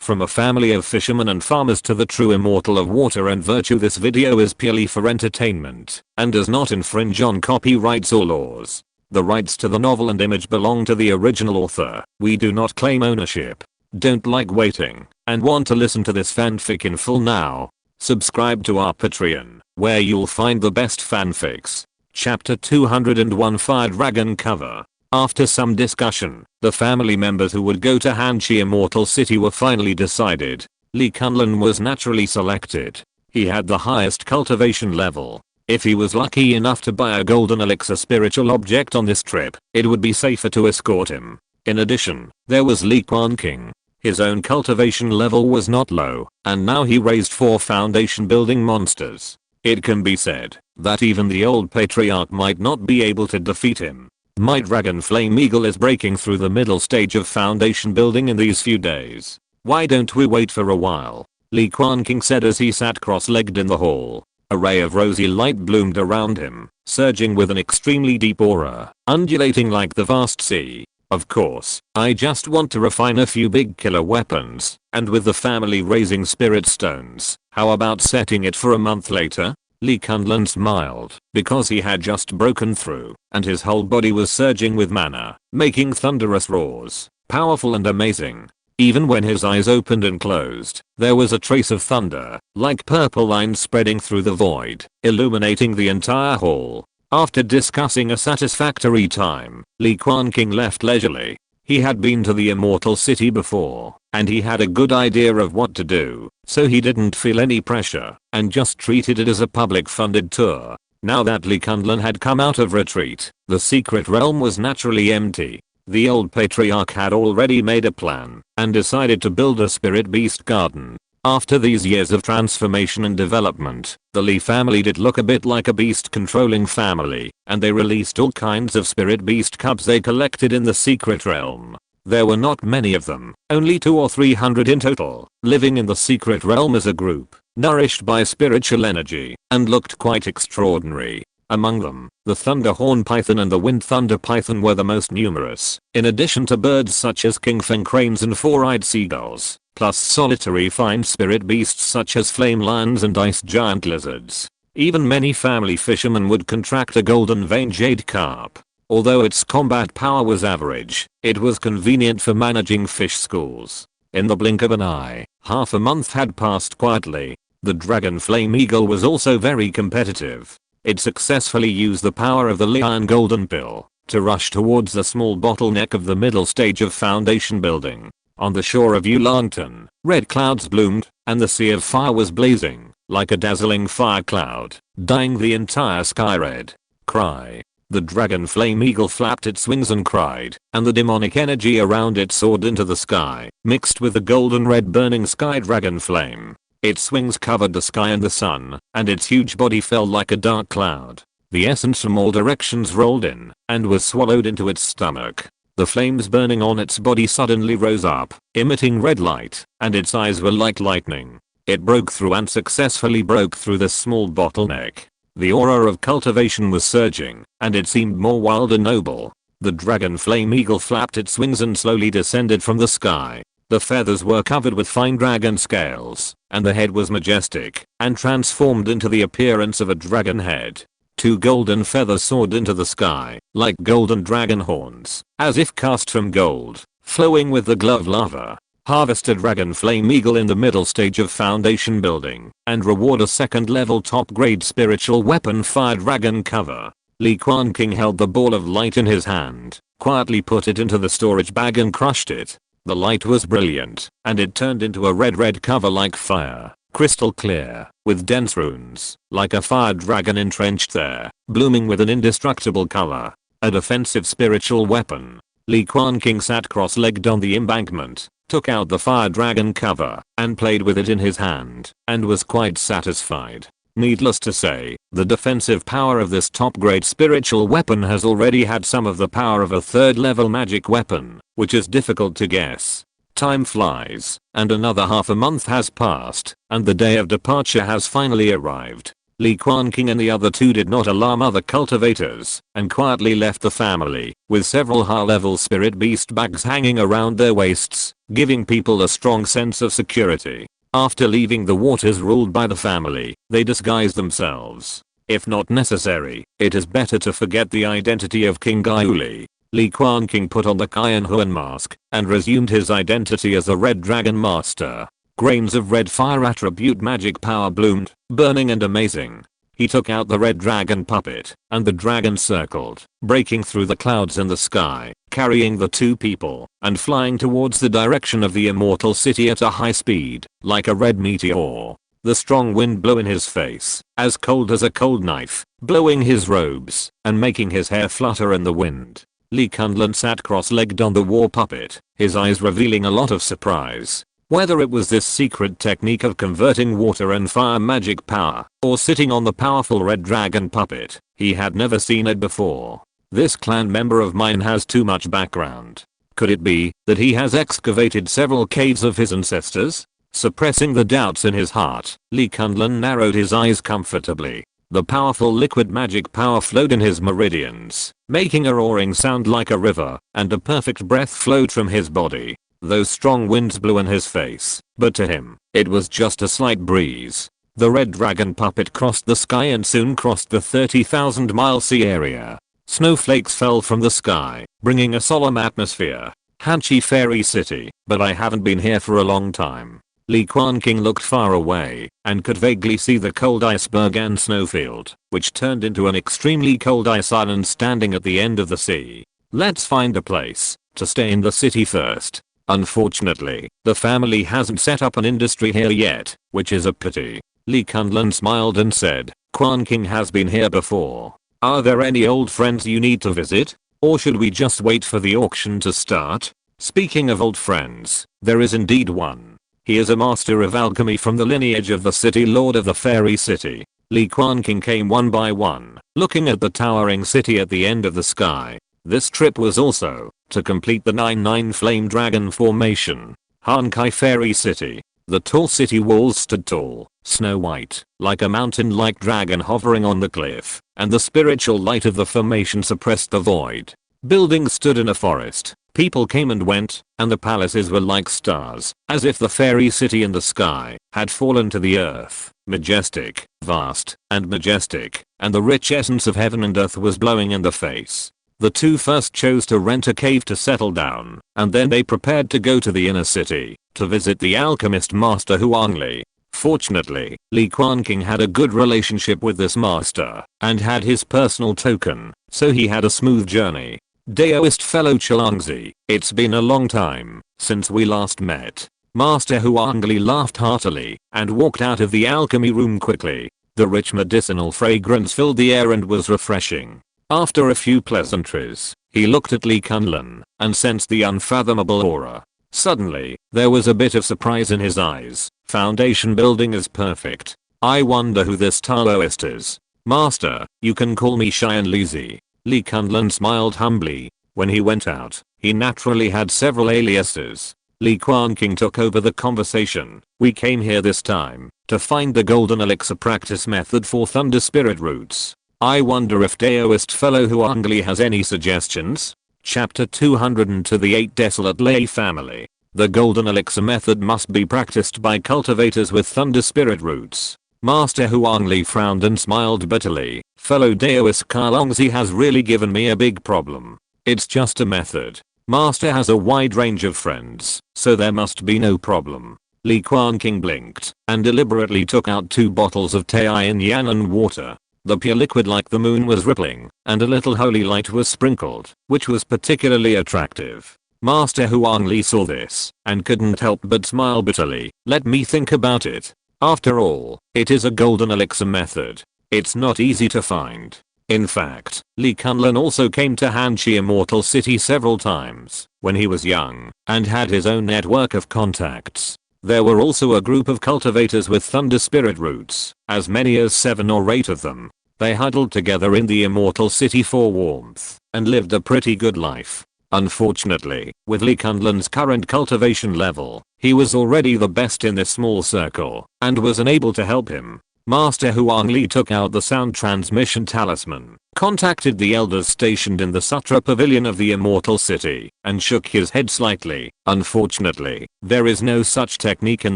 From a family of fishermen and farmers to the true immortal of water and virtue, this video is purely for entertainment and does not infringe on copyrights or laws. The rights to the novel and image belong to the original author. We do not claim ownership. Don't like waiting and want to listen to this fanfic in full now? Subscribe to our Patreon, where you'll find the best fanfics. Chapter 201 Fire Dragon Cover. After some discussion, the family members who would go to Hanshi Immortal City were finally decided. Li Quanqing was naturally selected. He had the highest cultivation level. If he was lucky enough to buy a golden elixir spiritual object on this trip, it would be safer to escort him. In addition, there was Li Quanqing. His own cultivation level was not low, and now he raised 4 foundation building monsters. It can be said that even the old patriarch might not be able to defeat him. My dragon flame eagle is breaking through the middle stage of foundation building in these few days. Why don't we wait for a while? Li Quanqing said as he sat cross-legged in the hall. A ray of rosy light bloomed around him, surging with an extremely deep aura, undulating like the vast sea. Of course, I just want to refine a few big killer weapons, and with the family raising spirit stones, how about setting it for a month later? Li Quanqing smiled, because he had just broken through, and his whole body was surging with mana, making thunderous roars, powerful and amazing. Even when his eyes opened and closed, there was a trace of thunder, like purple lines spreading through the void, illuminating the entire hall. After discussing a satisfactory time, Li Quanqing left leisurely. He had been to the Immortal City before, and he had a good idea of what to do, so he didn't feel any pressure, and just treated it as a public funded tour. Now that Li Quanqing had come out of retreat, the secret realm was naturally empty. The old patriarch had already made a plan, and decided to build a spirit beast garden. After these years of transformation and development, the Li family did look a bit like a beast controlling family, and they released all kinds of spirit beast cubs they collected in the secret realm. There were not many of them, only 200 or 300 in total, living in the secret realm as a group, nourished by spiritual energy, and looked quite extraordinary. Among them, the thunderhorn python and the wind thunder python were the most numerous, in addition to birds such as kingfin cranes and four-eyed seagulls, plus solitary fine spirit beasts such as flame lions and ice giant lizards. Even many family fishermen would contract a golden vein jade carp. Although its combat power was average, it was convenient for managing fish schools. In the blink of an eye, half a month had passed quietly. The dragon flame eagle was also very competitive. It successfully used the power of the Li Iron Golden Pill to rush towards the small bottleneck of the middle stage of foundation building. On the shore of Yulangton, red clouds bloomed, and the sea of fire was blazing, like a dazzling fire cloud, dyeing the entire sky red. Cry. The dragon flame eagle flapped its wings and cried, and the demonic energy around it soared into the sky, mixed with the golden red burning sky dragon flame. Its wings covered the sky and the sun, and its huge body fell like a dark cloud. The essence from all directions rolled in, and was swallowed into its stomach. The flames burning on its body suddenly rose up, emitting red light, and its eyes were like lightning. It broke through and successfully broke through the small bottleneck. The aura of cultivation was surging, and it seemed more wild and noble. The dragon flame eagle flapped its wings and slowly descended from the sky. The feathers were covered with fine dragon scales, and the head was majestic, and transformed into the appearance of a dragon head. 2 golden feathers soared into the sky, like golden dragon horns, as if cast from gold, flowing with the glow of lava. Harvest a dragon flame eagle in the middle stage of foundation building, and reward a second level top grade spiritual weapon fire dragon cover. Li Quanqing held the ball of light in his hand, quietly put it into the storage bag and crushed it. The light was brilliant, and it turned into a red cover like fire, crystal clear, with dense runes, like a fire dragon entrenched there, blooming with an indestructible color. A defensive spiritual weapon. Li Quanqing sat cross-legged on the embankment, took out the fire dragon cover, and played with it in his hand, and was quite satisfied. Needless to say, the defensive power of this top-grade spiritual weapon has already had some of the power of a third-level magic weapon, which is difficult to guess. Time flies, and another half a month has passed, and the day of departure has finally arrived. Li Quanqing and the other two did not alarm other cultivators and quietly left the family with several high-level spirit beast bags hanging around their waists, giving people a strong sense of security. After leaving the waters ruled by the family, they disguised themselves. If not necessary, it is better to forget the identity of King Gyuli. Li Quanqing put on the Qian Huan mask and resumed his identity as a Red Dragon Master. Grains of red fire attribute magic power bloomed, burning and amazing. He took out the red dragon puppet, and the dragon circled, breaking through the clouds in the sky, carrying the two people, and flying towards the direction of the immortal city at a high speed, like a red meteor. The strong wind blew in his face, as cold as a cold knife, blowing his robes, and making his hair flutter in the wind. Li Quanqing sat cross-legged on the war puppet, his eyes revealing a lot of surprise. Whether it was this secret technique of converting water and fire magic power, or sitting on the powerful red dragon puppet, he had never seen it before. This clan member of mine has too much background. Could it be that he has excavated several caves of his ancestors? Suppressing the doubts in his heart, Li Quanqing narrowed his eyes comfortably. The powerful liquid magic power flowed in his meridians, making a roaring sound like a river, and a perfect breath flowed from his body. Those strong winds blew in his face, but to him, it was just a slight breeze. The red dragon puppet crossed the sky and soon crossed the 30,000-mile sea area. Snowflakes fell from the sky, bringing a solemn atmosphere. Hanchi Fairy City, but I haven't been here for a long time. Li Quanqing looked far away, and could vaguely see the cold iceberg and snowfield, which turned into an extremely cold ice island standing at the end of the sea. Let's find a place to stay in the city first. Unfortunately, the family hasn't set up an industry here yet, which is a pity. Li Quanqing smiled and said, Quanqing has been here before. Are there any old friends you need to visit? Or should we just wait for the auction to start? Speaking of old friends, there is indeed one. He is a master of alchemy from the lineage of the city lord of the fairy city. Li Quanqing came one by one, looking at the towering city at the end of the sky. This trip was also to complete the 9-9 Flame Dragon formation. Hankai Fairy City. The tall city walls stood tall, snow white, like a mountain-like dragon hovering on the cliff, and the spiritual light of the formation suppressed the void. Buildings stood in a forest, people came and went, and the palaces were like stars, as if the fairy city in the sky had fallen to the earth. Majestic, vast, and majestic, and the rich essence of heaven and earth was blowing in the face. The two first chose to rent a cave to settle down, and then they prepared to go to the inner city to visit the alchemist master Huang Li. Fortunately, Li Quanqing had a good relationship with this master and had his personal token, so he had a smooth journey. Daoist fellow Chalangzi, it's been a long time since we last met. Master Huang Li laughed heartily and walked out of the alchemy room quickly. The rich medicinal fragrance filled the air and was refreshing. After a few pleasantries, he looked at Li Quanqing and sensed the unfathomable aura. Suddenly, there was a bit of surprise in his eyes. Foundation building is perfect. I wonder who this Taoist is. Master, you can call me Xian Lizi. Li Quanqing smiled humbly. When he went out, he naturally had several aliases. Li Quanqing took over the conversation. We came here this time to find the golden elixir practice method for thunder spirit roots. I wonder if Daoist fellow Huang Li has any suggestions? Chapter 202 The 8 Desolate Lei Family. The golden elixir method must be practiced by cultivators with thunder spirit roots. Master Huang Li frowned and smiled bitterly. Fellow Daoist Kalongzi has really given me a big problem. It's just a method. Master has a wide range of friends, so there must be no problem. Li Quanqing blinked and deliberately took out 2 bottles of Taiyin Yanan water. The pure liquid like the moon was rippling, and a little holy light was sprinkled, which was particularly attractive. Master Huang Li saw this, and couldn't help but smile bitterly. Let me think about it. After all, it is a golden elixir method. It's not easy to find. In fact, Li Quanqing also came to Hanchi Immortal City several times, when he was young, and had his own network of contacts. There were also a group of cultivators with thunder spirit roots, as many as 7 or 8 of them. They huddled together in the Immortal City for warmth, and lived a pretty good life. Unfortunately, with Li Quanqing's current cultivation level, he was already the best in this small circle, and was unable to help him. Master Huang Li took out the sound transmission talisman, contacted the elders stationed in the Sutra Pavilion of the Immortal City, and shook his head slightly. Unfortunately, there is no such technique in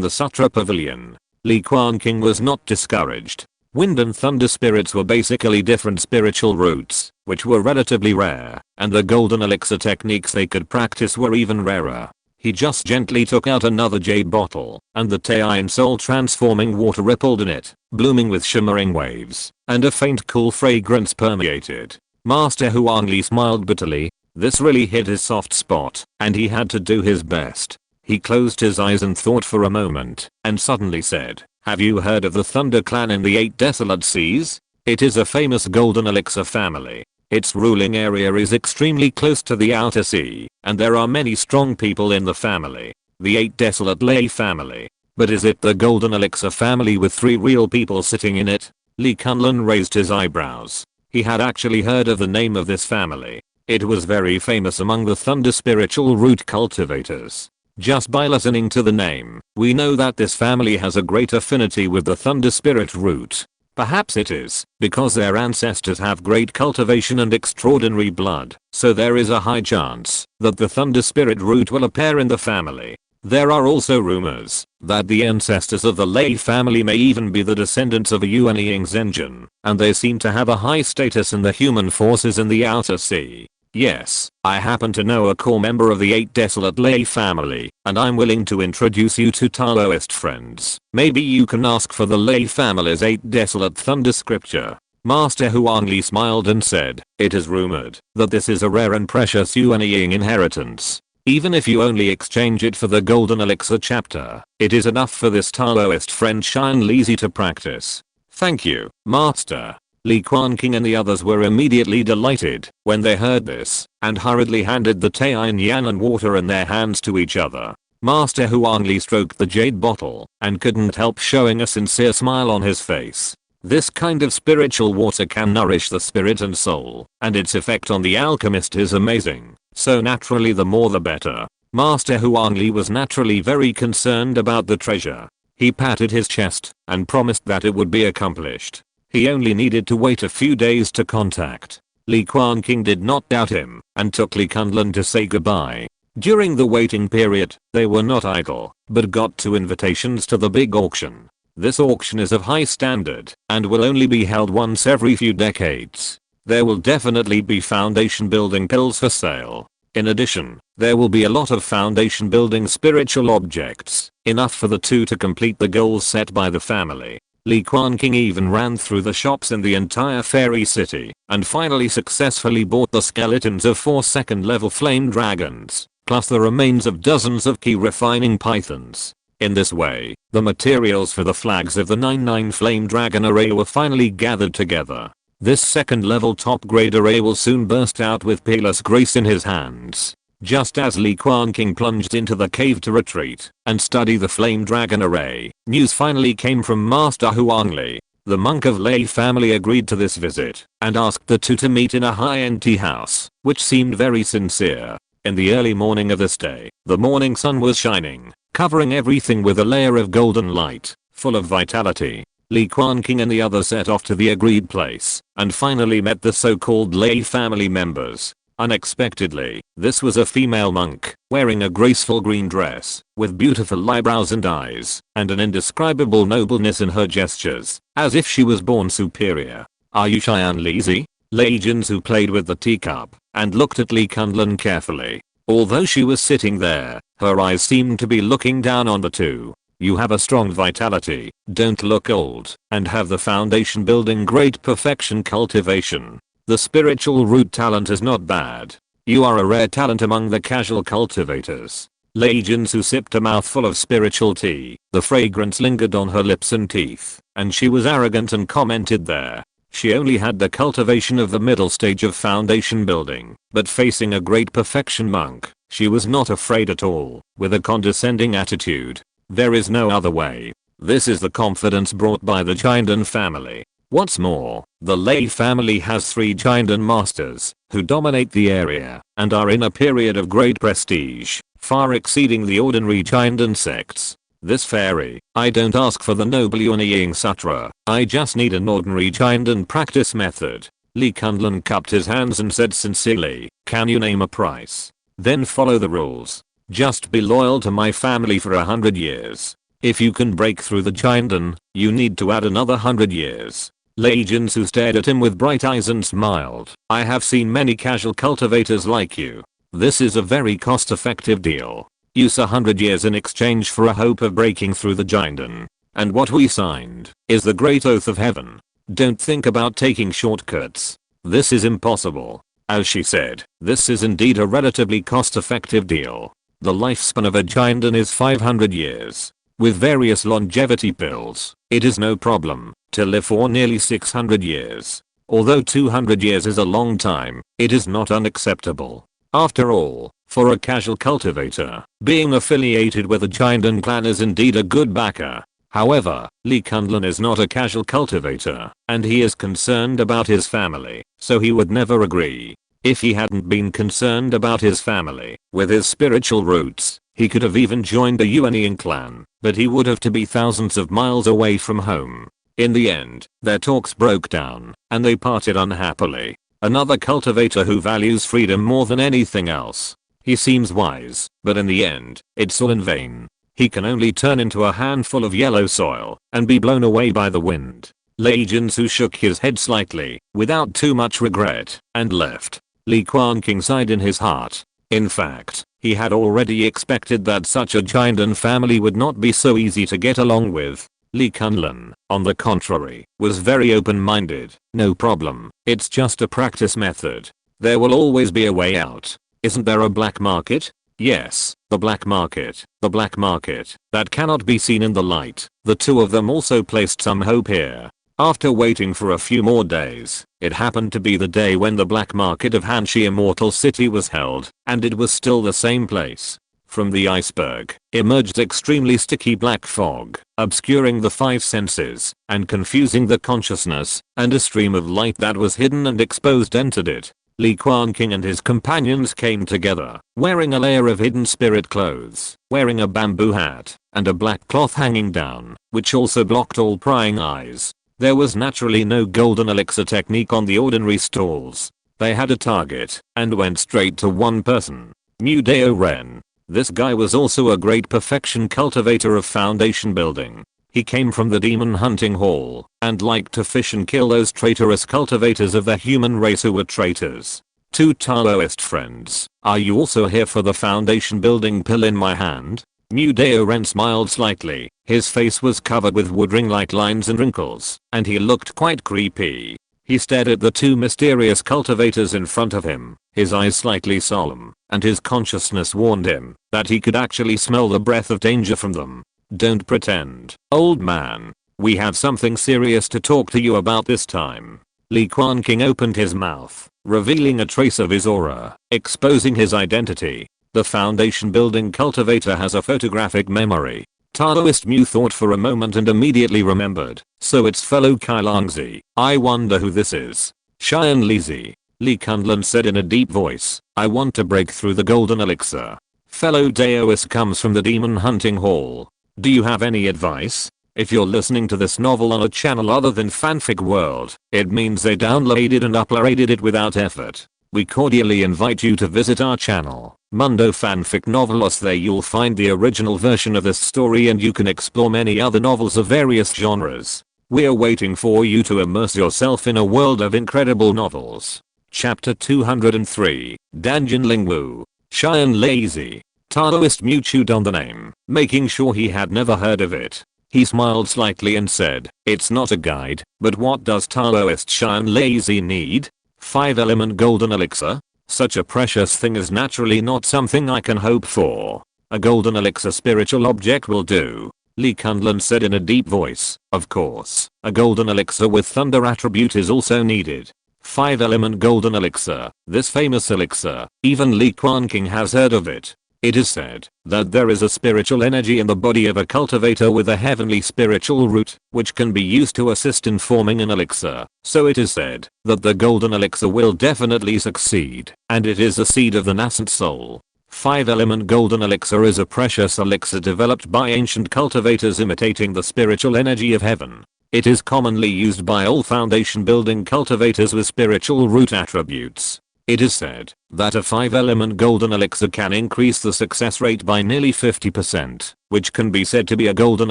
the Sutra Pavilion. Li Quanqing was not discouraged. Wind and thunder spirits were basically different spiritual roots, which were relatively rare, and the golden elixir techniques they could practice were even rarer. He just gently took out another jade bottle, and the Taiyin soul transforming water rippled in it, blooming with shimmering waves, and a faint cool fragrance permeated. Master Huang Li smiled bitterly. This really hit his soft spot, and he had to do his best. He closed his eyes and thought for a moment, and suddenly said, "Have you heard of the Thunder Clan in the 8 Desolate Seas? It is a famous golden elixir family. Its ruling area is extremely close to the outer sea, and there are many strong people in the family. The 8 Desolate Lei family. But is it the golden elixir family with 3 real people sitting in it?" Li Kunlun raised his eyebrows. He had actually heard of the name of this family. It was very famous among the thunder spiritual root cultivators. Just by listening to the name, we know that this family has a great affinity with the thunder spirit root. Perhaps it is because their ancestors have great cultivation and extraordinary blood, so there is a high chance that the thunder spirit root will appear in the family. There are also rumors that the ancestors of the Lei family may even be the descendants of a Yuanying Zenjin, and they seem to have a high status in the human forces in the outer sea. Yes, I happen to know a core member of the 8 Desolate Lei family, and I'm willing to introduce you to Taoist friends. Maybe you can ask for the Lei family's 8 Desolate Thunder scripture. Master Huang Li smiled and said, "It is rumored that this is a rare and precious Yuanying inheritance. Even if you only exchange it for the golden elixir chapter, it is enough for this Taoist friend Shine Lizi to practice." "Thank you, Master." Li Quanqing and the others were immediately delighted when they heard this, and hurriedly handed the Taiyin yan and water in their hands to each other. Master Huang Li stroked the jade bottle, and couldn't help showing a sincere smile on his face. This kind of spiritual water can nourish the spirit and soul, and its effect on the alchemist is amazing, so naturally the more the better. Master Huang Li was naturally very concerned about the treasure. He patted his chest, and promised that it would be accomplished. He only needed to wait a few days to contact. Li Quanqing did not doubt him, and took Li Kunlun to say goodbye. During the waiting period, they were not idle, but got 2 invitations to the big auction. This auction is of high standard, and will only be held once every few decades. There will definitely be foundation building pills for sale. In addition, there will be a lot of foundation building spiritual objects, enough for the 2 to complete the goals set by the family. Li Quanqing even ran through the shops in the entire fairy city, and finally successfully bought the skeletons of 4 second-level flame dragons, plus the remains of dozens of key refining pythons. In this way, the materials for the flags of the 9-9 flame dragon array were finally gathered together. This second-level top-grade array will soon burst out with peerless grace in his hands. Just as Li Quanqing plunged into the cave to retreat and study the flame dragon array, news finally came from Master Huang Li. The monk of Lei family agreed to this visit and asked the 2 to meet in a high-end tea house, which seemed very sincere. In the early morning of this day, the morning sun was shining, covering everything with a layer of golden light, full of vitality. Li Quanqing and the others set off to the agreed place and finally met the so-called Lei family members. Unexpectedly, this was a female monk, wearing a graceful green dress, with beautiful eyebrows and eyes, and an indescribable nobleness in her gestures, as if she was born superior. "Are you Cheyenne Lizi?" Lei Jinsu played with the teacup, and looked at Li Kunlun carefully. Although she was sitting there, her eyes seemed to be looking down on the 2. "You have a strong vitality, don't look old, and have the foundation building great perfection cultivation. The spiritual root talent is not bad. You are a rare talent among the casual cultivators." Lei Jinsu sipped a mouthful of spiritual tea. The fragrance lingered on her lips and teeth, and she was arrogant and commented there. She only had the cultivation of the middle stage of foundation building, but facing a great perfection monk, she was not afraid at all, with a condescending attitude. There is no other way. This is the confidence brought by the Jinden family. What's more, the Lei family has 3 Jinden masters, who dominate the area, and are in a period of great prestige, far exceeding the ordinary Jinden sects. This fairy, I don't ask for the noble Yuanying Sutra, I just need an ordinary Chindan practice method. Li Quanqing cupped his hands and said sincerely, can you name a price? Then follow the rules. Just be loyal to my family for 100 years. If you can break through the Chindan, you need to add another 100 years. Li Jinsu stared at him with bright eyes and smiled. I have seen many casual cultivators like you. This is a very cost-effective deal. Use 100 years in exchange for a hope of breaking through the Chindan. And what we signed is the great oath of heaven. Don't think about taking shortcuts. This is impossible. As she said, this is indeed a relatively cost-effective deal. The lifespan of a Chindan is 500 years. With various longevity pills, it is no problem to live for nearly 600 years. Although 200 years is a long time, it is not unacceptable. After all, for a casual cultivator, being affiliated with a Chindan clan is indeed a good backer. However, Li Quanqing is not a casual cultivator, and he is concerned about his family, so he would never agree. If he hadn't been concerned about his family, with his spiritual roots, he could have even joined the Yuanying clan, but he would have to be thousands of miles away from home. In the end, their talks broke down, and they parted unhappily. Another cultivator who values freedom more than anything else. He seems wise, but in the end, it's all in vain. He can only turn into a handful of yellow soil and be blown away by the wind. Li Jinsu shook his head slightly, without too much regret, and left. Li Quanqing sighed in his heart. In fact, he had already expected that such a Chindan family would not be so easy to get along with. Li Quanqing, on the contrary, was very open-minded. No problem, it's just a practice method. There will always be a way out. Isn't there a black market? Yes, the black market. The black market that cannot be seen in the light. The two of them also placed some hope here. After waiting for a few more days, it happened to be the day when the black market of Hanshi Immortal City was held, and it was still the same place. From the iceberg emerged extremely sticky black fog, obscuring the five senses and confusing the consciousness, and a stream of light that was hidden and exposed entered it. Li Quanqing and his companions came together, wearing a layer of hidden spirit clothes, wearing a bamboo hat, and a black cloth hanging down, which also blocked all prying eyes. There was naturally no golden elixir technique on the ordinary stalls. They had a target, and went straight to one person. Mu Dao Ren. This guy was also a great perfection cultivator of foundation building. He came from the demon hunting hall, and liked to fish and kill those traitorous cultivators of the human race who were traitors. Two Taoist friends, are you also here for the foundation building pill in my hand? Mu Dao Ren smiled slightly. His face was covered with wood-ring-like lines and wrinkles, and he looked quite creepy. He stared at the two mysterious cultivators in front of him, his eyes slightly solemn, and his consciousness warned him that he could actually smell the breath of danger from them. Don't pretend, old man. We have something serious to talk to you about this time. Li Quanqing opened his mouth, revealing a trace of his aura, exposing his identity. The foundation building cultivator has a photographic memory. Taoist Mu thought for a moment and immediately remembered. So it's fellow Kailangzi. I wonder who this is. Xian Lizi. Li Quanqing said in a deep voice. I want to break through the golden elixir. Fellow Daoist comes from the demon hunting hall. Do you have any advice? If you're listening to this novel on a channel other than Fanfic World, it means they downloaded and uploaded it without effort. We cordially invite you to visit our channel, Mundo Fanfic Novelos. There you'll find the original version of this story and you can explore many other novels of various genres. We're waiting for you to immerse yourself in a world of incredible novels. Chapter 203, Danjin Lingwu. Xian Lazy. Taoist Mu chewed on the name, making sure he had never heard of it. He smiled slightly and said, it's not a guide, but what does Taoist Xian Lazy need? 5-element golden elixir? Such a precious thing is naturally not something I can hope for. A golden elixir spiritual object will do. Li Quanqing said in a deep voice. Of course, a golden elixir with thunder attribute is also needed. 5-element golden elixir. This famous elixir, even Li Quanqing has heard of it. It is said that there is a spiritual energy in the body of a cultivator with a heavenly spiritual root, which can be used to assist in forming an elixir. So it is said that the golden elixir will definitely succeed, and it is the seed of the nascent soul. 5-element golden elixir is a precious elixir developed by ancient cultivators imitating the spiritual energy of heaven. It is commonly used by all foundation building cultivators with spiritual root attributes. It is said that a 5-element golden elixir can increase the success rate by nearly 50%, which can be said to be a golden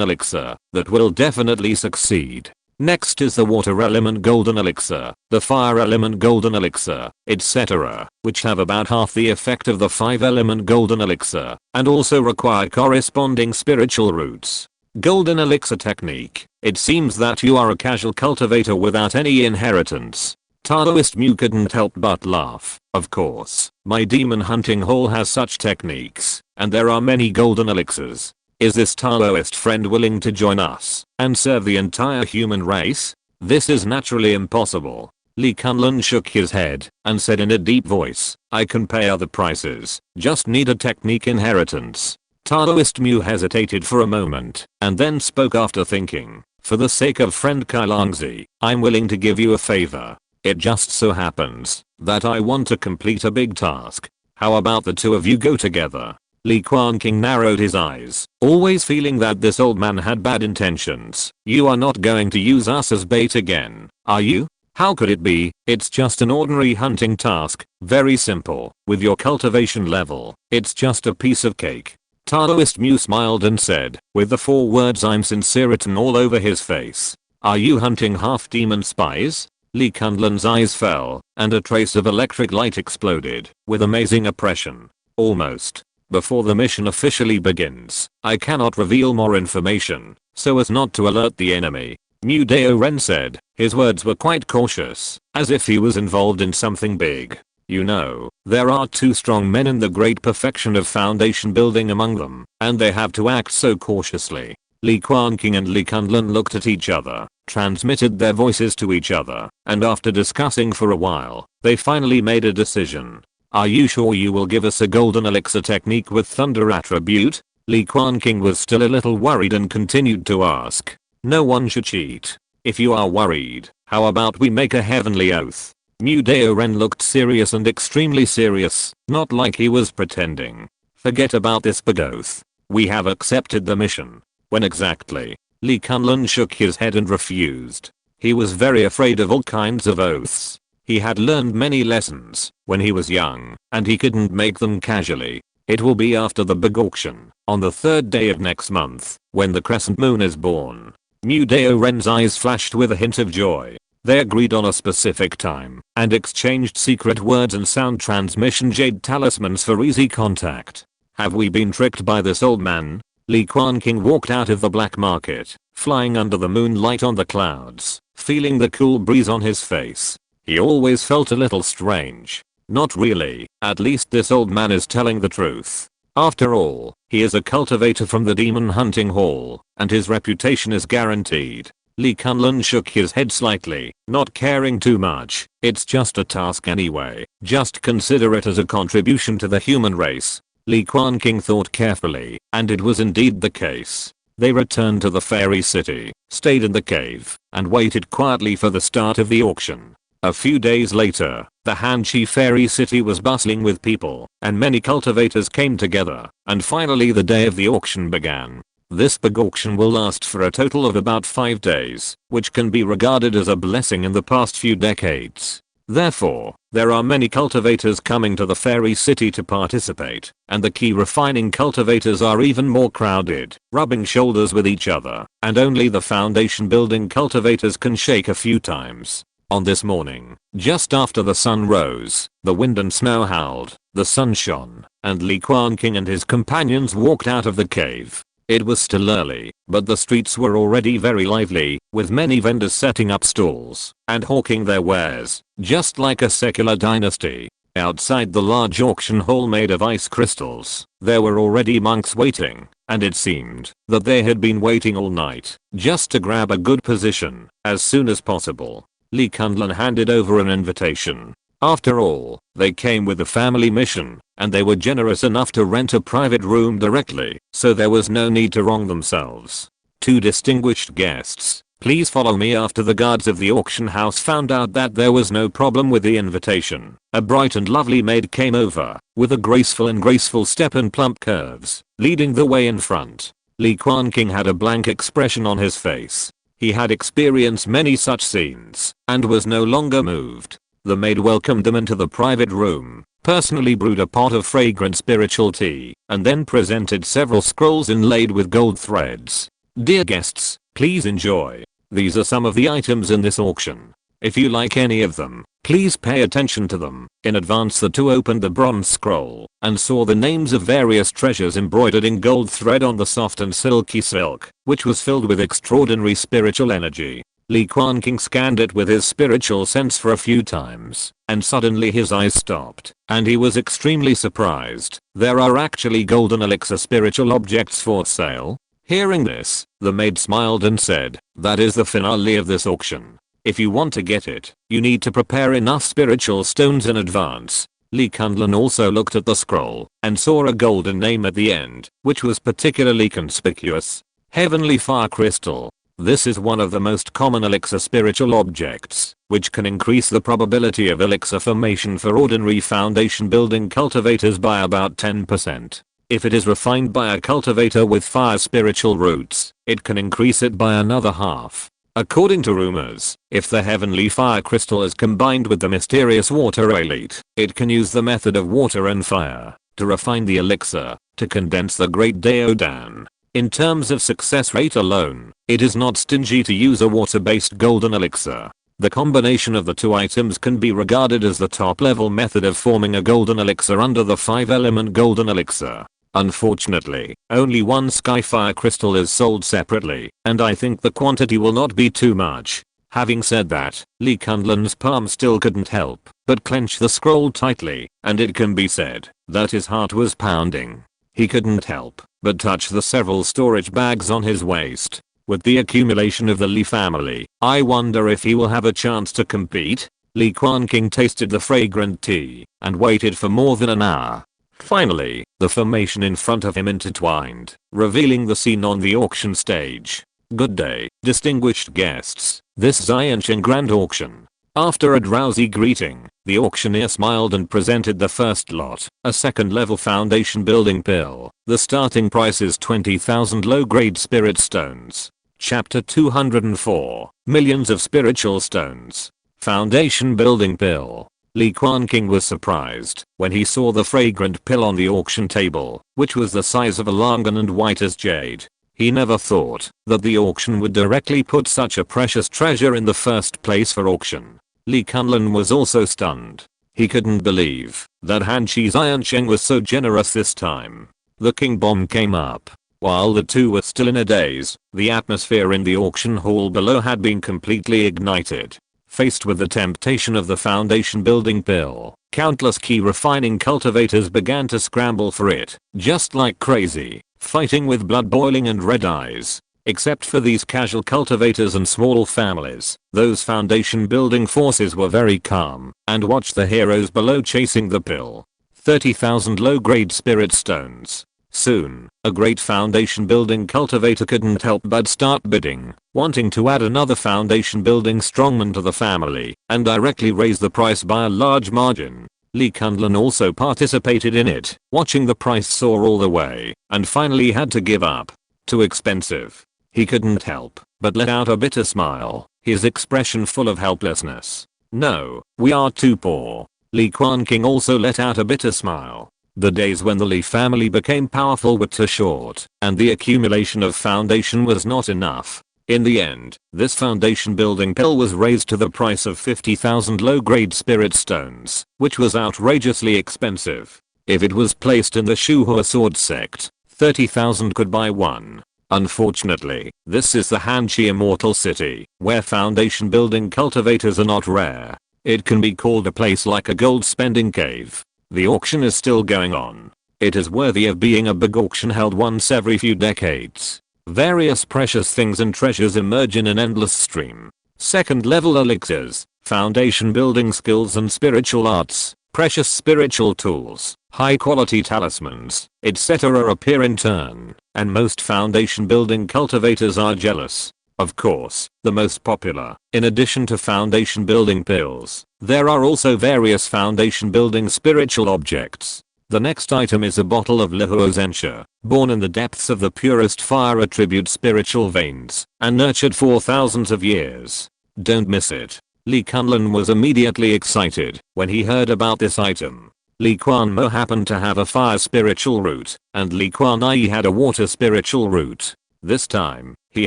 elixir that will definitely succeed. Next is the water element golden elixir, the fire element golden elixir, etc., which have about half the effect of the 5-element golden elixir, and also require corresponding spiritual roots. Golden elixir technique. It seems that you are a casual cultivator without any inheritance. Taoist Mew couldn't help but laugh. Of course, my demon hunting hall has such techniques, and there are many golden elixirs. Is this Taoist friend willing to join us and serve the entire human race? This is naturally impossible. Li Quanqing shook his head and said in a deep voice, I can pay other prices, just need a technique inheritance. Taoist Mew hesitated for a moment and then spoke after thinking, for the sake of friend Kailangzi, I'm willing to give you a favor. It just so happens that I want to complete a big task. How about the two of you go together? Li Quanqing narrowed his eyes, always feeling that this old man had bad intentions. You are not going to use us as bait again, are you? How could it be? It's just an ordinary hunting task, very simple. With your cultivation level, it's just a piece of cake. Taoist Mew smiled and said, with the 4 words I'm sincere written all over his face. Are you hunting half-demon spies? Li Quanqing's eyes fell, and a trace of electric light exploded, with amazing oppression. Almost. Before the mission officially begins, I cannot reveal more information, so as not to alert the enemy. Mu Dao Ren said. His words were quite cautious, as if he was involved in something big. You know, there are 2 strong men in the great perfection of foundation building among them, and they have to act so cautiously. Li Quanqing and Li Quanqing looked at each other, transmitted their voices to each other, and after discussing for a while, they finally made a decision. Are you sure you will give us a golden elixir technique with thunder attribute? Li Quanqing was still a little worried and continued to ask. No one should cheat. If you are worried, how about we make a heavenly oath? Mu Dao Ren looked serious and extremely serious, not like he was pretending. Forget about this big oath. We have accepted the mission. When exactly? Li Quanqing shook his head and refused. He was very afraid of all kinds of oaths. He had learned many lessons when he was young, and he couldn't make them casually. It will be after the big auction, on the 3rd day of next month, when the crescent moon is born. Mu Dao Ren's eyes flashed with a hint of joy. They agreed on a specific time, and exchanged secret words and sound transmission jade talismans for easy contact. Have we been tricked by this old man? Li Quanqing walked out of the black market, flying under the moonlight on the clouds, feeling the cool breeze on his face. He always felt a little strange. Not really, at least this old man is telling the truth. After all, he is a cultivator from the demon hunting hall, and his reputation is guaranteed. Li Quanqing shook his head slightly, not caring too much. It's just a task anyway, just consider it as a contribution to the human race. Li Quanqing thought carefully, and it was indeed the case. They returned to the fairy city, stayed in the cave, and waited quietly for the start of the auction. A few days later, the Hanchi fairy city was bustling with people, and many cultivators came together, and finally the day of the auction began. This big auction will last for a total of about 5 days, which can be regarded as a blessing in the past few decades. Therefore, there are many cultivators coming to the fairy city to participate, and the key refining cultivators are even more crowded, rubbing shoulders with each other, and only the foundation building cultivators can shake a few times. On this morning, just after the sun rose, the wind and snow howled, the sun shone, and Li Quanqing and his companions walked out of the cave. It was still early, but the streets were already very lively, with many vendors setting up stalls and hawking their wares, just like a secular dynasty. Outside the large auction hall made of ice crystals, there were already monks waiting, and it seemed that they had been waiting all night, just to grab a good position, as soon as possible. Li Quanqing handed over an invitation. After all, they came with a family mission, and they were generous enough to rent a private room directly, so there was no need to wrong themselves. 2 distinguished guests, Please follow me. After the guards of the auction house found out that there was no problem with the invitation, a bright and lovely maid came over, with a graceful step and plump curves, leading the way in front. Li Quanqing had a blank expression on his face. He had experienced many such scenes, and was no longer moved. The maid welcomed them into the private room, personally brewed a pot of fragrant spiritual tea, and then presented several scrolls inlaid with gold threads. Dear guests, please enjoy. These are some of the items in this auction. If you like any of them, please pay attention to them. In advance, the two opened the bronze scroll and saw the names of various treasures embroidered in gold thread on the soft and silky silk, which was filled with extraordinary spiritual energy. Li Quanqing scanned it with his spiritual sense for a few times, and suddenly his eyes stopped, and he was extremely surprised. There are actually golden elixir spiritual objects for sale. Hearing this, the maid smiled and said, "That is the finale of this auction. If you want to get it, you need to prepare enough spiritual stones in advance." Li Quanqing also looked at the scroll and saw a golden name at the end, which was particularly conspicuous. Heavenly Fire Crystal. This is one of the most common elixir spiritual objects, which can increase the probability of elixir formation for ordinary foundation building cultivators by about 10%. If it is refined by a cultivator with fire spiritual roots, it can increase it by another half. According to rumors, if the heavenly fire crystal is combined with the mysterious water elite, it can use the method of water and fire to refine the elixir, to condense the great Daodan. In terms of success rate alone, it is not stingy to use a water-based golden elixir. The combination of the two items can be regarded as the top-level method of forming a golden elixir under the 5-element golden elixir. Unfortunately, only one skyfire crystal is sold separately, and I think the quantity will not be too much. Having said that, Li Quanqing's palm still couldn't help but clench the scroll tightly, and it can be said that his heart was pounding. He couldn't help but touch the several storage bags on his waist. With the accumulation of the Li family, I wonder if he will have a chance to compete. Li Quanqing tasted the fragrant tea and waited for more than an hour. Finally, the formation in front of him intertwined, revealing the scene on the auction stage. Good day, distinguished guests. This Xianqing Grand Auction. After a drowsy greeting, the auctioneer smiled and presented the first lot, a second-level foundation building pill. The starting price is 20,000 low-grade spirit stones. Chapter 204. Millions of spiritual stones. Foundation building pill. Li Quanqing was surprised when he saw the fragrant pill on the auction table, which was the size of a langan and white as jade. He never thought that the auction would directly put such a precious treasure in the first place for auction. Li Quanqing was also stunned. He couldn't believe that Hanshi Xianqing was so generous this time. The king bomb came up. While the two were still in a daze, the atmosphere in the auction hall below had been completely ignited. Faced with the temptation of the foundation building pill, countless key refining cultivators began to scramble for it, just like crazy, fighting with blood boiling and red eyes. Except for these casual cultivators and small families, those foundation building forces were very calm and watched the heroes below chasing the pill. 30,000 low-grade spirit stones. Soon, a great foundation building cultivator couldn't help but start bidding, wanting to add another foundation building strongman to the family and directly raise the price by a large margin. Li Quanqing also participated in it, watching the price soar all the way, and finally had to give up. Too expensive. He couldn't help but let out a bitter smile, his expression full of helplessness. No, we are too poor. Li Quanqing also let out a bitter smile. The days when the Li family became powerful were too short, and the accumulation of foundation was not enough. In the end, this foundation building pill was raised to the price of 50,000 low-grade spirit stones, which was outrageously expensive. If it was placed in the Shuhua sword sect, 30,000 could buy one. Unfortunately, this is the Hanshi Immortal City, where foundation building cultivators are not rare. It can be called a place like a gold spending cave. The auction is still going on. It is worthy of being a big auction held once every few decades. Various precious things and treasures emerge in an endless stream. Second level elixirs, foundation building skills and spiritual arts, precious spiritual tools, high quality talismans, etc. appear in turn, and most foundation building cultivators are jealous. Of course, the most popular, in addition to foundation building pills, there are also various foundation building spiritual objects. The next item is a bottle of Li Quanqing, born in the depths of the purest fire attribute spiritual veins, and nurtured for thousands of years. Don't miss it. Li Quanqing was immediately excited when he heard about this item. Li Quanqing happened to have a fire spiritual root, and Li Quanqing had a water spiritual root. This time, he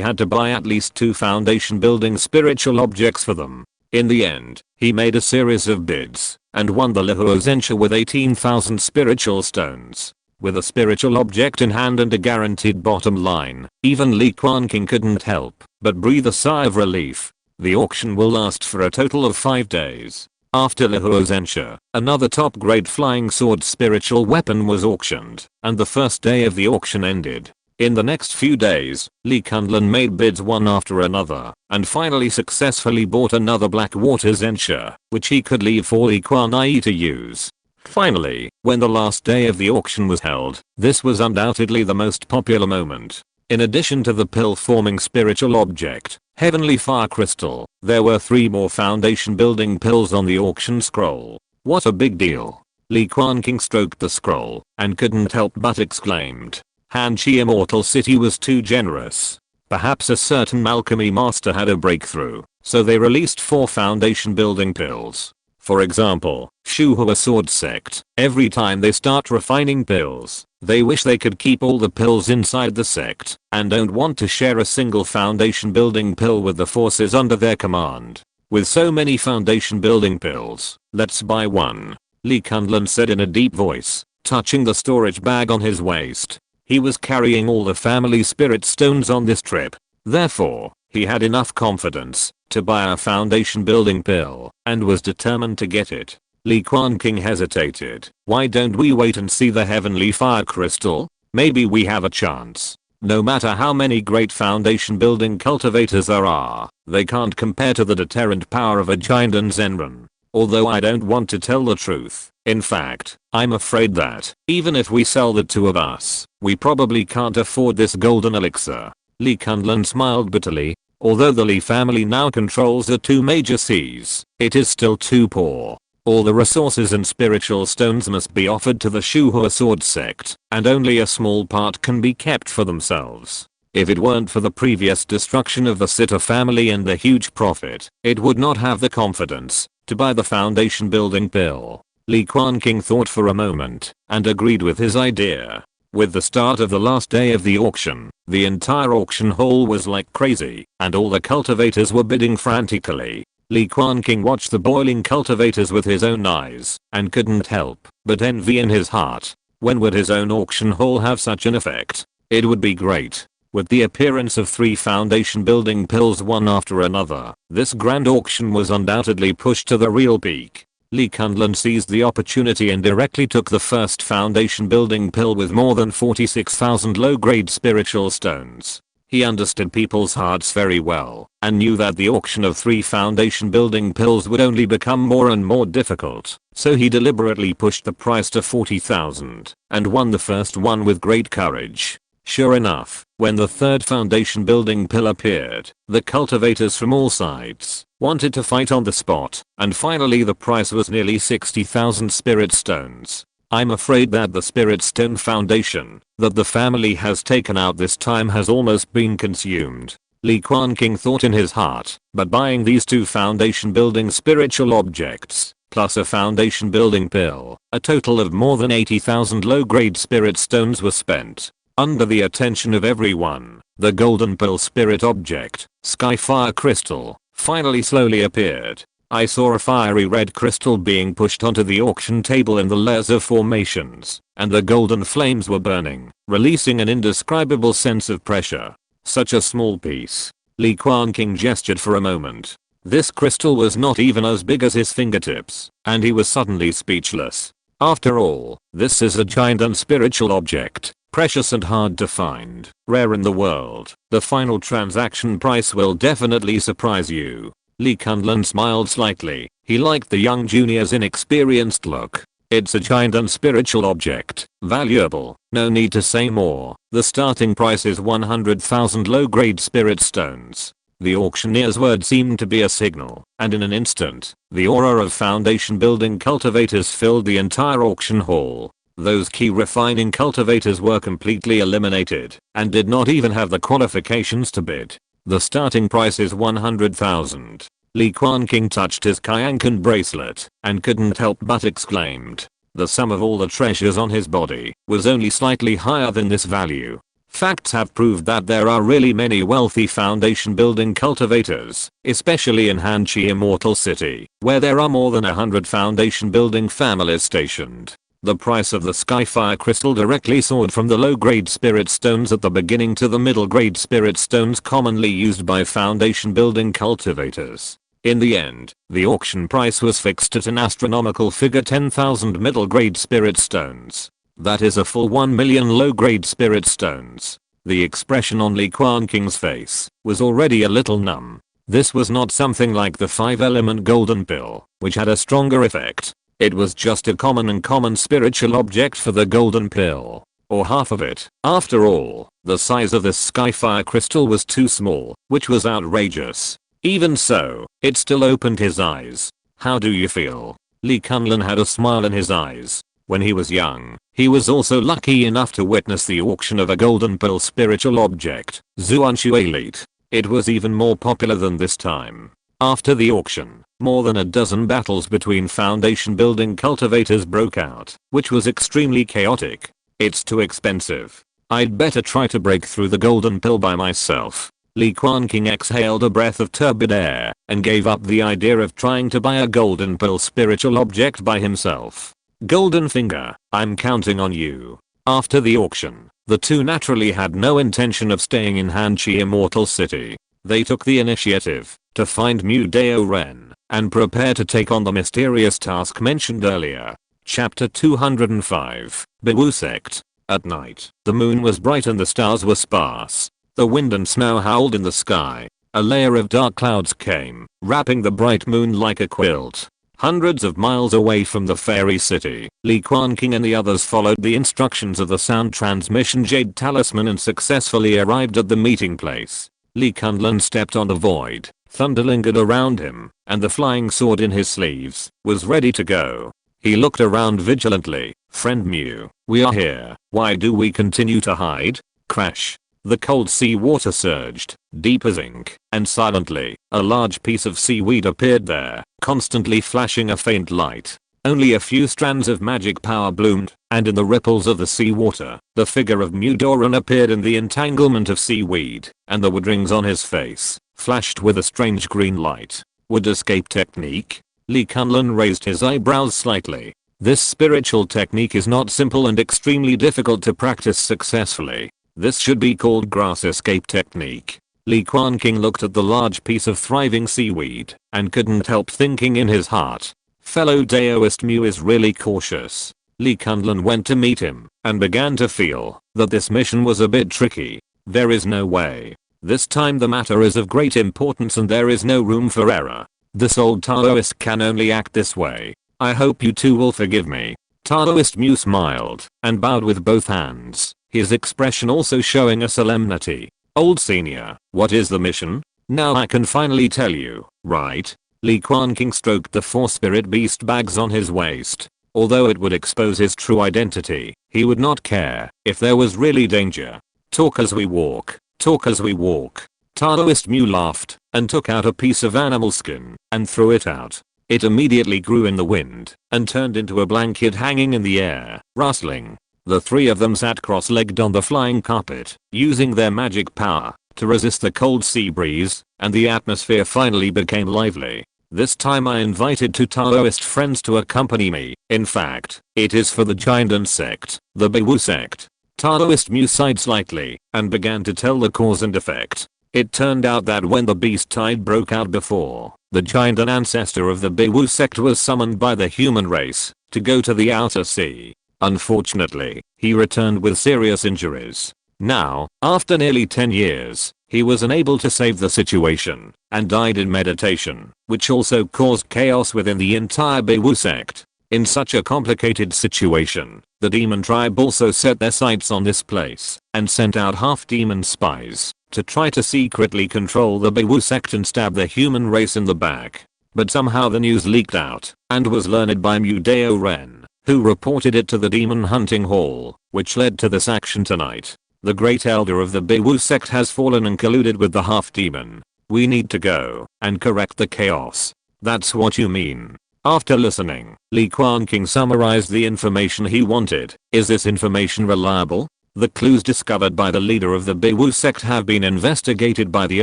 had to buy at least 2 foundation building spiritual objects for them. In the end, he made a series of bids, and won the Li Quanqing with 18,000 spiritual stones. With a spiritual object in hand and a guaranteed bottom line, even Li Quanqing couldn't help but breathe a sigh of relief. The auction will last for a total of 5 days. After Li Quanqing, another top grade flying sword spiritual weapon was auctioned, and the first day of the auction ended. In the next few days, Li Quanqing made bids one after another, and finally successfully bought another black water Zensha, which he could leave for Li Quanqing to use. Finally, when the last day of the auction was held, this was undoubtedly the most popular moment. In addition to the pill-forming spiritual object, Heavenly Fire Crystal, there were 3 more foundation building pills on the auction scroll. What a big deal. Li Quanqing stroked the scroll, and couldn't help but exclaimed. Hanchi Immortal City was too generous. Perhaps a certain alchemy master had a breakthrough, so they released 4 foundation building pills. For example, Shuhua Sword Sect, every time they start refining pills, they wish they could keep all the pills inside the sect, and don't want to share a single foundation building pill with the forces under their command. With so many foundation building pills, let's buy one, Li Quanqing said in a deep voice, touching the storage bag on his waist. He was carrying all the family spirit stones on this trip. Therefore, he had enough confidence to buy a foundation building pill, and was determined to get it. Li Quanqing hesitated. Why don't we wait and see the Heavenly Fire Crystal? Maybe we have a chance. No matter how many great foundation building cultivators there are, they can't compare to the deterrent power of a Gengjin Sword. Although I don't want to tell the truth. In fact, I'm afraid that, even if we sell the 2 of us, we probably can't afford this golden elixir. Li Quanqing smiled bitterly. Although the Li family now controls the 2 major seas, it is still too poor. All the resources and spiritual stones must be offered to the Shuhua Sword Sect, and only a small part can be kept for themselves. If it weren't for the previous destruction of the Sitter family and the huge profit, it would not have the confidence to buy the foundation building pill. Li Quanqing thought for a moment, and agreed with his idea. With the start of the last day of the auction, the entire auction hall was like crazy, and all the cultivators were bidding frantically. Li Quanqing watched the boiling cultivators with his own eyes, and couldn't help but envy in his heart. When would his own auction hall have such an effect? It would be great. With the appearance of 3 foundation building pills one after another, this grand auction was undoubtedly pushed to the real peak. Li Quanqing seized the opportunity and directly took the first foundation building pill with more than 46,000 low-grade spiritual stones. He understood people's hearts very well, and knew that the auction of 3 foundation building pills would only become more and more difficult, so he deliberately pushed the price to 40,000, and won the first one with great courage. Sure enough, when the 3rd foundation building pill appeared, the cultivators from all sides wanted to fight on the spot, and finally the price was nearly 60,000 spirit stones. I'm afraid that the spirit stone foundation that the family has taken out this time has almost been consumed. Li Quanqing thought in his heart, but buying these 2 foundation building spiritual objects, plus a foundation building pill, a total of more than 80,000 low-grade spirit stones were spent. Under the attention of everyone, the golden pill spirit object, Skyfire Crystal, finally slowly appeared. I saw a fiery red crystal being pushed onto the auction table in the layers of formations, and the golden flames were burning, releasing an indescribable sense of pressure. Such a small piece. Li Quanqing gestured for a moment. This crystal was not even as big as his fingertips, and he was suddenly speechless. After all, this is a giant and spiritual object. Precious and hard to find, rare in the world. The final transaction price will definitely surprise you. Li Quanqing smiled slightly. He liked the young junior's inexperienced look. It's a giant and spiritual object, valuable, no need to say more. The starting price is 100,000 low-grade spirit stones. The auctioneer's word seemed to be a signal, and in an instant, the aura of foundation building cultivators filled the entire auction hall. Those key refining cultivators were completely eliminated, and did not even have the qualifications to bid. The starting price is 100,000. Li Quanqing touched his Qiankan bracelet, and couldn't help but exclaimed. The sum of all the treasures on his body was only slightly higher than this value. Facts have proved that there are really many wealthy foundation building cultivators, especially in Hanchi Immortal City, where there are more than 100 foundation building families stationed. The price of the Skyfire crystal directly soared from the low-grade spirit stones at the beginning to the middle-grade spirit stones commonly used by foundation building cultivators. In the end, the auction price was fixed at an astronomical figure: 10,000 middle-grade spirit stones. That is a full 1 million low-grade spirit stones. The expression on Li Quanqing's face was already a little numb. This was not something like the 5-element golden pill, which had a stronger effect. It was just a common spiritual object for the golden pill, or half of it. After all, the size of this Skyfire crystal was too small, which was outrageous. Even so, it still opened his eyes. How do you feel? Li Kunlun had a smile in his eyes. When he was young, he was also lucky enough to witness the auction of a golden pill spiritual object, Zuanshu Elite. It was even more popular than this time. After the auction, more than a dozen battles between foundation building cultivators broke out, which was extremely chaotic. It's too expensive. I'd better try to break through the golden pill by myself. Li Quanqing exhaled a breath of turbid air and gave up the idea of trying to buy a golden pill spiritual object by himself. Golden Finger, I'm counting on you. After the auction, the two naturally had no intention of staying in Hanchi Immortal City. They took the initiative to find Mu Dao Ren and prepare to take on the mysterious task mentioned earlier. Chapter 205, Biwu Sect. At night, the moon was bright and the stars were sparse. The wind and snow howled in the sky. A layer of dark clouds came, wrapping the bright moon like a quilt. Hundreds of miles away from the fairy city, Li Quanqing and the others followed the instructions of the sound transmission jade talisman and successfully arrived at the meeting place. Li Kunlun stepped on the void, thunder lingered around him, and the flying sword in his sleeves was ready to go. He looked around vigilantly. Friend Mu, we are here. Why do we continue to hide? Crash. The cold sea water surged, deep as ink, and silently, a large piece of seaweed appeared there, constantly flashing a faint light. Only a few strands of magic power bloomed, and in the ripples of the seawater, the figure of Mu Doran appeared in the entanglement of seaweed, and the wood rings on his face flashed with a strange green light. Wood escape technique? Li Kunlun raised his eyebrows slightly. This spiritual technique is not simple and extremely difficult to practice successfully. This should be called grass escape technique. Li Quanqing looked at the large piece of thriving seaweed and couldn't help thinking in his heart, fellow Daoist Mu is really cautious. Li Kunlun went to meet him and began to feel that this mission was a bit tricky. There is no way. This time the matter is of great importance and there is no room for error. This old Taoist can only act this way. I hope you two will forgive me. Taoist Mu smiled and bowed with both hands, his expression also showing a solemnity. Old senior, what is the mission? Now I can finally tell you, right? Li Quanqing stroked the 4 spirit beast bags on his waist. Although it would expose his true identity, he would not care if there was really danger. Talk as we walk. Talk as we walk. Taoist Mu laughed and took out a piece of animal skin and threw it out. It immediately grew in the wind and turned into a blanket hanging in the air, rustling. The 3 of them sat cross-legged on the flying carpet, using their magic power to resist the cold sea breeze, and the atmosphere finally became lively. This time I invited 2 Taoist friends to accompany me. In fact, it is for the Gengjin sect, the Biwu sect. Taoist Mu sighed slightly and began to tell the cause and effect. It turned out that when the beast tide broke out before, the Gengjin ancestor of the Biwu sect was summoned by the human race to go to the outer sea. Unfortunately, he returned with serious injuries. Now, after nearly 10 years, he was unable to save the situation and died in meditation, which also caused chaos within the entire Biwu sect. In such a complicated situation, the demon tribe also set their sights on this place and sent out half-demon spies to try to secretly control the Beiwu sect and stab the human race in the back. But somehow the news leaked out and was learned by Mudeo Ren, who reported it to the demon hunting hall, which led to this action tonight. The great elder of the Beiwu sect has fallen and colluded with the half-demon. We need to go and correct the chaos. That's what you mean. After listening, Li Quanqing summarized the information he wanted. Is this information reliable? The clues discovered by the leader of the Beiwu sect have been investigated by the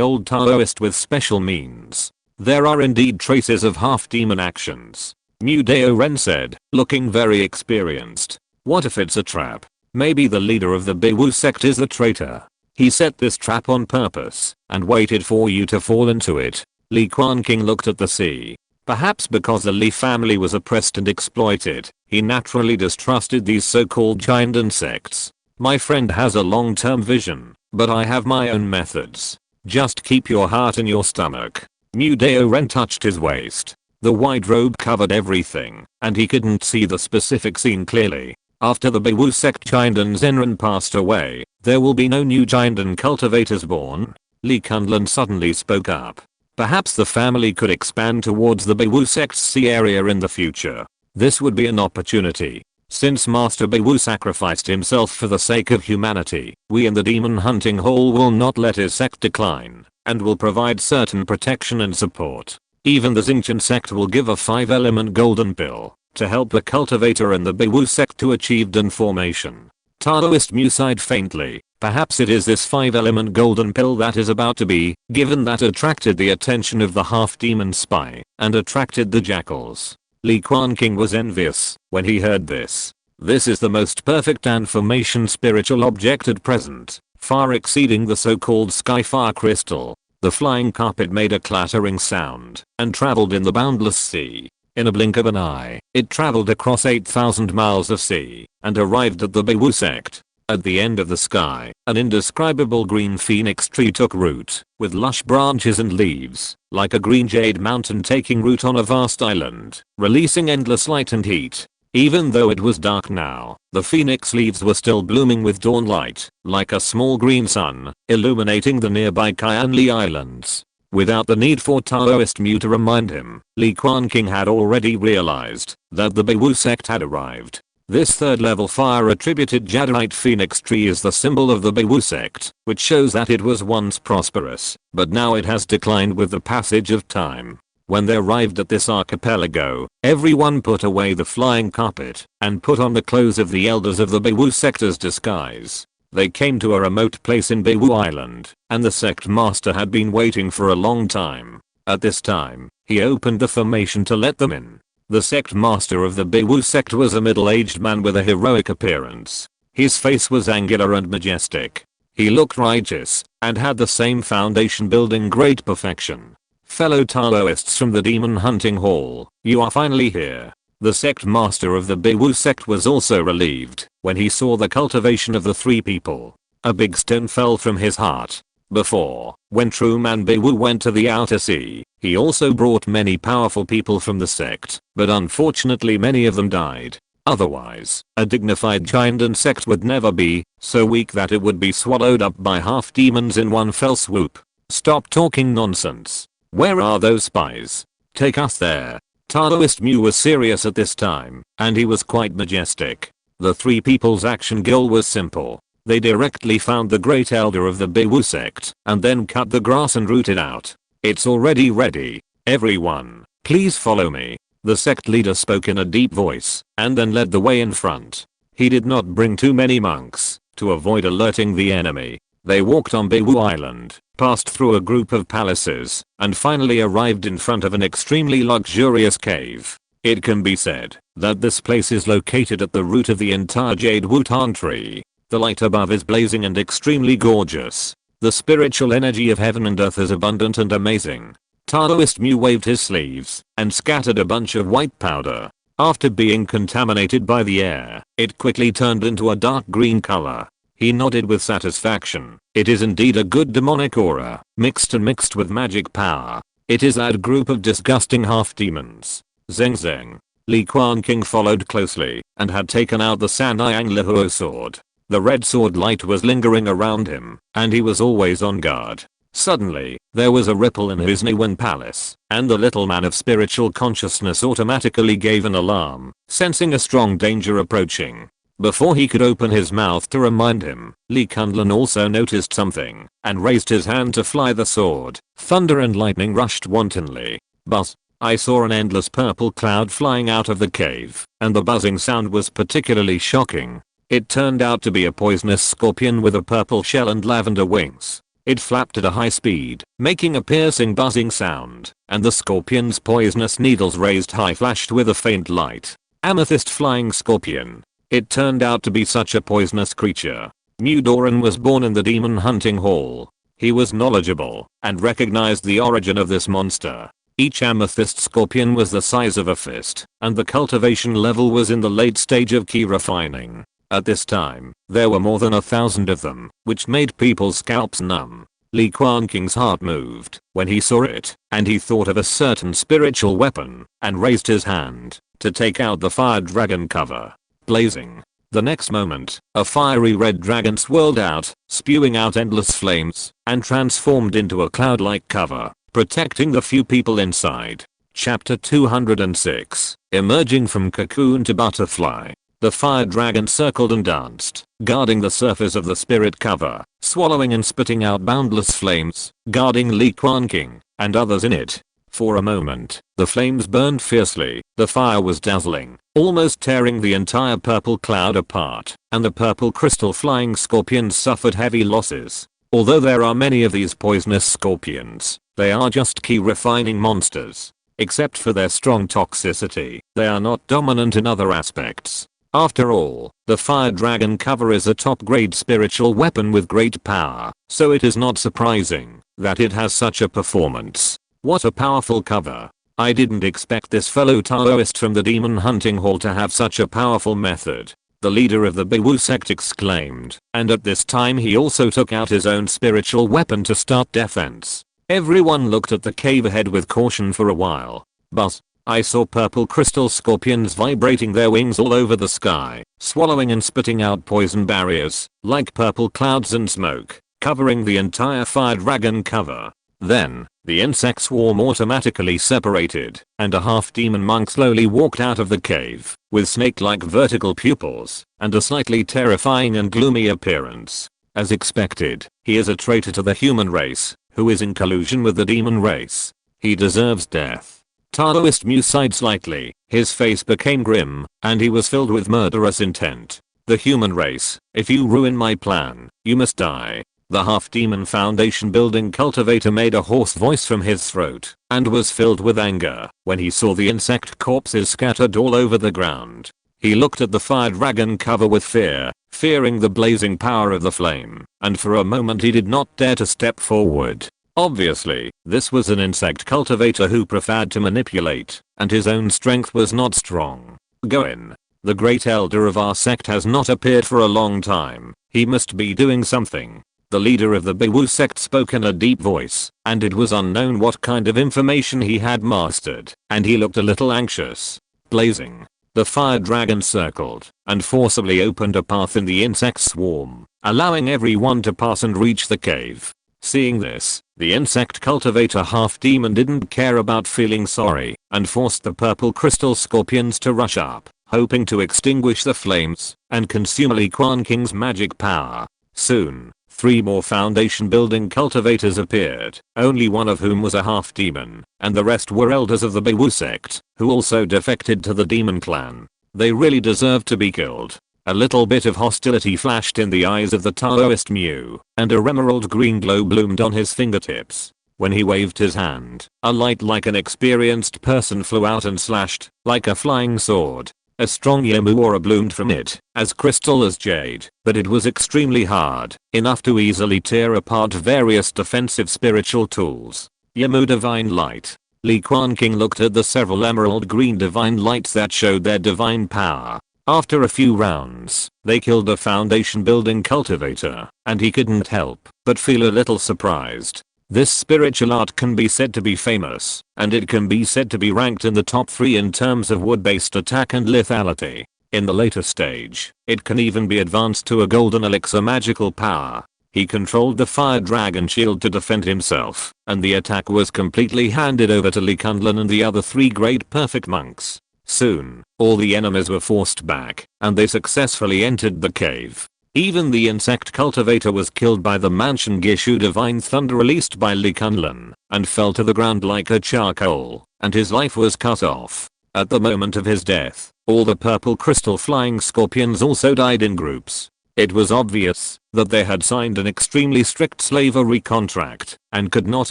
old Taoist with special means. There are indeed traces of half-demon actions. Mudeo Ren said, looking very experienced. What if it's a trap? Maybe the leader of the Beiwu sect is the traitor. He set this trap on purpose and waited for you to fall into it. Li Quanqing looked at the sea. Perhaps because the Li family was oppressed and exploited, he naturally distrusted these so-called giant insects. My friend has a long-term vision, but I have my own methods. Just keep your heart in your stomach. Mudeo Ren touched his waist. The white robe covered everything, and he couldn't see the specific scene clearly. After the Beiwu sect Giandan Zenran passed away, there will be no new Giandan cultivators born. Li Kunlun suddenly spoke up. Perhaps the family could expand towards the Beiwu sect's sea area in the future. This would be an opportunity. Since Master Beiwu sacrificed himself for the sake of humanity, we in the demon hunting hall will not let his sect decline, and will provide certain protection and support. Even the Xingqian sect will give a 5-element golden pill to help the cultivator and the Beiwu sect to achieve Dan formation. Taoist Mu sighed faintly. Perhaps it is this 5-element golden pill that is about to be given that attracted the attention of the half-demon spy and attracted the jackals. Li Quanqing was envious when he heard this. This is the most perfect Dan formation spiritual object at present, far exceeding the so-called Skyfire crystal. The flying carpet made a clattering sound and traveled in the boundless sea. In a blink of an eye, it traveled across 8,000 miles of sea and arrived at the Beiwu sect. At the end of the sky, an indescribable green phoenix tree took root, with lush branches and leaves, like a green jade mountain taking root on a vast island, releasing endless light and heat. Even though it was dark now, the phoenix leaves were still blooming with dawn light, like a small green sun, illuminating the nearby Qianli Islands. Without the need for Taoist Mu to remind him, Li Quanqing had already realized that the Beiwu sect had arrived. This third-level fire-attributed jadeite phoenix tree is the symbol of the Beiwu sect, which shows that it was once prosperous, but now it has declined with the passage of time. When they arrived at this archipelago, everyone put away the flying carpet and put on the clothes of the elders of the Beiwu sector's disguise. They came to a remote place in Beiwu Island, and the sect master had been waiting for a long time. At this time, he opened the formation to let them in. The sect master of the Beiwu sect was a middle-aged man with a heroic appearance. His face was angular and majestic. He looked righteous, and had the same foundation building great perfection. Fellow Taoists from the demon hunting hall, you are finally here. The sect master of the Beiwu sect was also relieved when he saw the cultivation of the three people. A big stone fell from his heart. Before, when true man Beiwu went to the outer sea, he also brought many powerful people from the sect, but unfortunately many of them died. Otherwise, a dignified Giandan sect would never be so weak that it would be swallowed up by half-demons in one fell swoop. Stop talking nonsense. Where are those spies? Take us there. Taoist Mu was serious at this time, and he was quite majestic. The three people's action goal was simple. They directly found the great elder of the Beiwu sect, and then cut the grass and root it out. It's already ready. Everyone, please follow me. The sect leader spoke in a deep voice, and then led the way in front. He did not bring too many monks, to avoid alerting the enemy. They walked on Beiwu Island, passed through a group of palaces, and finally arrived in front of an extremely luxurious cave. It can be said that this place is located at the root of the entire jade wutan tree. The light above is blazing and extremely gorgeous. The spiritual energy of heaven and earth is abundant and amazing. Taoist Mu waved his sleeves and scattered a bunch of white powder. After being contaminated by the air, it quickly turned into a dark green color. He nodded with satisfaction. It is indeed a good demonic aura, mixed with magic power. It is that group of disgusting half-demons. Zeng. Li Quanqing followed closely and had taken out the Sanyang Lihuo sword. The red sword light was lingering around him, and he was always on guard. Suddenly, there was a ripple in his Niwen palace, and the little man of spiritual consciousness automatically gave an alarm, sensing a strong danger approaching. Before he could open his mouth to remind him, Li Quanqing also noticed something, and raised his hand to fly the sword. Thunder and lightning rushed wantonly. But I saw an endless purple cloud flying out of the cave, and the buzzing sound was particularly shocking. It turned out to be a poisonous scorpion with a purple shell and lavender wings. It flapped at a high speed, making a piercing buzzing sound, and the scorpion's poisonous needles raised high flashed with a faint light. Amethyst flying scorpion. It turned out to be such a poisonous creature. New Doran was born in the demon hunting hall. He was knowledgeable, and recognized the origin of this monster. Each amethyst scorpion was the size of a fist, and the cultivation level was in the late stage of key refining. At this time, there were more than 1,000 of them, which made people's scalps numb. Li Quanqing's heart moved when he saw it, and he thought of a certain spiritual weapon, and raised his hand to take out the fire dragon cover. Blazing. The next moment, a fiery red dragon swirled out, spewing out endless flames, and transformed into a cloud-like cover, protecting the few people inside. Chapter 206. Emerging from cocoon to butterfly. The fire dragon circled and danced, guarding the surface of the spirit cover, swallowing and spitting out boundless flames, guarding Li Quanqing and others in it. For a moment, the flames burned fiercely, the fire was dazzling, almost tearing the entire purple cloud apart, and the purple crystal flying scorpions suffered heavy losses. Although there are many of these poisonous scorpions, they are just key refining monsters. Except for their strong toxicity, they are not dominant in other aspects. After all, the fire dragon cover is a top-grade spiritual weapon with great power, so it is not surprising that it has such a performance. What a powerful cover. I didn't expect this fellow Taoist from the demon hunting hall to have such a powerful method. The leader of the Biwu sect exclaimed, and at this time he also took out his own spiritual weapon to start defense. Everyone looked at the cave ahead with caution for a while. But I saw purple crystal scorpions vibrating their wings all over the sky, swallowing and spitting out poison barriers, like purple clouds and smoke, covering the entire fire dragon cover. Then, the insect swarm automatically separated, and a half-demon monk slowly walked out of the cave, with snake-like vertical pupils, and a slightly terrifying and gloomy appearance. As expected, he is a traitor to the human race, who is in collusion with the demon race. He deserves death. Taoist Mu sighed slightly, his face became grim, and he was filled with murderous intent. The human race, if you ruin my plan, you must die. The half-demon foundation building cultivator made a hoarse voice from his throat, and was filled with anger when he saw the insect corpses scattered all over the ground. He looked at the fire dragon cover with fear, fearing the blazing power of the flame, and for a moment he did not dare to step forward. Obviously, this was an insect cultivator who preferred to manipulate, and his own strength was not strong. Go in. The great elder of our sect has not appeared for a long time. He must be doing something. The leader of the Biwu sect spoke in a deep voice, and it was unknown what kind of information he had mastered, and he looked a little anxious. Blazing. The fire dragon circled, and forcibly opened a path in the insect swarm, allowing everyone to pass and reach the cave. Seeing this, the insect cultivator half-demon didn't care about feeling sorry, and forced the purple crystal scorpions to rush up, hoping to extinguish the flames, and consume Li Quanqing's magic power. Soon, 3 more foundation building cultivators appeared, only one of whom was a half-demon, and the rest were elders of the Biwu sect, who also defected to the demon clan. They really deserved to be killed. A little bit of hostility flashed in the eyes of the Taoist Mu, and a emerald green glow bloomed on his fingertips. When he waved his hand, a light like an experienced person flew out and slashed, like a flying sword. A strong Yamu aura bloomed from it, as crystal as jade, but it was extremely hard, enough to easily tear apart various defensive spiritual tools. Yamu divine light. Li Quanqing looked at the several emerald green divine lights that showed their divine power. After a few rounds, they killed a foundation building cultivator, and he couldn't help but feel a little surprised. This spiritual art can be said to be famous, and it can be said to be ranked in the top 3 in terms of wood-based attack and lethality. In the later stage, it can even be advanced to a golden elixir magical power. He controlled the fire dragon shield to defend himself, and the attack was completely handed over to Li Quanqing and the other 3 great perfect monks. Soon, all the enemies were forced back, and they successfully entered the cave. Even the insect cultivator was killed by the Mansion Gishu divine thunder released by Li Quanqing, and fell to the ground like a charcoal, and his life was cut off. At the moment of his death, all the purple crystal flying scorpions also died in groups. It was obvious that they had signed an extremely strict slavery contract and could not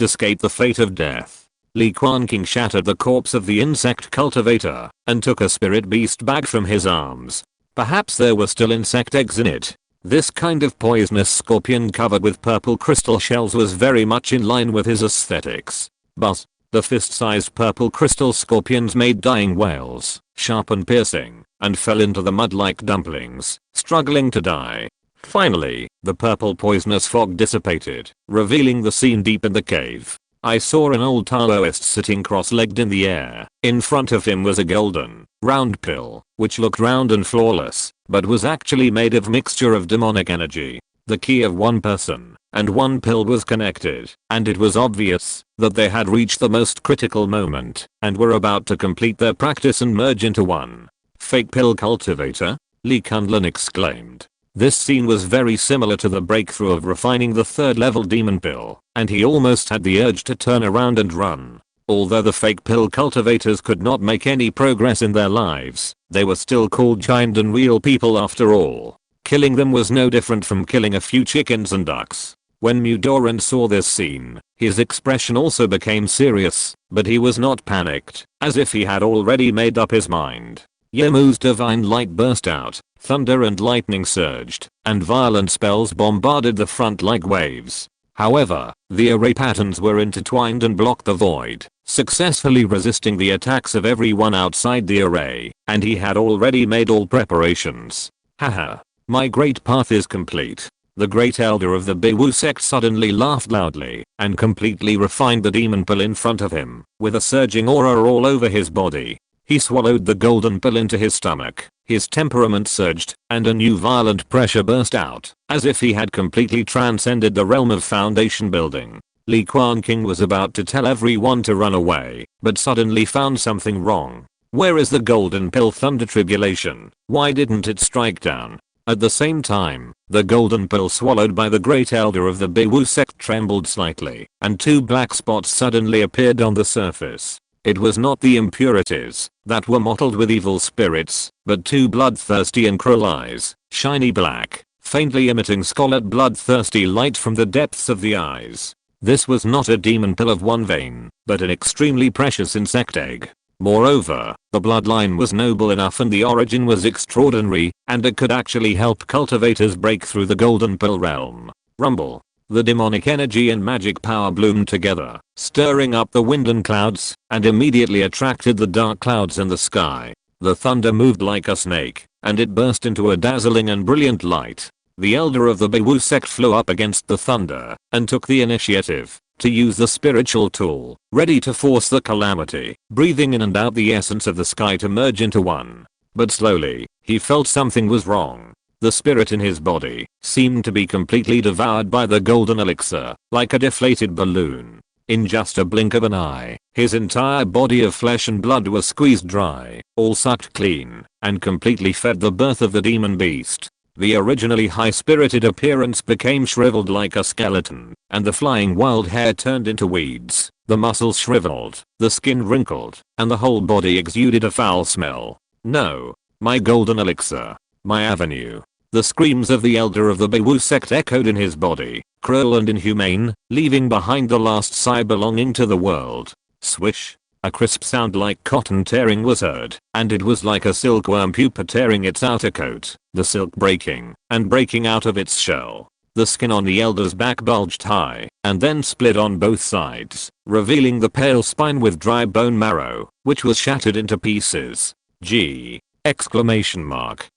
escape the fate of death. Li Quanqing shattered the corpse of the insect cultivator and took a spirit beast bag from his arms. Perhaps there were still insect eggs in it. This kind of poisonous scorpion covered with purple crystal shells was very much in line with his aesthetics. But the fist-sized purple crystal scorpions made dying wails, sharp and piercing, and fell into the mud like dumplings, struggling to die. Finally, the purple poisonous fog dissipated, revealing the scene deep in the cave. I saw an old Taoist sitting cross-legged in the air. In front of him was a golden, round pill, which looked round and flawless, but was actually made of mixture of demonic energy. The key of one person and one pill was connected, and it was obvious that they had reached the most critical moment and were about to complete their practice and merge into one. Fake pill cultivator? Li Quanqing exclaimed. This scene was very similar to the breakthrough of refining the 3rd level demon pill, and he almost had the urge to turn around and run. Although the fake pill cultivators could not make any progress in their lives, they were still called giant and real people after all. Killing them was no different from killing a few chickens and ducks. When Mudoran saw this scene, his expression also became serious, but he was not panicked, as if he had already made up his mind. Yemu's divine light burst out, thunder and lightning surged, and violent spells bombarded the front like waves. However, the array patterns were intertwined and blocked the void, successfully resisting the attacks of everyone outside the array, and he had already made all preparations. Haha. My great path is complete. The great elder of the Biwu sect suddenly laughed loudly and completely refined the demon pill in front of him, with a surging aura all over his body. He swallowed the golden pill into his stomach, his temperament surged, and a new violent pressure burst out, as if he had completely transcended the realm of foundation building. Li Quanqing was about to tell everyone to run away, but suddenly found something wrong. Where is the golden pill thunder tribulation? Why didn't it strike down? At the same time, the golden pill swallowed by the great elder of the Biwu sect trembled slightly, and 2 black spots suddenly appeared on the surface. It was not the impurities that were mottled with evil spirits, but 2 bloodthirsty and cruel eyes, shiny black, faintly emitting scarlet bloodthirsty light from the depths of the eyes. This was not a demon pill of one vein, but an extremely precious insect egg. Moreover, the bloodline was noble enough and the origin was extraordinary, and it could actually help cultivators break through the golden pill realm. Rumble. The demonic energy and magic power bloomed together, stirring up the wind and clouds, and immediately attracted the dark clouds in the sky. The thunder moved like a snake, and it burst into a dazzling and brilliant light. The elder of the Biwu sect flew up against the thunder, and took the initiative to use the spiritual tool, ready to force the calamity, breathing in and out the essence of the sky to merge into one. But slowly, he felt something was wrong. The spirit in his body seemed to be completely devoured by the golden elixir, like a deflated balloon. In just a blink of an eye, his entire body of flesh and blood was squeezed dry, all sucked clean, and completely fed the birth of the demon beast. The originally high-spirited appearance became shriveled like a skeleton, and the flying wild hair turned into weeds, the muscles shriveled, the skin wrinkled, and the whole body exuded a foul smell. No. My golden elixir. My avenue. The screams of the elder of the Biwu sect echoed in his body, cruel and inhumane, leaving behind the last sigh belonging to the world. Swish. A crisp sound like cotton tearing was heard, and it was like a silkworm pupa tearing its outer coat, the silk breaking and breaking out of its shell. The skin on the elder's back bulged high, and then split on both sides, revealing the pale spine with dry bone marrow, which was shattered into pieces. G! Exclamation mark.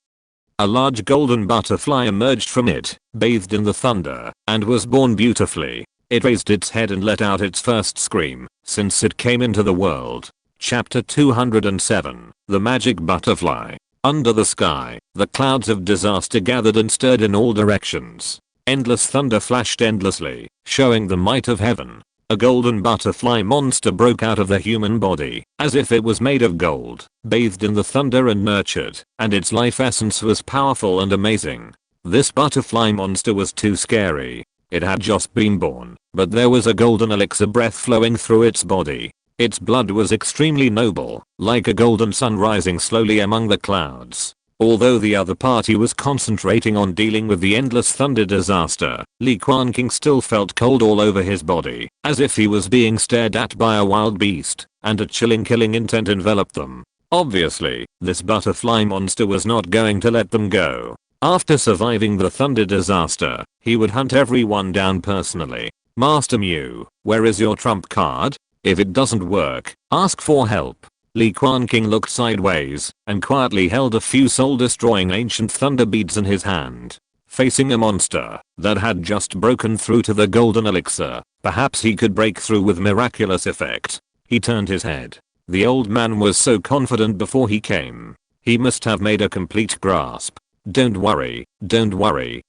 A large golden butterfly emerged from it, bathed in the thunder, and was born beautifully. It raised its head and let out its first scream, since it came into the world. Chapter 207, The Magic Butterfly. Under the sky, the clouds of disaster gathered and stirred in all directions. Endless thunder flashed endlessly, showing the might of heaven. A golden butterfly monster broke out of the human body, as if it was made of gold, bathed in the thunder and nurtured, and its life essence was powerful and amazing. This butterfly monster was too scary. It had just been born, but there was a golden elixir breath flowing through its body. Its blood was extremely noble, like a golden sun rising slowly among the clouds. Although the other party was concentrating on dealing with the endless thunder disaster, Li Quanqing still felt cold all over his body, as if he was being stared at by a wild beast, and a chilling killing intent enveloped them. Obviously, this butterfly monster was not going to let them go. After surviving the thunder disaster, he would hunt everyone down personally. Master Mew, where is your trump card? If it doesn't work, ask for help. Li Quanqing looked sideways and quietly held a few soul-destroying ancient thunder beads in his hand. Facing a monster that had just broken through to the golden elixir, perhaps he could break through with miraculous effect. He turned his head. The old man was so confident before he came. He must have made a complete grasp. Don't worry,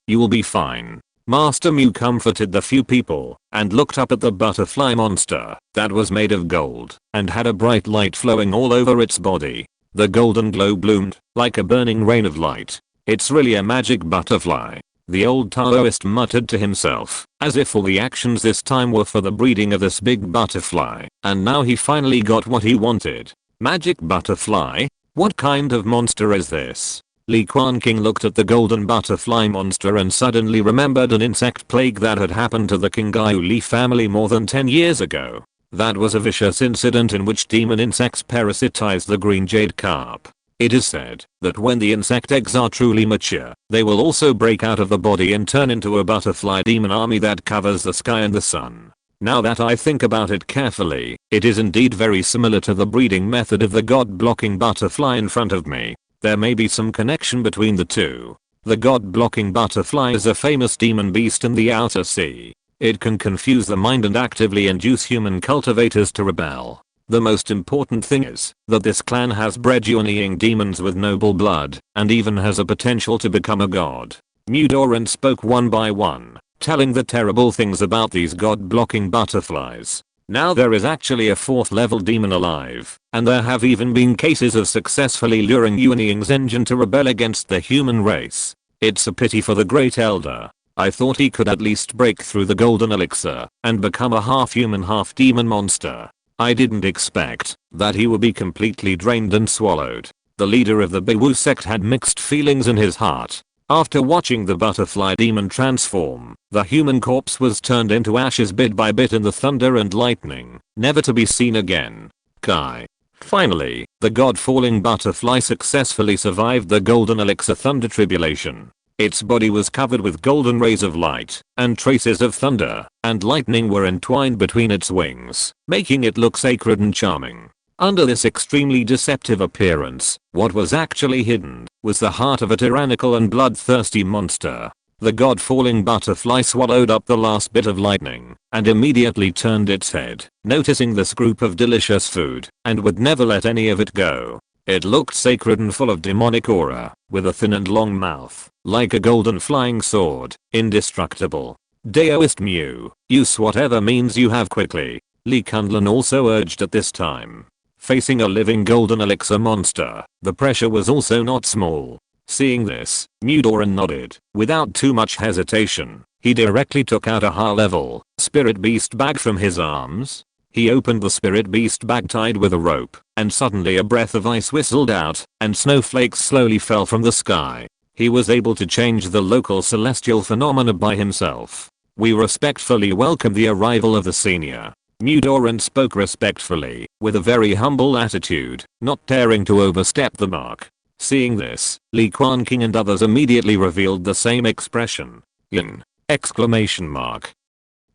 you will be fine. Master Mew comforted the few people and looked up at the butterfly monster that was made of gold and had a bright light flowing all over its body. The golden glow bloomed like a burning rain of light. It's really a magic butterfly. The old Taoist muttered to himself, as if all the actions this time were for the breeding of this big butterfly, and now he finally got what he wanted. Magic butterfly? What kind of monster is this? Li Quanqing looked at the golden butterfly monster and suddenly remembered an insect plague that had happened to the Qingyu Li family more than 10 years ago. That was a vicious incident in which demon insects parasitized the green jade carp. It is said that when the insect eggs are truly mature, they will also break out of the body and turn into a butterfly demon army that covers the sky and the sun. Now that I think about it carefully, it is indeed very similar to the breeding method of the god-blocking butterfly in front of me. There may be some connection between the two. The god-blocking butterfly is a famous demon beast in the outer sea. It can confuse the mind and actively induce human cultivators to rebel. The most important thing is that this clan has bred journeying demons with noble blood and even has a potential to become a god. Mudoran spoke one by one, telling the terrible things about these god-blocking butterflies. Now there is actually a 4th level demon alive, and there have even been cases of successfully luring Yuanying's engine to rebel against the human race. It's a pity for the great elder. I thought he could at least break through the golden elixir and become a half human half demon monster. I didn't expect that he would be completely drained and swallowed. The leader of the Beiwu sect had mixed feelings in his heart. After watching the butterfly demon transform, the human corpse was turned into ashes bit by bit in the thunder and lightning, never to be seen again. Kai. Finally, the god-falling butterfly successfully survived the golden elixir thunder tribulation. Its body was covered with golden rays of light, and traces of thunder and lightning were entwined between its wings, making it look sacred and charming. Under this extremely deceptive appearance, what was actually hidden was the heart of a tyrannical and bloodthirsty monster. The god-falling butterfly swallowed up the last bit of lightning and immediately turned its head, noticing this group of delicious food, and would never let any of it go. It looked sacred and full of demonic aura, with a thin and long mouth, like a golden flying sword, indestructible. Daoist Mew, use whatever means you have quickly. Li Kunlun also urged at this time. Facing a living golden elixir monster, the pressure was also not small. Seeing this, Mudoran nodded. Without too much hesitation, he directly took out a high-level spirit beast bag from his arms. He opened the spirit beast bag tied with a rope, and suddenly a breath of ice whistled out, and snowflakes slowly fell from the sky. He was able to change the local celestial phenomena by himself. We respectfully welcome the arrival of the senior. Mudoran spoke respectfully, with a very humble attitude, not daring to overstep the mark. Seeing this, Li Quanqing and others immediately revealed the same expression. Yin! Exclamation mark.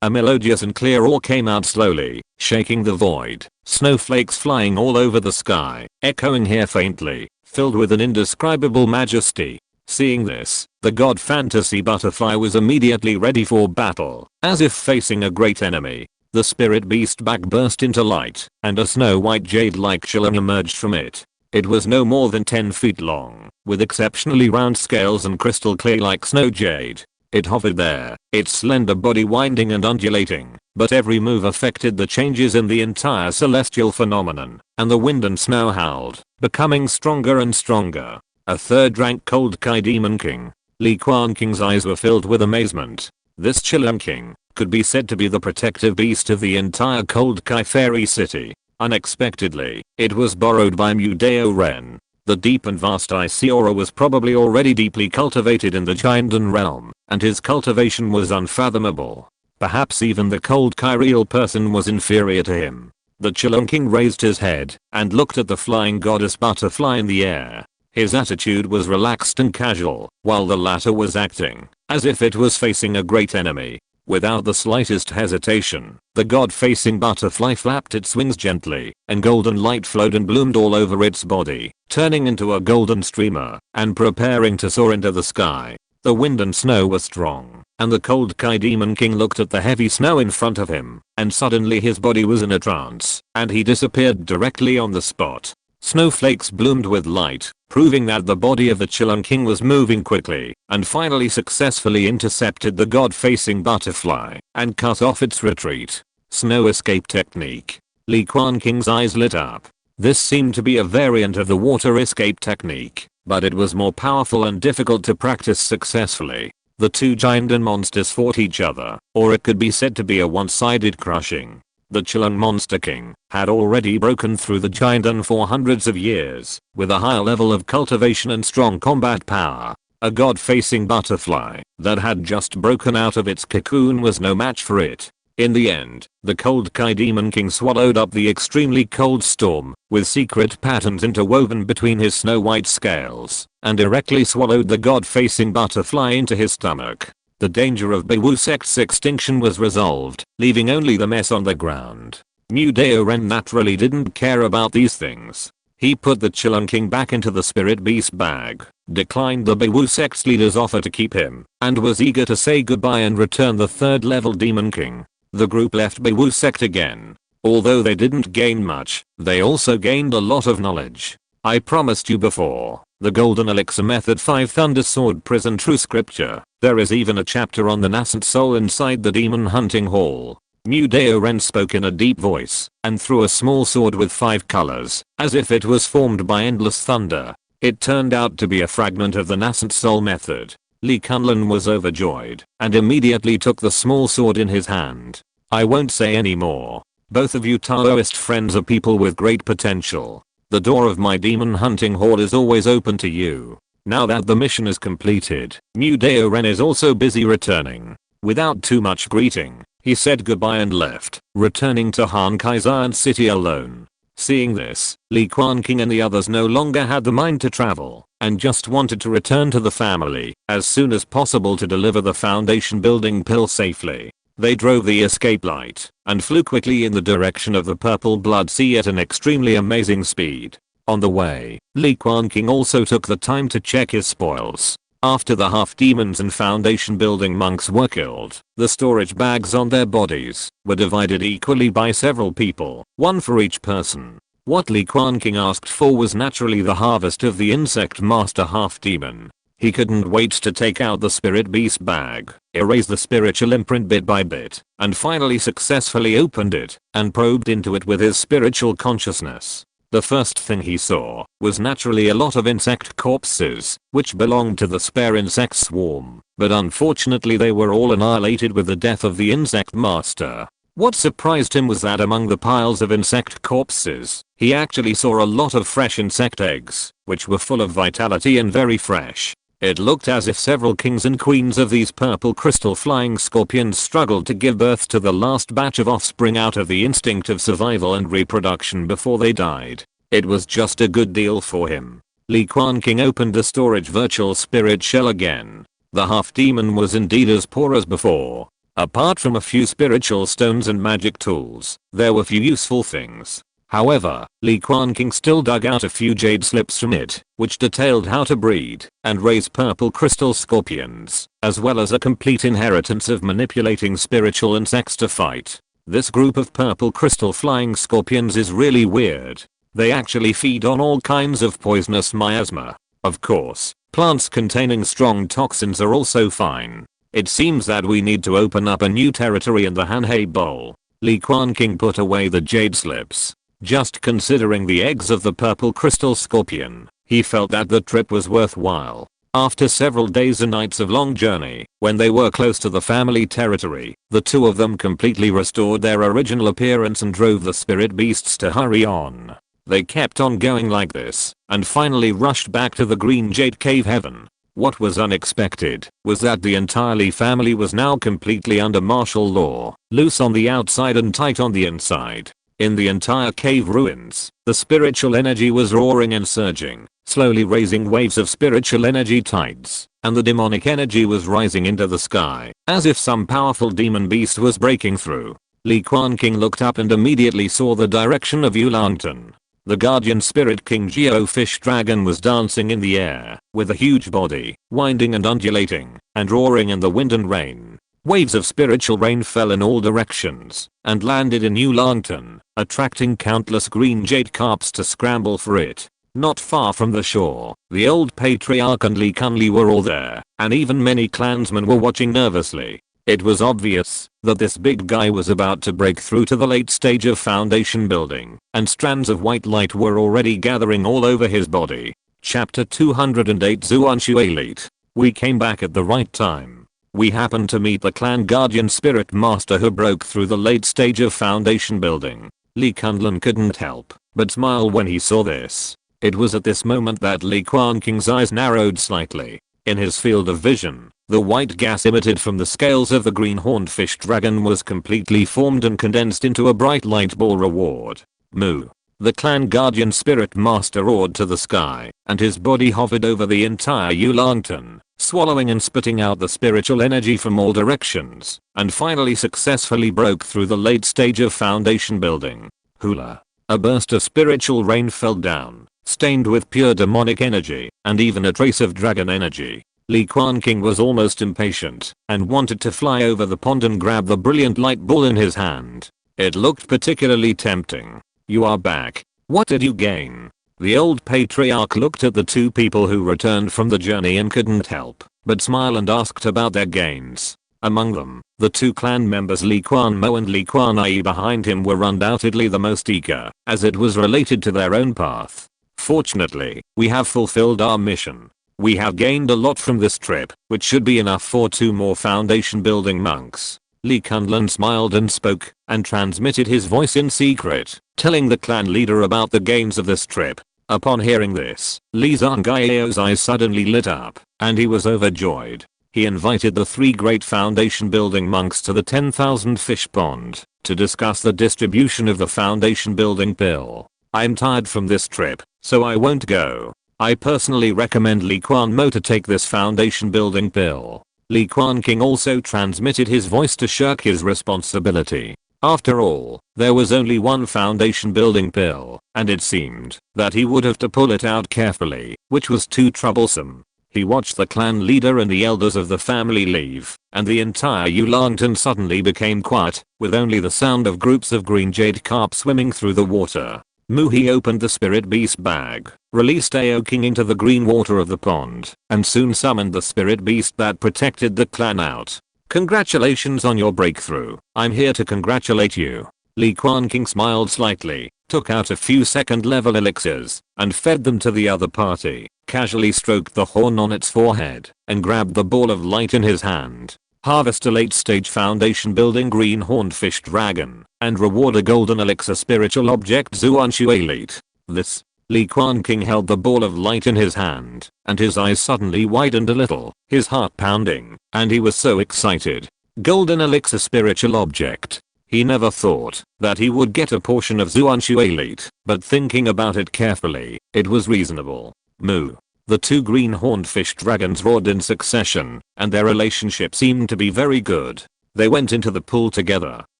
A melodious and clear roar came out slowly, shaking the void, snowflakes flying all over the sky, echoing here faintly, filled with an indescribable majesty. Seeing this, the god fantasy butterfly was immediately ready for battle, as if facing a great enemy. The spirit beast bag burst into light, and a snow-white jade-like shilling emerged from it. It was no more than 10 feet long, with exceptionally round scales and crystal clear like snow jade. It hovered there, its slender body winding and undulating, but every move affected the changes in the entire celestial phenomenon, and the wind and snow howled, becoming stronger and stronger. A third-rank Cold Kai Demon King. Li Quanqing's eyes were filled with amazement. This King could be said to be the protective beast of the entire Cold Kai fairy city. Unexpectedly, it was borrowed by Mudeo Ren. The deep and vast icy aura was probably already deeply cultivated in the Gengjin realm, and his cultivation was unfathomable. Perhaps even the Cold Kai real person was inferior to him. The King raised his head and looked at the flying goddess butterfly in the air. His attitude was relaxed and casual, while the latter was acting as if it was facing a great enemy. Without the slightest hesitation, the god-facing butterfly flapped its wings gently, and golden light flowed and bloomed all over its body, turning into a golden streamer and preparing to soar into the sky. The wind and snow were strong, and the Cold Kai Demon King looked at the heavy snow in front of him, and suddenly his body was in a trance, and he disappeared directly on the spot. Snowflakes bloomed with light, proving that the body of the King was moving quickly, and finally successfully intercepted the god-facing butterfly, and cut off its retreat. Snow escape technique. Li Quanqing's eyes lit up. This seemed to be a variant of the water escape technique, but it was more powerful and difficult to practice successfully. The two giant monsters fought each other, or it could be said to be a one-sided crushing. The Monster King had already broken through the giant for hundreds of years, with a higher level of cultivation and strong combat power. A god-facing butterfly that had just broken out of its cocoon was no match for it. In the end, the Cold Kai Demon King swallowed up the extremely cold storm, with secret patterns interwoven between his snow-white scales, and directly swallowed the god-facing butterfly into his stomach. The danger of Beiwu sect's extinction was resolved, leaving only the mess on the ground. Mudeo Ren naturally didn't care about these things. He put the King back into the spirit beast bag, declined the Beiwu sect's leader's offer to keep him, and was eager to say goodbye and return the third level Demon King. The group left Beiwu sect again. Although they didn't gain much, they also gained a lot of knowledge. I promised you before, the Golden Elixir Method 5 Thunder Sword Prison True Scripture. There is even a chapter on the nascent soul inside the demon hunting hall. Mudeo Ren spoke in a deep voice, and threw a small sword with 5 colors, as if it was formed by endless thunder. It turned out to be a fragment of the nascent soul method. Li Quanqing was overjoyed, and immediately took the small sword in his hand. I won't say any more. Both of you Taoist friends are people with great potential. The door of my demon hunting hall is always open to you. Now that the mission is completed, Mudeo Ren is also busy returning. Without too much greeting, he said goodbye and left, returning to Han Kai's Iron City alone. Seeing this, Li Quanqing and the others no longer had the mind to travel, and just wanted to return to the family as soon as possible to deliver the foundation building pill safely. They drove the escape light and flew quickly in the direction of the Purple Blood Sea at an extremely amazing speed. On the way, Li Quanqing also took the time to check his spoils. After the half-demons and foundation building monks were killed, the storage bags on their bodies were divided equally by several people, one for each person. What Li Quanqing asked for was naturally the harvest of the insect master half-demon. He couldn't wait to take out the spirit beast bag, erase the spiritual imprint bit by bit, and finally successfully opened it and probed into it with his spiritual consciousness. The first thing he saw was naturally a lot of insect corpses, which belonged to the spare insect swarm, but unfortunately they were all annihilated with the death of the insect master. What surprised him was that among the piles of insect corpses, he actually saw a lot of fresh insect eggs, which were full of vitality and very fresh. It looked as if several kings and queens of these purple crystal flying scorpions struggled to give birth to the last batch of offspring out of the instinct of survival and reproduction before they died. It was just a good deal for him. Li Quanqing opened the storage virtual spirit shell again. The half-demon was indeed as poor as before. Apart from a few spiritual stones and magic tools, there were few useful things. However, Li Quanqing still dug out a few jade slips from it, which detailed how to breed and raise purple crystal scorpions, as well as a complete inheritance of manipulating spiritual insects to fight. This group of purple crystal flying scorpions is really weird. They actually feed on all kinds of poisonous miasma. Of course, plants containing strong toxins are also fine. It seems that we need to open up a new territory in the Hanhei Bowl. Li Quanqing put away the jade slips. Just considering the eggs of the purple crystal scorpion, he felt that the trip was worthwhile. After several days and nights of long journey, when they were close to the family territory, the two of them completely restored their original appearance and drove the spirit beasts to hurry on. They kept on going like this, and finally rushed back to the Green Jade Cave Heaven. What was unexpected was that the entire Li family was now completely under martial law, loose on the outside and tight on the inside. In the entire cave ruins, the spiritual energy was roaring and surging, slowly raising waves of spiritual energy tides, and the demonic energy was rising into the sky, as if some powerful demon beast was breaking through. Li Quanqing looked up and immediately saw the direction of Yulangtan. The guardian spirit King Geo fish dragon was dancing in the air, with a huge body, winding and undulating, and roaring in the wind and rain. Waves of spiritual rain fell in all directions, and landed in Yulangtan, attracting countless green jade carps to scramble for it. Not far from the shore, the old patriarch and Li Kunli were all there, and even many clansmen were watching nervously. It was obvious that this big guy was about to break through to the late stage of foundation building, and strands of white light were already gathering all over his body. Chapter 208 Zuanshu Elite. We came back at the right time. We happened to meet the clan guardian spirit master who broke through the late stage of foundation building. Li Kunlun couldn't help but smile when he saw this. It was at this moment that Li Quanqing's eyes narrowed slightly. In his field of vision, the white gas emitted from the scales of the green-horned fish dragon was completely formed and condensed into a bright light ball reward. Moo. The clan guardian spirit master roared to the sky, and his body hovered over the entire Yulangtan, swallowing and spitting out the spiritual energy from all directions, and finally successfully broke through the late stage of foundation building. Hula. A burst of spiritual rain fell down, stained with pure demonic energy, and even a trace of dragon energy. Li Quanqing was almost impatient, and wanted to fly over the pond and grab the brilliant light ball in his hand. It looked particularly tempting. You are back. What did you gain? The old patriarch looked at the two people who returned from the journey and couldn't help but smile and asked about their gains. Among them, the two clan members Li Quanmo and Li Quanai behind him were undoubtedly the most eager, as it was related to their own path. Fortunately, we have fulfilled our mission. We have gained a lot from this trip, which should be enough for 2 more foundation building monks. Li Kunlun smiled and spoke, and transmitted his voice in secret, telling the clan leader about the gains of this trip. Upon hearing this, Li Zhangaiao's eyes suddenly lit up, and he was overjoyed. He invited the 3 great foundation building monks to the 10,000 fish pond, to discuss the distribution of the foundation building pill. I'm tired from this trip, so I won't go. I personally recommend Li Quanmo to take this foundation building pill. Li Quanqing also transmitted his voice to shirk his responsibility. After all, there was only one foundation building pill, and it seemed that he would have to pull it out carefully, which was too troublesome. He watched the clan leader and the elders of the family leave, and the entire Yulangtan suddenly became quiet, with only the sound of groups of green jade carp swimming through the water. He opened the spirit beast bag, released Aoking into the green water of the pond, and soon summoned the spirit beast that protected the clan out. Congratulations on your breakthrough. I'm here to congratulate you. Li Quanqing smiled slightly, took out a few second level elixirs, and fed them to the other party, casually stroked the horn on its forehead, and grabbed the ball of light in his hand. Harvest a late stage foundation building green horned fish dragon, and reward a golden elixir spiritual object Zuanshu Elite. This. Li Quanqing held the ball of light in his hand, and his eyes suddenly widened a little, his heart pounding, and he was so excited. Golden elixir spiritual object. He never thought that he would get a portion of Zuanshu Elite, but thinking about it carefully, it was reasonable. Moo. The 2 green-horned fish dragons roared in succession, and their relationship seemed to be very good. They went into the pool together,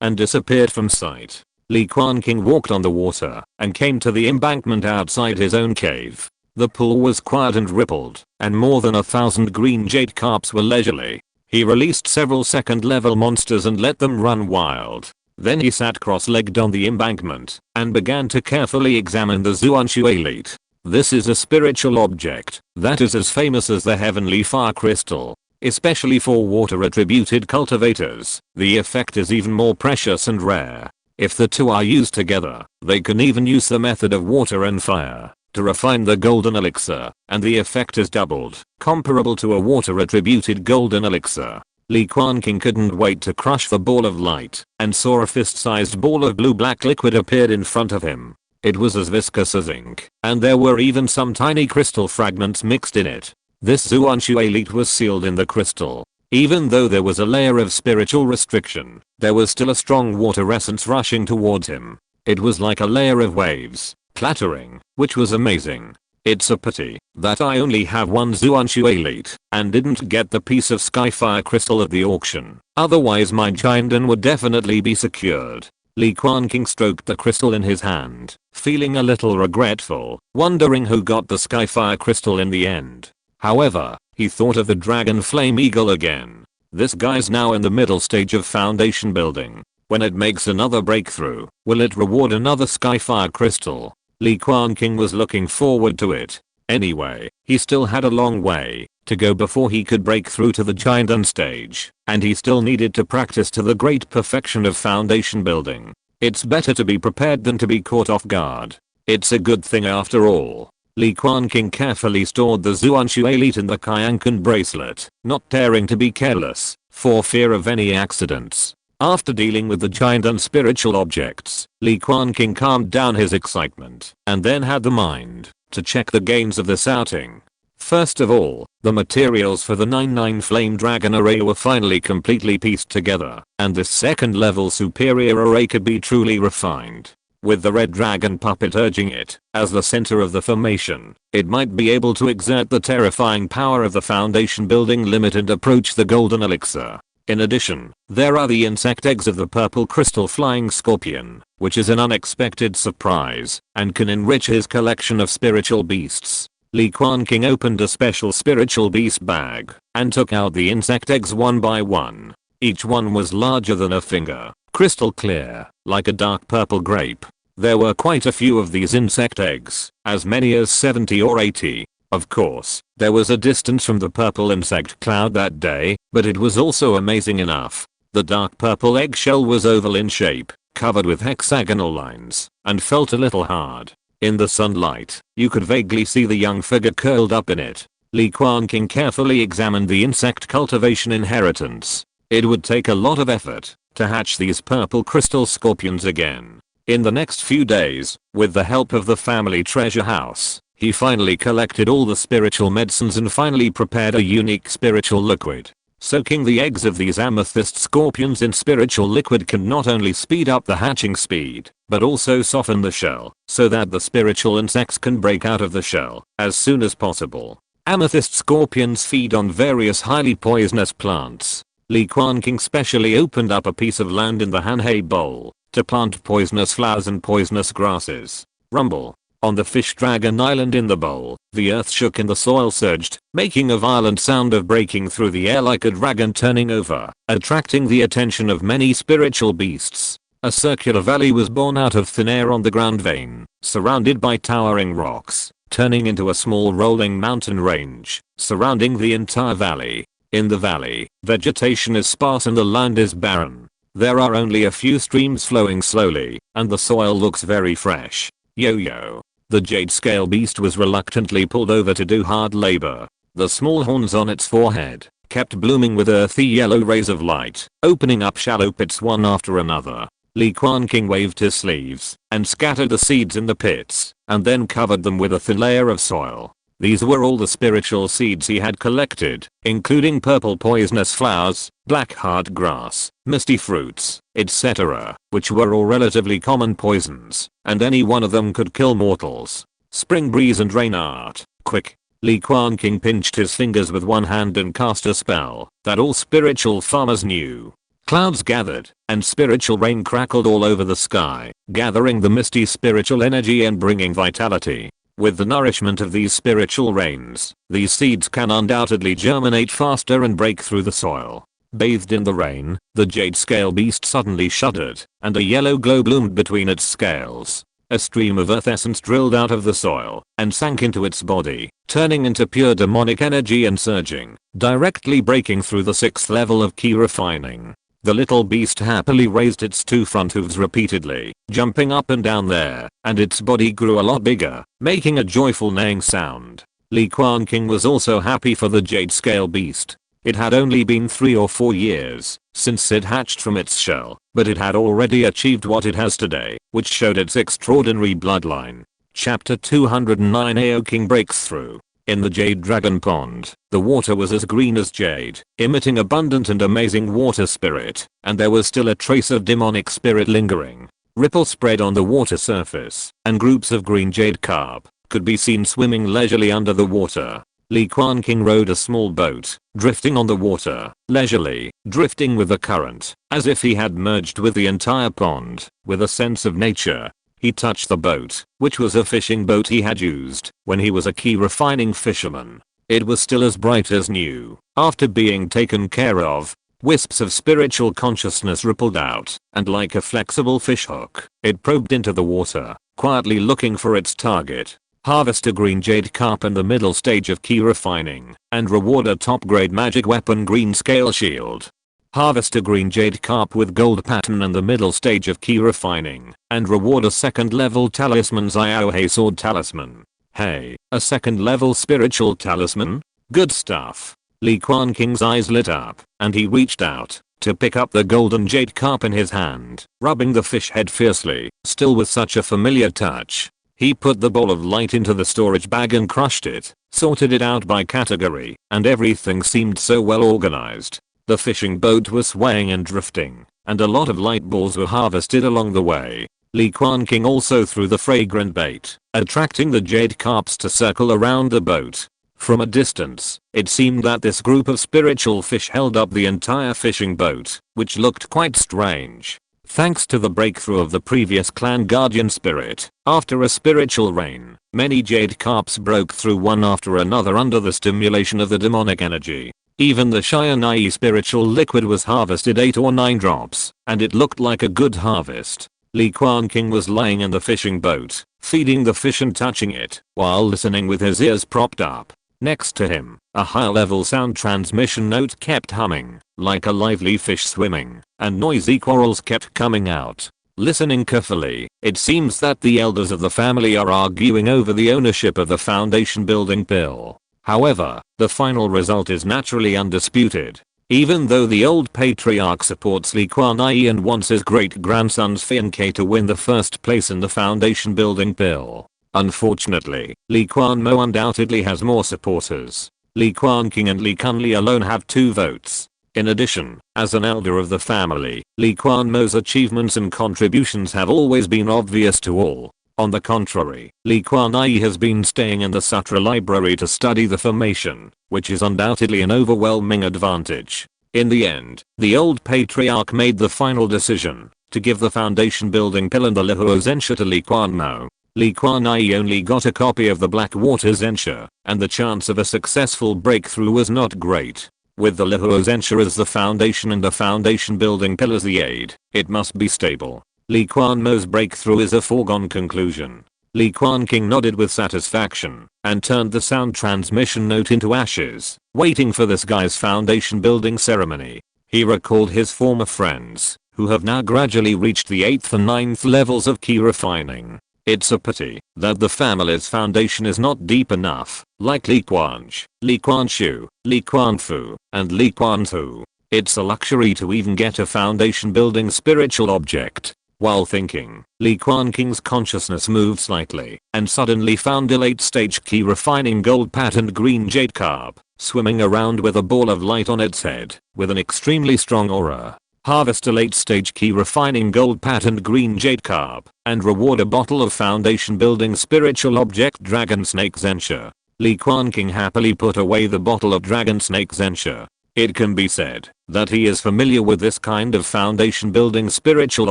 and disappeared from sight. Li Quanqing walked on the water, and came to the embankment outside his own cave. The pool was quiet and rippled, and more than 1,000 green jade carps were leisurely. He released several second-level monsters and let them run wild. Then he sat cross-legged on the embankment and began to carefully examine the Zuanshu elite. This is a spiritual object that is as famous as the heavenly fire crystal. Especially for water-attributed cultivators, the effect is even more precious and rare. If the two are used together, they can even use the method of water and fire to refine the golden elixir, and the effect is doubled, comparable to a water-attributed golden elixir. Li Quanqing couldn't wait to crush the ball of light, and saw a fist-sized ball of blue-black liquid appeared in front of him. It was as viscous as ink, and there were even some tiny crystal fragments mixed in it. This Zuanshu elite was sealed in the crystal. Even though there was a layer of spiritual restriction, there was still a strong water essence rushing towards him. It was like a layer of waves, clattering, which was amazing. It's a pity that I only have one Zuanshu elite and didn't get the piece of Skyfire crystal at the auction. Otherwise my Jinden would definitely be secured. Li Quanqing stroked the crystal in his hand, feeling a little regretful, wondering who got the Skyfire crystal in the end. However, he thought of the Dragon Flame Eagle again. This guy's now in the middle stage of foundation building. When it makes another breakthrough, will it reward another Skyfire crystal? Li Quanqing was looking forward to it. Anyway, he still had a long way to go before he could break through to the Jinden stage, and he still needed to practice to the great perfection of foundation building. It's better to be prepared than to be caught off guard. It's a good thing after all. Li Quanqing carefully stored the Zuanshu elite in the Kyankan bracelet, not daring to be careless, for fear of any accidents. After dealing with the Jinden spiritual objects, Li Quanqing calmed down his excitement, and then had the mind to check the gains of this outing. First of all, the materials for the 9-9 Flame Dragon array were finally completely pieced together, and this second level superior array could be truly refined. With the red dragon puppet urging it as the center of the formation, it might be able to exert the terrifying power of the foundation building limit and approach the golden elixir. In addition, there are the insect eggs of the purple crystal flying scorpion, which is an unexpected surprise and can enrich his collection of spiritual beasts. Li Quanqing opened a special spiritual beast bag and took out the insect eggs one by one. Each one was larger than a finger, crystal clear, like a dark purple grape. There were quite a few of these insect eggs, as many as 70 or 80. Of course, there was a distance from the purple insect cloud that day, but it was also amazing enough. The dark purple eggshell was oval in shape, covered with hexagonal lines, and felt a little hard. In the sunlight, you could vaguely see the young figure curled up in it. Li Quanqing carefully examined the insect cultivation inheritance. It would take a lot of effort to hatch these purple crystal scorpions again. In the next few days, with the help of the family treasure house, he finally collected all the spiritual medicines and finally prepared a unique spiritual liquid. Soaking the eggs of these amethyst scorpions in spiritual liquid can not only speed up the hatching speed, but also soften the shell, so that the spiritual insects can break out of the shell as soon as possible. Amethyst scorpions feed on various highly poisonous plants. Li Quanqing specially opened up a piece of land in the Hanhei bowl to plant poisonous flowers and poisonous grasses. Rumble. On the fish dragon island in the bowl, the earth shook and the soil surged, making a violent sound of breaking through the air like a dragon turning over, attracting the attention of many spiritual beasts. A circular valley was born out of thin air on the ground vein, surrounded by towering rocks, turning into a small rolling mountain range, surrounding the entire valley. In the valley, vegetation is sparse and the land is barren. There are only a few streams flowing slowly, and the soil looks very fresh. Yo-yo. The jade scale beast was reluctantly pulled over to do hard labor. The small horns on its forehead kept blooming with earthy yellow rays of light, opening up shallow pits one after another. Li Quanqing waved his sleeves and scattered the seeds in the pits, and then covered them with a thin layer of soil. These were all the spiritual seeds he had collected, including purple poisonous flowers, black heart grass, misty fruits, etc., which were all relatively common poisons, and any one of them could kill mortals. Spring breeze and rain art. Quick. Li Quanqing pinched his fingers with one hand and cast a spell that all spiritual farmers knew. Clouds gathered, and spiritual rain crackled all over the sky, gathering the misty spiritual energy and bringing vitality. With the nourishment of these spiritual rains, these seeds can undoubtedly germinate faster and break through the soil. Bathed in the rain, the jade scale beast suddenly shuddered, and a yellow glow bloomed between its scales. A stream of earth essence drilled out of the soil and sank into its body, turning into pure demonic energy and surging, directly breaking through the 6th level of key refining. The little beast happily raised its 2 front hooves repeatedly, jumping up and down there, and its body grew a lot bigger, making a joyful neighing sound. Li Quanqing was also happy for the jade scale beast. It had only been 3 or 4 years since it hatched from its shell, but it had already achieved what it has today, which showed its extraordinary bloodline. Chapter 209 AO King breaks through. In the Jade Dragon Pond, the water was as green as jade, emitting abundant and amazing water spirit, and there was still a trace of demonic spirit lingering. Ripples spread on the water surface, and groups of green jade carp could be seen swimming leisurely under the water. Li Quanqing rowed a small boat, drifting on the water, leisurely, drifting with the current, as if he had merged with the entire pond. With a sense of nature, he touched the boat, which was a fishing boat he had used when he was a key refining fisherman. It was still as bright as new. After being taken care of, wisps of spiritual consciousness rippled out, and like a flexible fishhook, it probed into the water, quietly looking for its target. Harvest a green jade carp in the middle stage of key refining, and reward a top grade magic weapon green scale shield. Harvest a green jade carp with gold pattern in the middle stage of key refining, and reward a 2nd level talismans Iohe sword talisman. Hey, a 2nd level spiritual talisman? Good stuff. Li Quanqing's eyes lit up, and he reached out to pick up the golden jade carp in his hand, rubbing the fish head fiercely, still with such a familiar touch. He put the ball of light into the storage bag and crushed it, sorted it out by category, and everything seemed so well organized. The fishing boat was swaying and drifting, and a lot of light balls were harvested along the way. Li Quanqing also threw the fragrant bait, attracting the jade carps to circle around the boat. From a distance, it seemed that this group of spiritual fish held up the entire fishing boat, which looked quite strange. Thanks to the breakthrough of the previous clan guardian spirit, after a spiritual rain, many jade carps broke through one after another under the stimulation of the demonic energy. Even the Shionai spiritual liquid was harvested 8 or 9 drops, and it looked like a good harvest. Li Quanqing was lying in the fishing boat, feeding the fish and touching it, while listening with his ears propped up. Next to him, a high-level sound transmission note kept humming, like a lively fish swimming, and noisy quarrels kept coming out. Listening carefully, it seems that the elders of the family are arguing over the ownership of the foundation building pill. However, the final result is naturally undisputed. Even though the old patriarch supports Li Quanqing and wants his great-grandson's fiancé to win the first place in the foundation building pill. Unfortunately, Li Quanmo undoubtedly has more supporters. Li Quanqing and Li Kunli alone have 2 votes. In addition, as an elder of the family, Li Quanmo's achievements and contributions have always been obvious to all. On the contrary, Li Quanqing has been staying in the Sutra library to study the formation, which is undoubtedly an overwhelming advantage. In the end, the old patriarch made the final decision to give the foundation building pill and the Lihuo Zensha to Li Quanmo. Li Quanqing only got a copy of the Blackwater Zensha, and the chance of a successful breakthrough was not great. With the Lihuo Zensha as the foundation and the foundation building pill as the aid, it must be stable. Li Quanmo's breakthrough is a foregone conclusion. Li Quanqing nodded with satisfaction, and turned the sound transmission note into ashes, waiting for this guy's foundation building ceremony. He recalled his former friends, who have now gradually reached the 8th and 9th levels of key refining. It's a pity that the family's foundation is not deep enough, like Li Quanqing, Li Quanqiu, Li Quanfu, and Li Quantu. It's a luxury to even get a foundation building spiritual object. While thinking, Li Quanqing's consciousness moved slightly, and suddenly found a late-stage key refining gold-patterned green jade carp, swimming around with a ball of light on its head, with an extremely strong aura. Harvest a late-stage key refining gold-patterned green jade carp, and reward a bottle of foundation building spiritual object Dragon Snake Zensha. Li Quanqing happily put away the bottle of Dragon Snake Zensha. It can be said that he is familiar with this kind of foundation building spiritual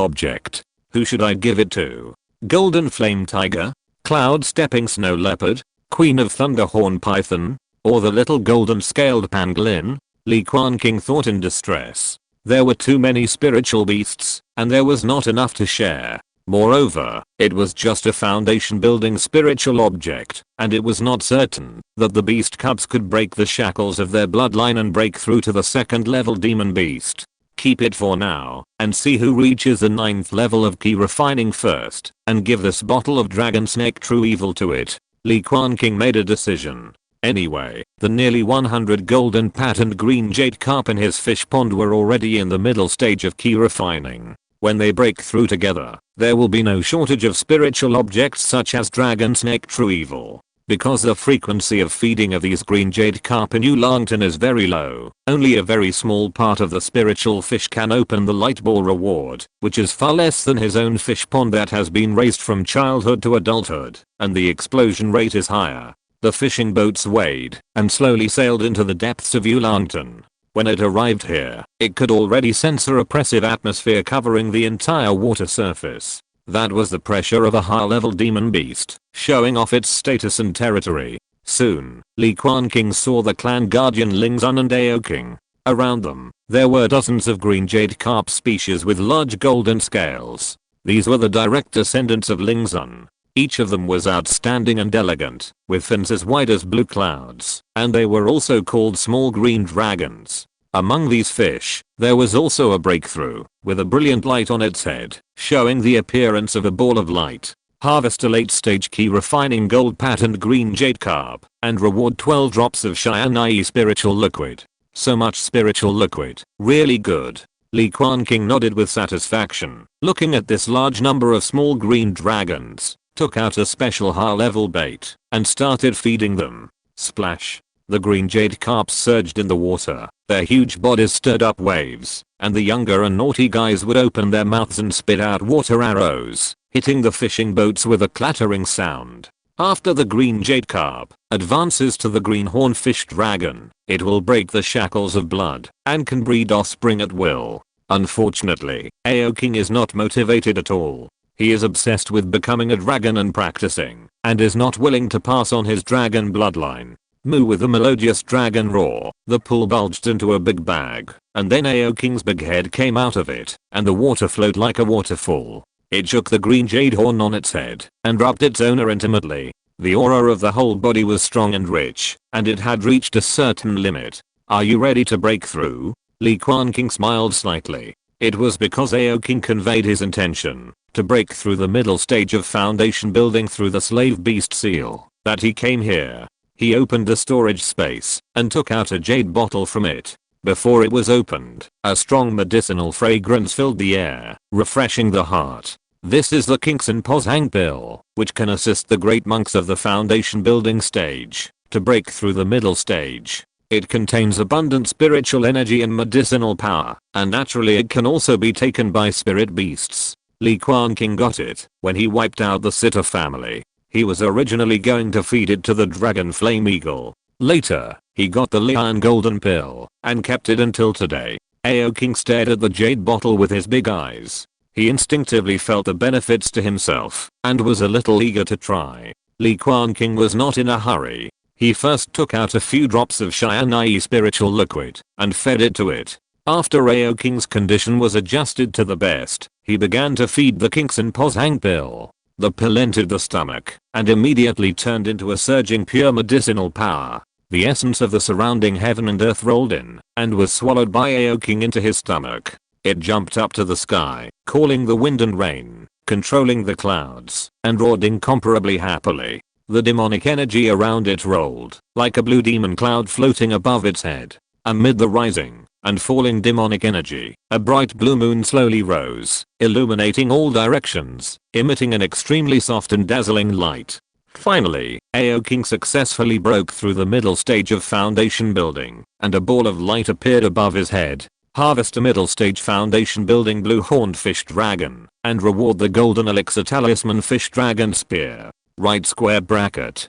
object. Who should I give it to? Golden Flame Tiger? Cloud Stepping Snow Leopard? Queen of Thunderhorn Python? Or the little golden scaled pangolin? Li Quanqing thought in distress. There were too many spiritual beasts, and there was not enough to share. Moreover, it was just a foundation building spiritual object, and it was not certain that the beast cubs could break the shackles of their bloodline and break through to the second level demon beast. Keep it for now, and see who reaches the 9th level of key refining first, and give this bottle of dragon snake true evil to it. Li Quanqing made a decision. Anyway, the nearly 100 golden patterned green jade carp in his fish pond were already in the middle stage of key refining. When they break through together, there will be no shortage of spiritual objects such as dragon snake true evil. Because the frequency of feeding of these green jade carp in Yulangton is very low, only a very small part of the spiritual fish can open the light ball reward, which is far less than his own fish pond that has been raised from childhood to adulthood, and the explosion rate is higher. The fishing boats weighed and slowly sailed into the depths of Yulangton. When it arrived here, it could already sense a oppressive atmosphere covering the entire water surface. That was the pressure of a high-level demon beast, showing off its status and territory. Soon, Li Quanqing saw the clan guardian Lingzun and Aoking. Around them, there were dozens of green jade carp species with large golden scales. These were the direct descendants of Lingzun. Each of them was outstanding and elegant, with fins as wide as blue clouds, and they were also called small green dragons. Among these fish, there was also a breakthrough, with a brilliant light on its head, showing the appearance of a ball of light. Harvest a late stage key refining gold patterned green jade carp, and reward 12 drops of Shyanai spiritual liquid. So much spiritual liquid, really good. Li Quanqing nodded with satisfaction, looking at this large number of small green dragons, took out a special high-level bait, and started feeding them. Splash! The green jade carps surged in the water, their huge bodies stirred up waves, and the younger and naughty guys would open their mouths and spit out water arrows, hitting the fishing boats with a clattering sound. After the green jade carp advances to the green hornfish dragon, it will break the shackles of blood, and can breed offspring at will. Unfortunately, Aoking is not motivated at all. He is obsessed with becoming a dragon and practicing, and is not willing to pass on his dragon bloodline. Moo with a melodious dragon roar, the pool bulged into a big bag, and then Aoking's big head came out of it, and the water flowed like a waterfall. It shook the green jade horn on its head, and rubbed its owner intimately. The aura of the whole body was strong and rich, and it had reached a certain limit. Are you ready to break through? Li Quanqing smiled slightly. It was because Aoking conveyed his intention to break through the middle stage of foundation building through the slave beast seal that he came here. He opened the storage space and took out a jade bottle from it. Before it was opened, a strong medicinal fragrance filled the air, refreshing the heart. This is the Gengjin Sword pill, which can assist the great monks of the foundation building stage to break through the middle stage. It contains abundant spiritual energy and medicinal power, and naturally it can also be taken by spirit beasts. Li Quanqing got it when he wiped out the Sitter family. He was originally going to feed it to the dragon flame eagle. Later, he got the Lion golden pill and kept it until today. Aoking stared at the jade bottle with his big eyes. He instinctively felt the benefits to himself and was a little eager to try. Li Quanqing was not in a hurry. He first took out a few drops of Shyanai spiritual liquid and fed it to it. After Aoking's condition was adjusted to the best, he began to feed the Gengjin Sword pill. The pill entered the stomach and immediately turned into a surging pure medicinal power. The essence of the surrounding heaven and earth rolled in and was swallowed by Aoking into his stomach. It jumped up to the sky, calling the wind and rain, controlling the clouds, and roared incomparably happily. The demonic energy around it rolled, like a blue demon cloud floating above its head. Amid the rising and falling demonic energy, a bright blue moon slowly rose, illuminating all directions, emitting an extremely soft and dazzling light. Finally, Aoking successfully broke through the middle stage of foundation building, and a ball of light appeared above his head. Harvest a middle stage foundation building blue horned fish dragon, and reward the golden elixir talisman fish dragon spear. Right square bracket.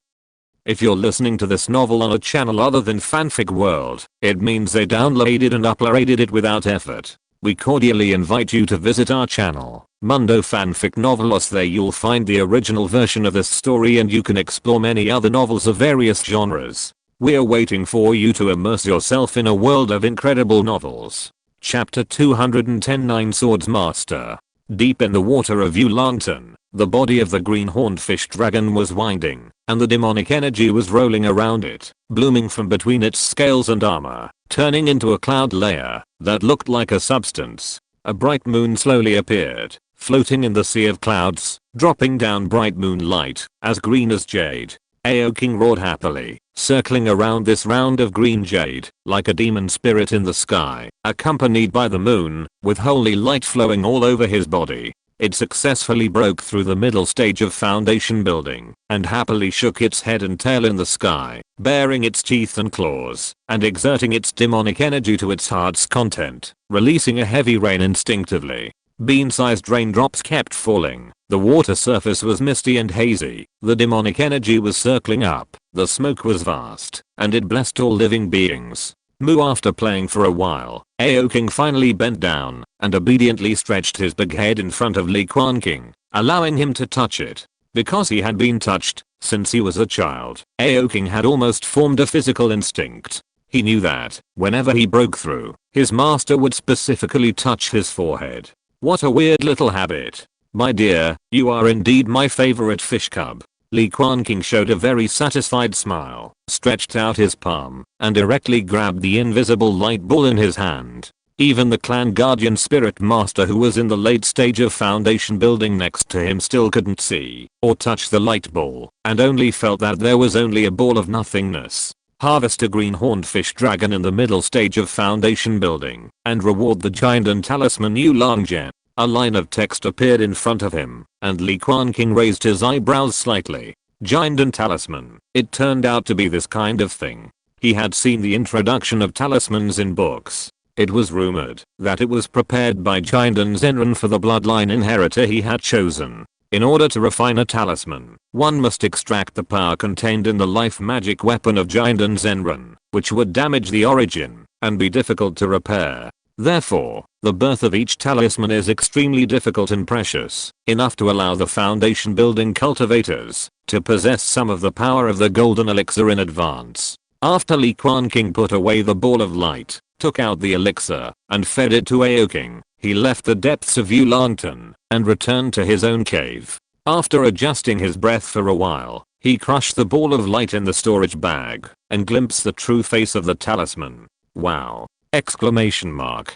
If you're listening to this novel on a channel other than Fanfic World, it means they downloaded and uploaded it without effort. We cordially invite you to visit our channel, Mundo Fanfic Novelos. There you'll find the original version of this story and you can explore many other novels of various genres. We're waiting for you to immerse yourself in a world of incredible novels. Chapter 210 Nine Swords Master. Deep in the water of Yulongton, the body of the green-horned fish dragon was winding, and the demonic energy was rolling around it, blooming from between its scales and armor, turning into a cloud layer that looked like a substance. A bright moon slowly appeared, floating in the sea of clouds, dropping down bright moonlight, as green as jade. King roared happily, circling around this round of green jade, like a demon spirit in the sky, accompanied by the moon, with holy light flowing all over his body. It successfully broke through the middle stage of foundation building, and happily shook its head and tail in the sky, baring its teeth and claws, and exerting its demonic energy to its heart's content, releasing a heavy rain instinctively. Bean-sized raindrops kept falling. The water surface was misty and hazy. The demonic energy was circling up. The smoke was vast, and it blessed all living beings. After playing for a while, King finally bent down and obediently stretched his big head in front of Li Quanqing, allowing him to touch it. Because he had been touched since he was a child, King had almost formed a physical instinct. He knew that whenever he broke through, his master would specifically touch his forehead. What a weird little habit. My dear, you are indeed my favorite fish cub. Li Quanqing showed a very satisfied smile, stretched out his palm, and directly grabbed the invisible light ball in his hand. Even the clan guardian spirit master who was in the late stage of foundation building next to him still couldn't see or touch the light ball, and only felt that there was only a ball of nothingness. Harvest a green-horned fish dragon in the middle stage of foundation building, and reward the giant and talisman Yulongjian. A line of text appeared in front of him, and Li Quanqing raised his eyebrows slightly. Giant and talisman. It turned out to be this kind of thing. He had seen the introduction of talismans in books. It was rumored that it was prepared by Gengjin Sword for the bloodline inheritor he had chosen. In order to refine a talisman, one must extract the power contained in the life magic weapon of Gengjin Sword, which would damage the origin and be difficult to repair. Therefore, the birth of each talisman is extremely difficult and precious, enough to allow the foundation building cultivators to possess some of the power of the golden elixir in advance. After Li Quanqing put away the ball of light, took out the elixir, and fed it to King, he left the depths of Yulongton and returned to his own cave. After adjusting his breath for a while, he crushed the ball of light in the storage bag and glimpsed the true face of the talisman. Wow! Exclamation mark.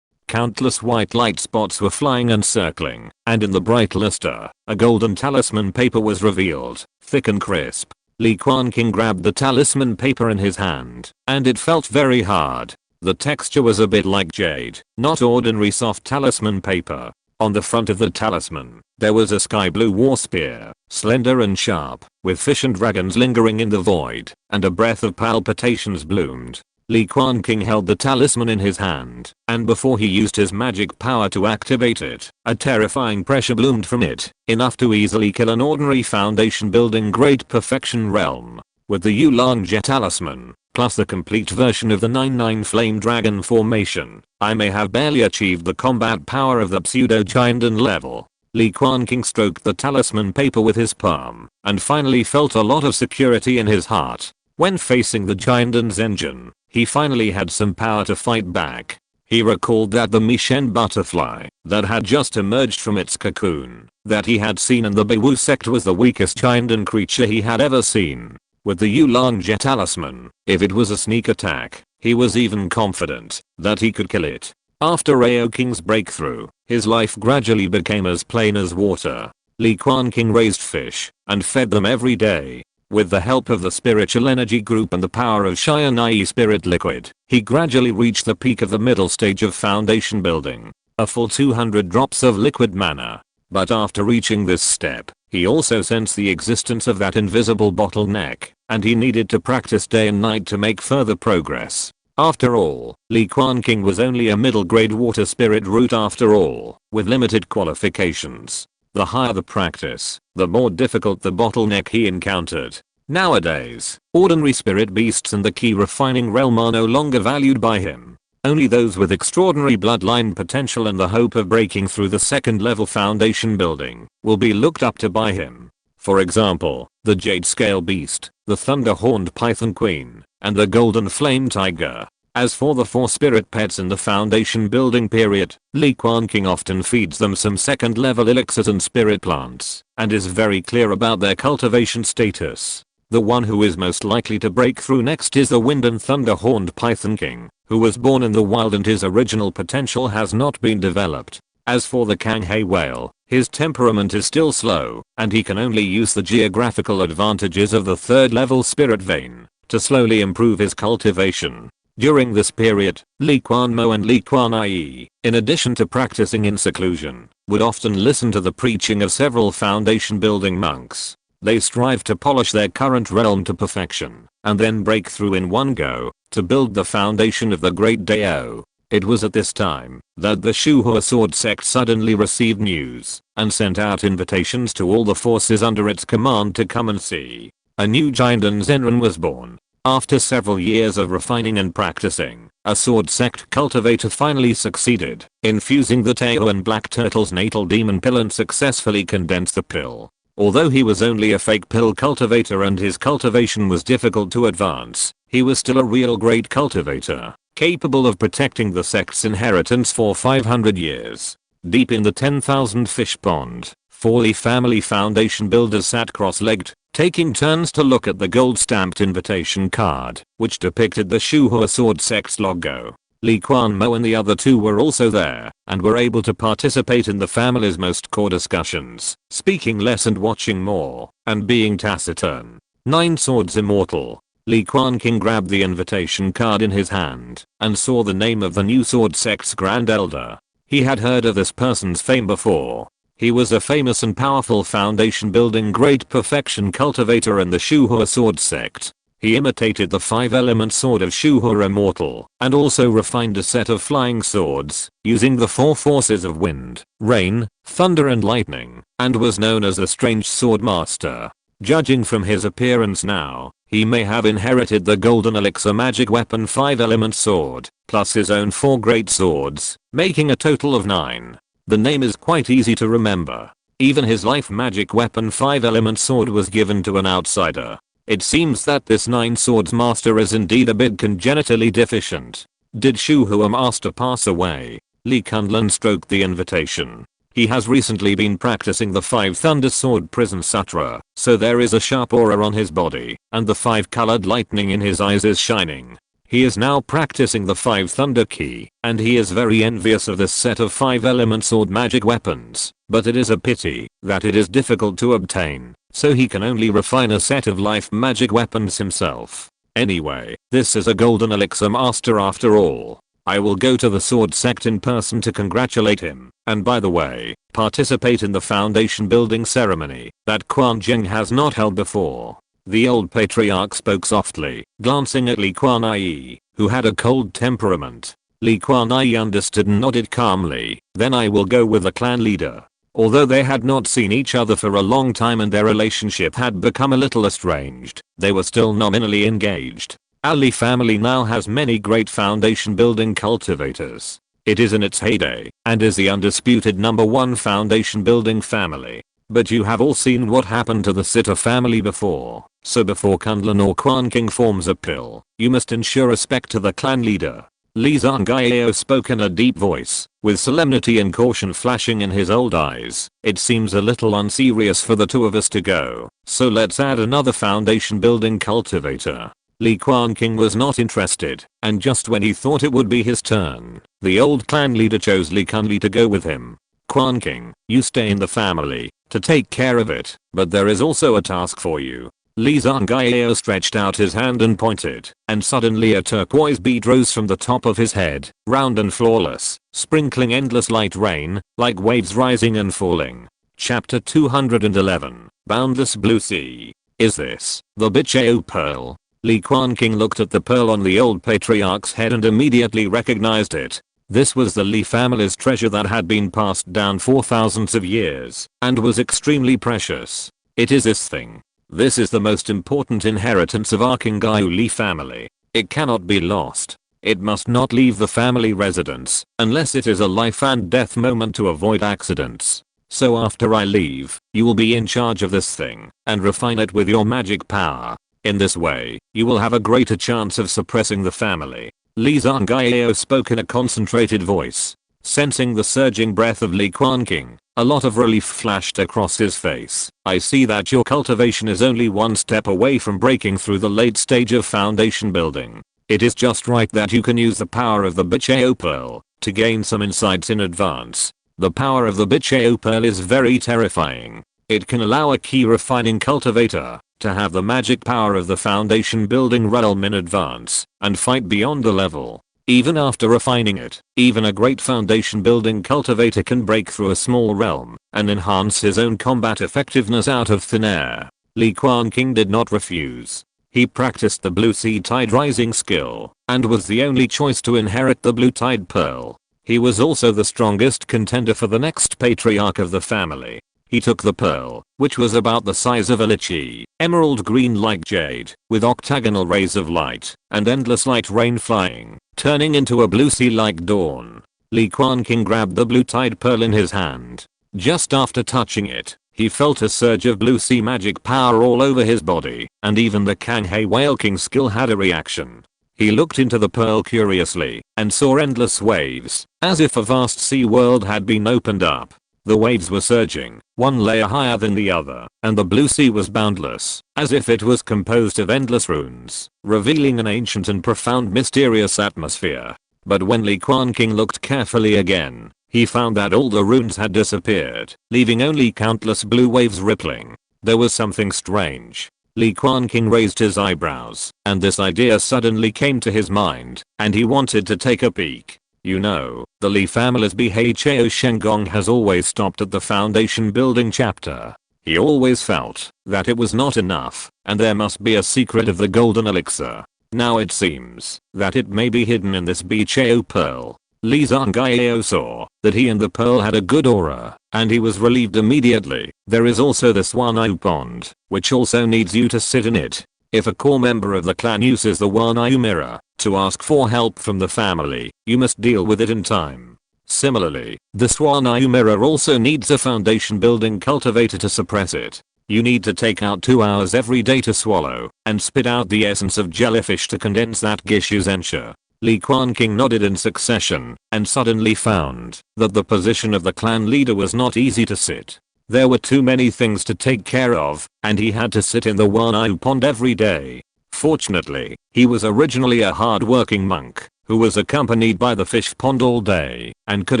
Countless white light spots were flying and circling, and in the bright luster, a golden talisman paper was revealed, thick and crisp. Li Quanqing grabbed the talisman paper in his hand, and it felt very hard. The texture was a bit like jade, not ordinary soft talisman paper. On the front of the talisman, there was a sky blue war spear, slender and sharp, with fish and dragons lingering in the void, and a breath of palpitations bloomed. Li Quanqing held the talisman in his hand, and before he used his magic power to activate it, a terrifying pressure bloomed from it, enough to easily kill an ordinary foundation building great perfection realm. With the Yulongjian talisman, plus the complete version of the 9-9 flame dragon formation, I may have barely achieved the combat power of the pseudo-Gengjin level. Li Quanqing stroked the talisman paper with his palm, and finally felt a lot of security in his heart. When facing the Gengjin Sword, he finally had some power to fight back. He recalled that the Mishen butterfly that had just emerged from its cocoon that he had seen in the Beiwu sect was the weakest Gengjin creature he had ever seen. With the Yulongjian talisman, if it was a sneak attack, he was even confident that he could kill it. After King's breakthrough, his life gradually became as plain as water. Li Quanqing raised fish and fed them every day. With the help of the spiritual energy group and the power of Shianai spirit liquid, he gradually reached the peak of the middle stage of foundation building, a full 200 drops of liquid mana. But after reaching this step, he also sensed the existence of that invisible bottleneck, and he needed to practice day and night to make further progress. After all, Li Quanqing was only a middle grade water spirit root after all, with limited qualifications. The higher the practice, the more difficult the bottleneck he encountered. Nowadays, ordinary spirit beasts in the key refining realm are no longer valued by him. Only those with extraordinary bloodline potential and the hope of breaking through the second level foundation building will be looked up to by him. For example, the jade scale beast, the thunder-horned python queen, and the golden flame tiger. As for the 4 spirit pets in the foundation building period, Li Quanqing often feeds them some second level elixirs and spirit plants, and is very clear about their cultivation status. The one who is most likely to break through next is the wind and thunder horned python king, who was born in the wild and his original potential has not been developed. As for the Kanghae whale, his temperament is still slow, and he can only use the geographical advantages of the 3rd level spirit vein to slowly improve his cultivation. During this period, Li Quanmo and Li Quanyi, in addition to practicing in seclusion, would often listen to the preaching of several foundation building monks. They strive to polish their current realm to perfection, and then break through in one go, to build the foundation of the Great Dao. It was at this time that the Shuhua sword sect suddenly received news, and sent out invitations to all the forces under its command to come and see. A new Jinden Zenran was born. After several years of refining and practicing, a sword sect cultivator finally succeeded in fusing the Tao and Black Turtle's natal demon pill and successfully condensed the pill. Although he was only a fake pill cultivator and his cultivation was difficult to advance, he was still a real great cultivator, capable of protecting the sect's inheritance for 500 years. Deep in the 10,000 fish pond, 4 Li family foundation builders sat cross-legged, taking turns to look at the gold-stamped invitation card, which depicted the Shuhua sword sect's logo. Li Quanmo and the other 2 were also there, and were able to participate in the family's most core discussions, speaking less and watching more, and being taciturn. 9 Swords Immortal. Li Quanqing grabbed the invitation card in his hand, and saw the name of the new sword sect's grand elder. He had heard of this person's fame before. He was a famous and powerful foundation building great perfection cultivator in the Shuhua sword sect. He imitated the 5-element sword of Shuhua Immortal, and also refined a set of flying swords, using the 4 forces of wind, rain, thunder and lightning, and was known as the strange sword master. Judging from his appearance now, he may have inherited the golden elixir magic weapon 5-element sword, plus his own 4 great swords, making a total of 9. The name is quite easy to remember. Even his life magic weapon 5-element sword was given to an outsider. It seems that this 9 swords master is indeed a bit congenitally deficient. Did Shuhua master pass away? Li Kunlun stroked the invitation. He has recently been practicing the 5 thunder sword prison sutra, so there is a sharp aura on his body, and the 5-colored lightning in his eyes is shining. He is now practicing the 5 thunder key, and he is very envious of this set of 5-element sword magic weapons, but it is a pity that it is difficult to obtain, so he can only refine a set of life magic weapons himself. Anyway, this is a golden elixir master after all. I will go to the sword sect in person to congratulate him, and by the way, participate in the foundation building ceremony that Quanjing has not held before. The old patriarch spoke softly, glancing at Li Quanyi, who had a cold temperament. Li Quanyi understood and nodded calmly. Then I will go with the clan leader. Although they had not seen each other for a long time and their relationship had become a little estranged, they were still nominally engaged. Our Li family now has many great foundation building cultivators. It is in its heyday, and is the undisputed #1 foundation building family. But you have all seen what happened to the Sitter family before, so before Kunlun or Quanqing forms a pill, you must ensure respect to the clan leader. Li Zhangao spoke in a deep voice, with solemnity and caution flashing in his old eyes. It seems a little unserious for the 2 of us to go, so let's add another foundation building cultivator. Li Quanqing was not interested, and just when he thought it would be his turn, the old clan leader chose Li Kunli to go with him. Quanqing, you stay in the family to take care of it, but there is also a task for you. Li Zhangao stretched out his hand and pointed, and suddenly a turquoise bead rose from the top of his head, round and flawless, sprinkling endless light rain, like waves rising and falling. Chapter 211, Boundless Blue Sea. Is this the Bicheo Pearl? Li Quanqing looked at the pearl on the old patriarch's head and immediately recognized it. This was the Li family's treasure that had been passed down for thousands of years, and was extremely precious. It is this thing. This is the most important inheritance of our Qingyu Li family. It cannot be lost. It must not leave the family residence, unless it is a life and death moment to avoid accidents. So after I leave, you will be in charge of this thing and refine it with your magic power. In this way, you will have a greater chance of suppressing the family. Li Quanqing spoke in a concentrated voice. Sensing the surging breath of Li Quanqing, a lot of relief flashed across his face. I see that your cultivation is only one step away from breaking through the late stage of foundation building. It is just right that you can use the power of the betrayal pearl to gain some insights in advance. The power of the betrayal pearl is very terrifying. It can allow a key refining cultivator to have the magic power of the foundation building realm in advance and fight beyond the level. Even after refining it, even a great foundation building cultivator can break through a small realm and enhance his own combat effectiveness out of thin air. Li Quanqing did not refuse. He practiced the blue sea tide rising skill and was the only choice to inherit the blue tide pearl. He was also the strongest contender for the next patriarch of the family. He took the pearl, which was about the size of a lychee, emerald green like jade, with octagonal rays of light and endless light rain flying, turning into a blue sea like dawn. Li Quanqing grabbed the blue tide pearl in his hand. Just after touching it, he felt a surge of blue sea magic power all over his body, and even the Kanghe Whale King skill had a reaction. He looked into the pearl curiously and saw endless waves, as if a vast sea world had been opened up. The waves were surging, one layer higher than the other, and the blue sea was boundless, as if it was composed of endless runes, revealing an ancient and profound mysterious atmosphere. But when Li Quanqing looked carefully again, he found that all the runes had disappeared, leaving only countless blue waves rippling. There was something strange. Li Quanqing raised his eyebrows, and this idea suddenly came to his mind, and he wanted to take a peek. You know, the Li family's Bhao Shenggong has always stopped at the foundation building chapter. He always felt that it was not enough, and there must be a secret of the golden elixir. Now it seems that it may be hidden in this Bhao pearl. Li Quanqing saw that he and the pearl had a good aura, and he was relieved immediately. There is also the Wanyu pond, which also needs you to sit in it. If a core member of the clan uses the Wanyu mirror to ask for help from the family, you must deal with it in time. Similarly, the Wanyu mirror also needs a foundation building cultivator to suppress it. You need to take out 2 hours every day to swallow and spit out the essence of jellyfish to condense that Gishu Zensha. Li Quanqing nodded in succession and suddenly found that the position of the clan leader was not easy to sit. There were too many things to take care of, and he had to sit in the Wanyu pond every day. Fortunately, he was originally a hard-working monk who was accompanied by the fish pond all day and could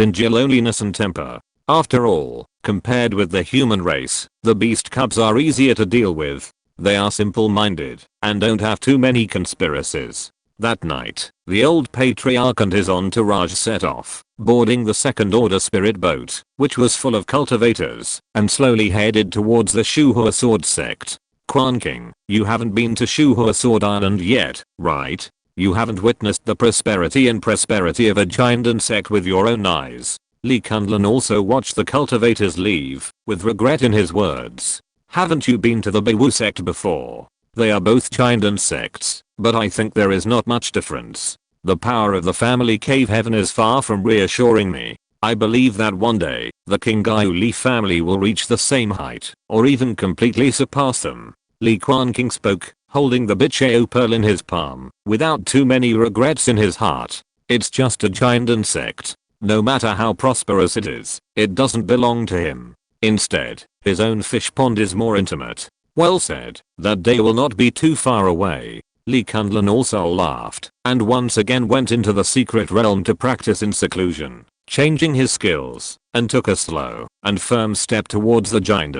endure loneliness and temper. After all, compared with the human race, the beast cubs are easier to deal with. They are simple-minded and don't have too many conspiracies. That night, the old patriarch and his entourage set off, boarding the second order spirit boat, which was full of cultivators, and slowly headed towards the Shuhua Sword sect. Quanqing, you haven't been to Shuhua Sword Island yet, right? You haven't witnessed the prosperity of a giant sect with your own eyes. Li Quanqing also watched the cultivators leave, with regret in his words. Haven't you been to the Beiwu sect before? They are both giant sects, but I think there is not much difference. The power of the family cave heaven is far from reassuring me. I believe that one day, the Qingyu Li family will reach the same height, or even completely surpass them. Li Quanqing spoke, holding the Bhao pearl in his palm, without too many regrets in his heart. It's just a giant sect. No matter how prosperous it doesn't belong to him. Instead, his own fish pond is more intimate. Well said, that day will not be too far away. Li Quanqing also laughed, and once again went into the secret realm to practice in seclusion, changing his skills, and took a slow and firm step towards the giant.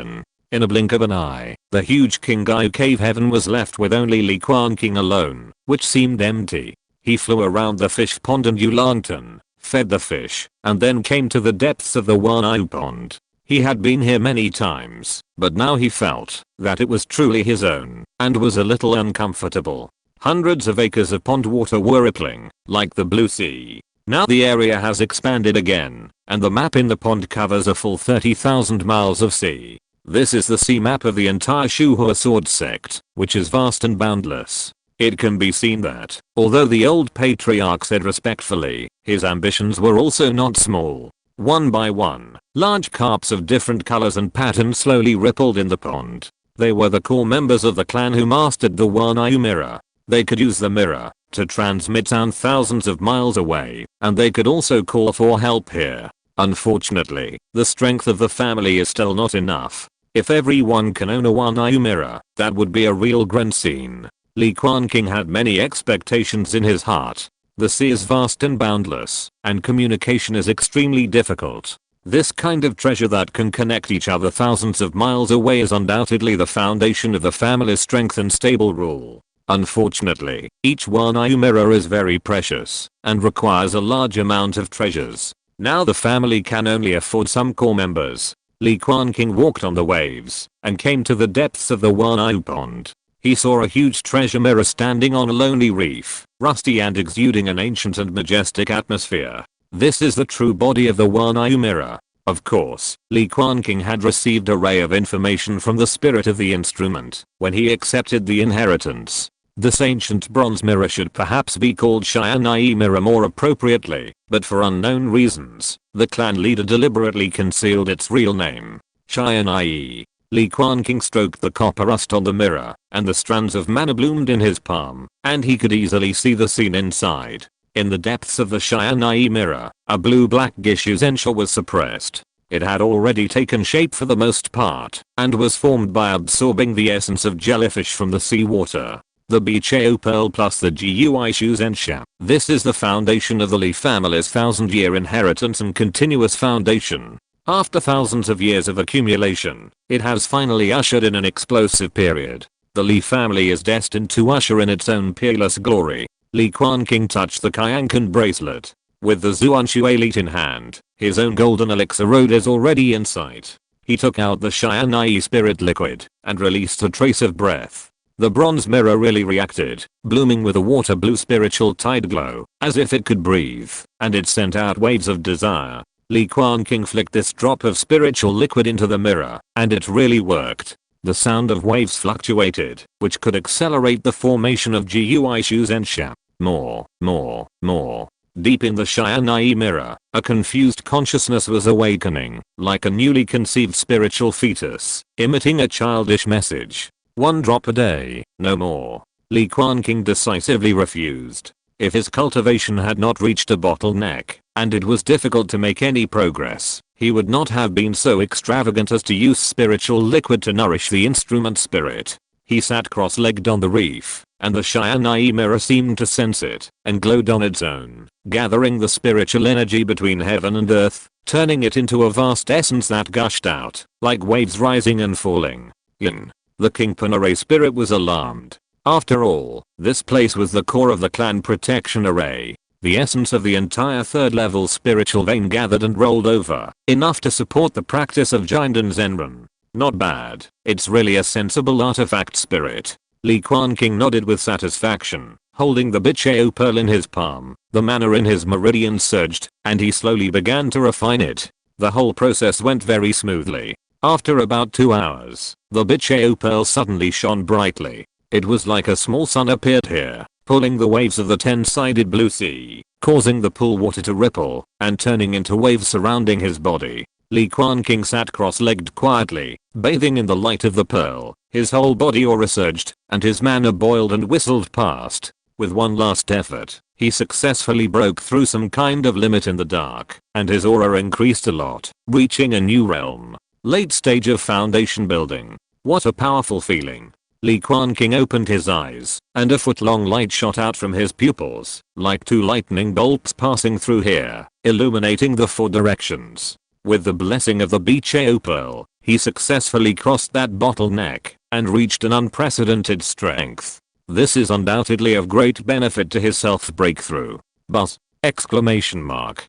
In a blink of an eye, the huge Qingyu cave heaven was left with only Li Quanqing alone, which seemed empty. He flew around the fish pond and Yulangton, fed the fish, and then came to the depths of the Wanyu pond. He had been here many times, but now he felt that it was truly his own, and was a little uncomfortable. Hundreds of acres of pond water were rippling, like the blue sea. Now the area has expanded again, and the map in the pond covers a full 30,000 miles of sea. This is the sea map of the entire Shuhua Sword sect, which is vast and boundless. It can be seen that, although the old patriarch said respectfully, his ambitions were also not small. One by one, large carps of different colors and patterns slowly rippled in the pond. They were the core members of the clan who mastered the Wanyu mirror. They could use the mirror to transmit sound thousands of miles away, and they could also call for help here. Unfortunately, the strength of the family is still not enough. If everyone can own a Wanyu mirror, that would be a real grand scene. Li Quanqing had many expectations in his heart. The sea is vast and boundless, and communication is extremely difficult. This kind of treasure that can connect each other thousands of miles away is undoubtedly the foundation of the family's strength and stable rule. Unfortunately, each Wanyu mirror is very precious, and requires a large amount of treasures. Now the family can only afford some core members. Li Quanqing walked on the waves, and came to the depths of the Wanyu pond. He saw a huge treasure mirror standing on a lonely reef, rusty and exuding an ancient and majestic atmosphere. This is the true body of the Wanyu mirror. Of course, Li Quanqing had received a ray of information from the spirit of the instrument when he accepted the inheritance. This ancient bronze mirror should perhaps be called Xianyi mirror more appropriately, but for unknown reasons, the clan leader deliberately concealed its real name, Xianyi. Li Quanqing stroked the copper rust on the mirror, and the strands of mana bloomed in his palm, and he could easily see the scene inside. In the depths of the Xianyi mirror, a blue-black Gishu Zensha was suppressed. It had already taken shape for the most part, and was formed by absorbing the essence of jellyfish from the seawater. The betrayal pearl plus the Gishu Zensha. This is the foundation of the Li family's 1000-year inheritance and continuous foundation. After thousands of years of accumulation, it has finally ushered in an explosive period. The Li family is destined to usher in its own peerless glory. Li Quanqing touched the Qianqan bracelet. With the Zuanshu elite in hand, his own golden elixir road is already in sight. He took out the Xianyi spirit liquid, and released a trace of breath. The bronze mirror really reacted, blooming with a water blue spiritual tide glow, as if it could breathe, and it sent out waves of desire. Li Quanqing flicked this drop of spiritual liquid into the mirror, and it really worked. The sound of waves fluctuated, which could accelerate the formation of Gishu Zensha. More. Deep in the Xianyi mirror, a confused consciousness was awakening, like a newly conceived spiritual fetus, emitting a childish message. 1 drop a day, no more. Li Quanqing decisively refused. If his cultivation had not reached a bottleneck, and it was difficult to make any progress, he would not have been so extravagant as to use spiritual liquid to nourish the instrument spirit. He sat cross-legged on the reef, and the Xianyi mirror seemed to sense it, and glowed on its own, gathering the spiritual energy between heaven and earth, turning it into a vast essence that gushed out, like waves rising and falling. The Kingpin array spirit was alarmed. After all, this place was the core of the clan protection array. The essence of the entire 3rd level spiritual vein gathered and rolled over, enough to support the practice of Gengjin Zenran. Not bad, it's really a sensible artifact spirit. Li Quanqing nodded with satisfaction, holding the betrayal pearl in his palm. The mana in his meridian surged, and he slowly began to refine it. The whole process went very smoothly. After about 2 hours, the betrayal pearl suddenly shone brightly. It was like a small sun appeared here, pulling the waves of the 10-sided blue sea, causing the pool water to ripple, and turning into waves surrounding his body. Li Quanqing sat cross-legged quietly, bathing in the light of the pearl. His whole body aura surged, and his mana boiled and whistled past. With one last effort, he successfully broke through some kind of limit in the dark, and his aura increased a lot, reaching a new realm. Late stage of foundation building. What a powerful feeling. Li Quanqing opened his eyes, and a foot-long light shot out from his pupils, like 2 lightning bolts passing through here, illuminating the 4 directions. With the blessing of the betrayal pearl, he successfully crossed that bottleneck, and reached an unprecedented strength. This is undoubtedly of great benefit to his self-breakthrough. Buzz! Exclamation mark.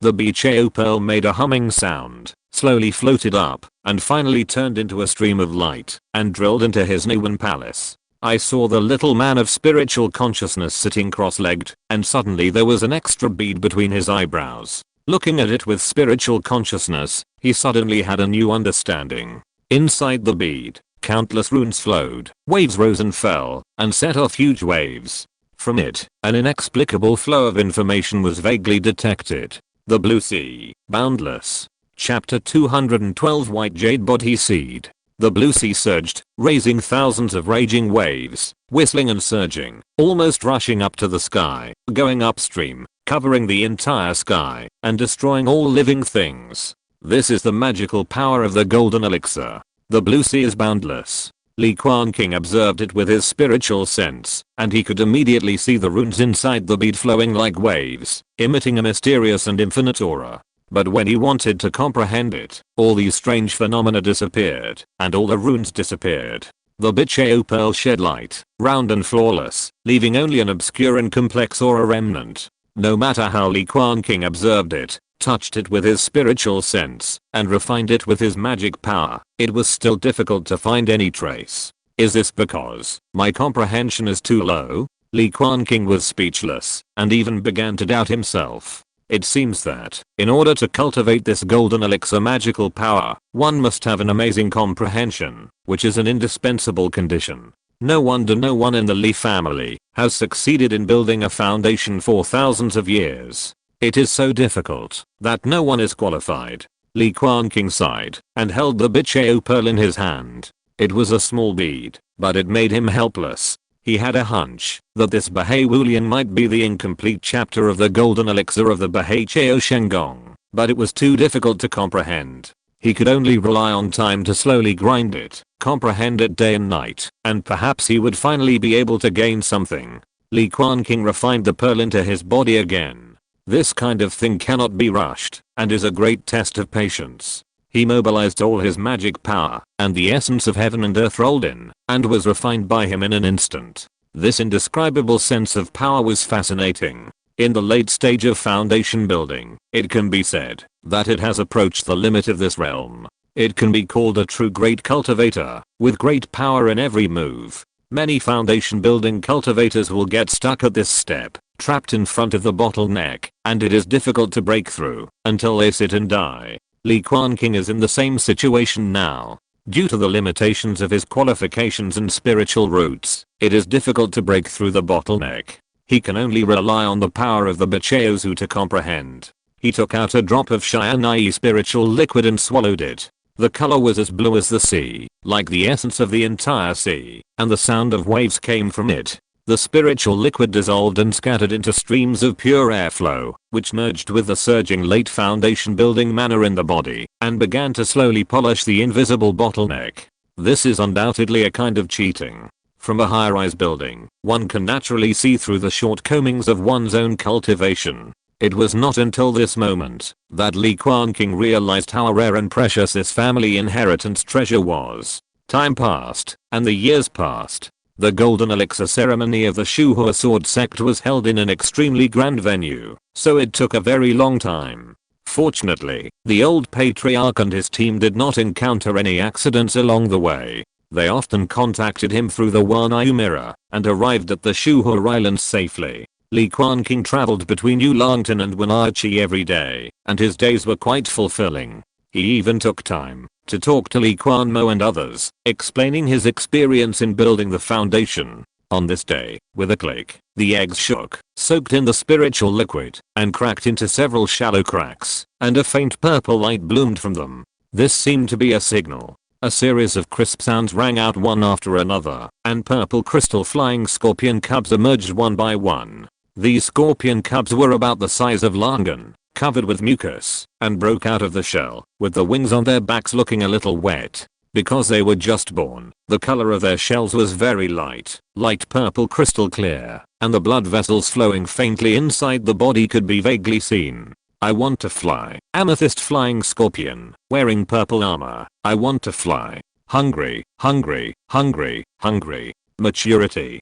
The betrayal pearl made a humming sound, slowly floated up, and finally turned into a stream of light, and drilled into his Niwen palace. I saw the little man of spiritual consciousness sitting cross-legged, and suddenly there was an extra bead between his eyebrows. Looking at it with spiritual consciousness, he suddenly had a new understanding. Inside the bead, countless runes flowed, waves rose and fell, and set off huge waves. From it, an inexplicable flow of information was vaguely detected. The Blue Sea, Boundless. Chapter 212 White Jade Body Seed. The blue sea surged, raising thousands of raging waves, whistling and surging, almost rushing up to the sky, going upstream, covering the entire sky, and destroying all living things. This is the magical power of the golden elixir. The blue sea is boundless. Li Quanqing observed it with his spiritual sense, and he could immediately see the runes inside the bead flowing like waves, emitting a mysterious and infinite aura. But when he wanted to comprehend it, all these strange phenomena disappeared, and all the runes disappeared. The betrayal pearl shed light, round and flawless, leaving only an obscure and complex aura remnant. No matter how Li Quanqing observed it, touched it with his spiritual sense, and refined it with his magic power, it was still difficult to find any trace. Is this because my comprehension is too low? Li Quanqing was speechless, and even began to doubt himself. It seems that, in order to cultivate this golden elixir magical power, one must have an amazing comprehension, which is an indispensable condition. No wonder no one in the Li family has succeeded in building a foundation for thousands of years. It is so difficult that no one is qualified. Li Quanqing sighed and held the betrayal pearl in his hand. It was a small bead, but it made him helpless. He had a hunch that this Bahawulian might be the incomplete chapter of the golden elixir of the Bahacheo Shengong, but it was too difficult to comprehend. He could only rely on time to slowly grind it, comprehend it day and night, and perhaps he would finally be able to gain something. Li Quanqing refined the pearl into his body again. This kind of thing cannot be rushed, and is a great test of patience. He mobilized all his magic power, and the essence of heaven and earth rolled in, and was refined by him in an instant. This indescribable sense of power was fascinating. In the late stage of foundation building, it can be said that it has approached the limit of this realm. It can be called a true great cultivator, with great power in every move. Many foundation building cultivators will get stuck at this step, trapped in front of the bottleneck, and it is difficult to break through until they sit and die. Li Quanqing is in the same situation now. Due to the limitations of his qualifications and spiritual roots, it is difficult to break through the bottleneck. He can only rely on the power of the Betrayals to comprehend. He took out a drop of shiny spiritual liquid and swallowed it. The color was as blue as the sea, like the essence of the entire sea, and the sound of waves came from it. The spiritual liquid dissolved and scattered into streams of pure airflow, which merged with the surging late foundation building mana in the body, and began to slowly polish the invisible bottleneck. This is undoubtedly a kind of cheating. From a high-rise building, one can naturally see through the shortcomings of one's own cultivation. It was not until this moment that Li Quanqing realized how rare and precious this family inheritance treasure was. Time passed, and the years passed. The golden elixir ceremony of the Shuhua sword sect was held in an extremely grand venue, so it took a very long time. Fortunately, the old patriarch and his team did not encounter any accidents along the way. They often contacted him through the Wanyu mirror, and arrived at the Shuhua Islands safely. Li Quanqing traveled between Yulongtan and Wen'er every day, and his days were quite fulfilling. He even took time to talk to Li Quanmo and others, explaining his experience in building the foundation. On this day, with a click, the eggs shook, soaked in the spiritual liquid, and cracked into several shallow cracks, and a faint purple light bloomed from them. This seemed to be a signal. A series of crisp sounds rang out one after another, and purple crystal flying scorpion cubs emerged one by one. These scorpion cubs were about the size of langan, covered with mucus, and broke out of the shell, with the wings on their backs looking a little wet. Because they were just born, the color of their shells was very light purple crystal clear, and the blood vessels flowing faintly inside the body could be vaguely seen. I want to fly. Amethyst flying scorpion, wearing purple armor. I want to fly. Hungry, hungry, hungry, hungry. Maturity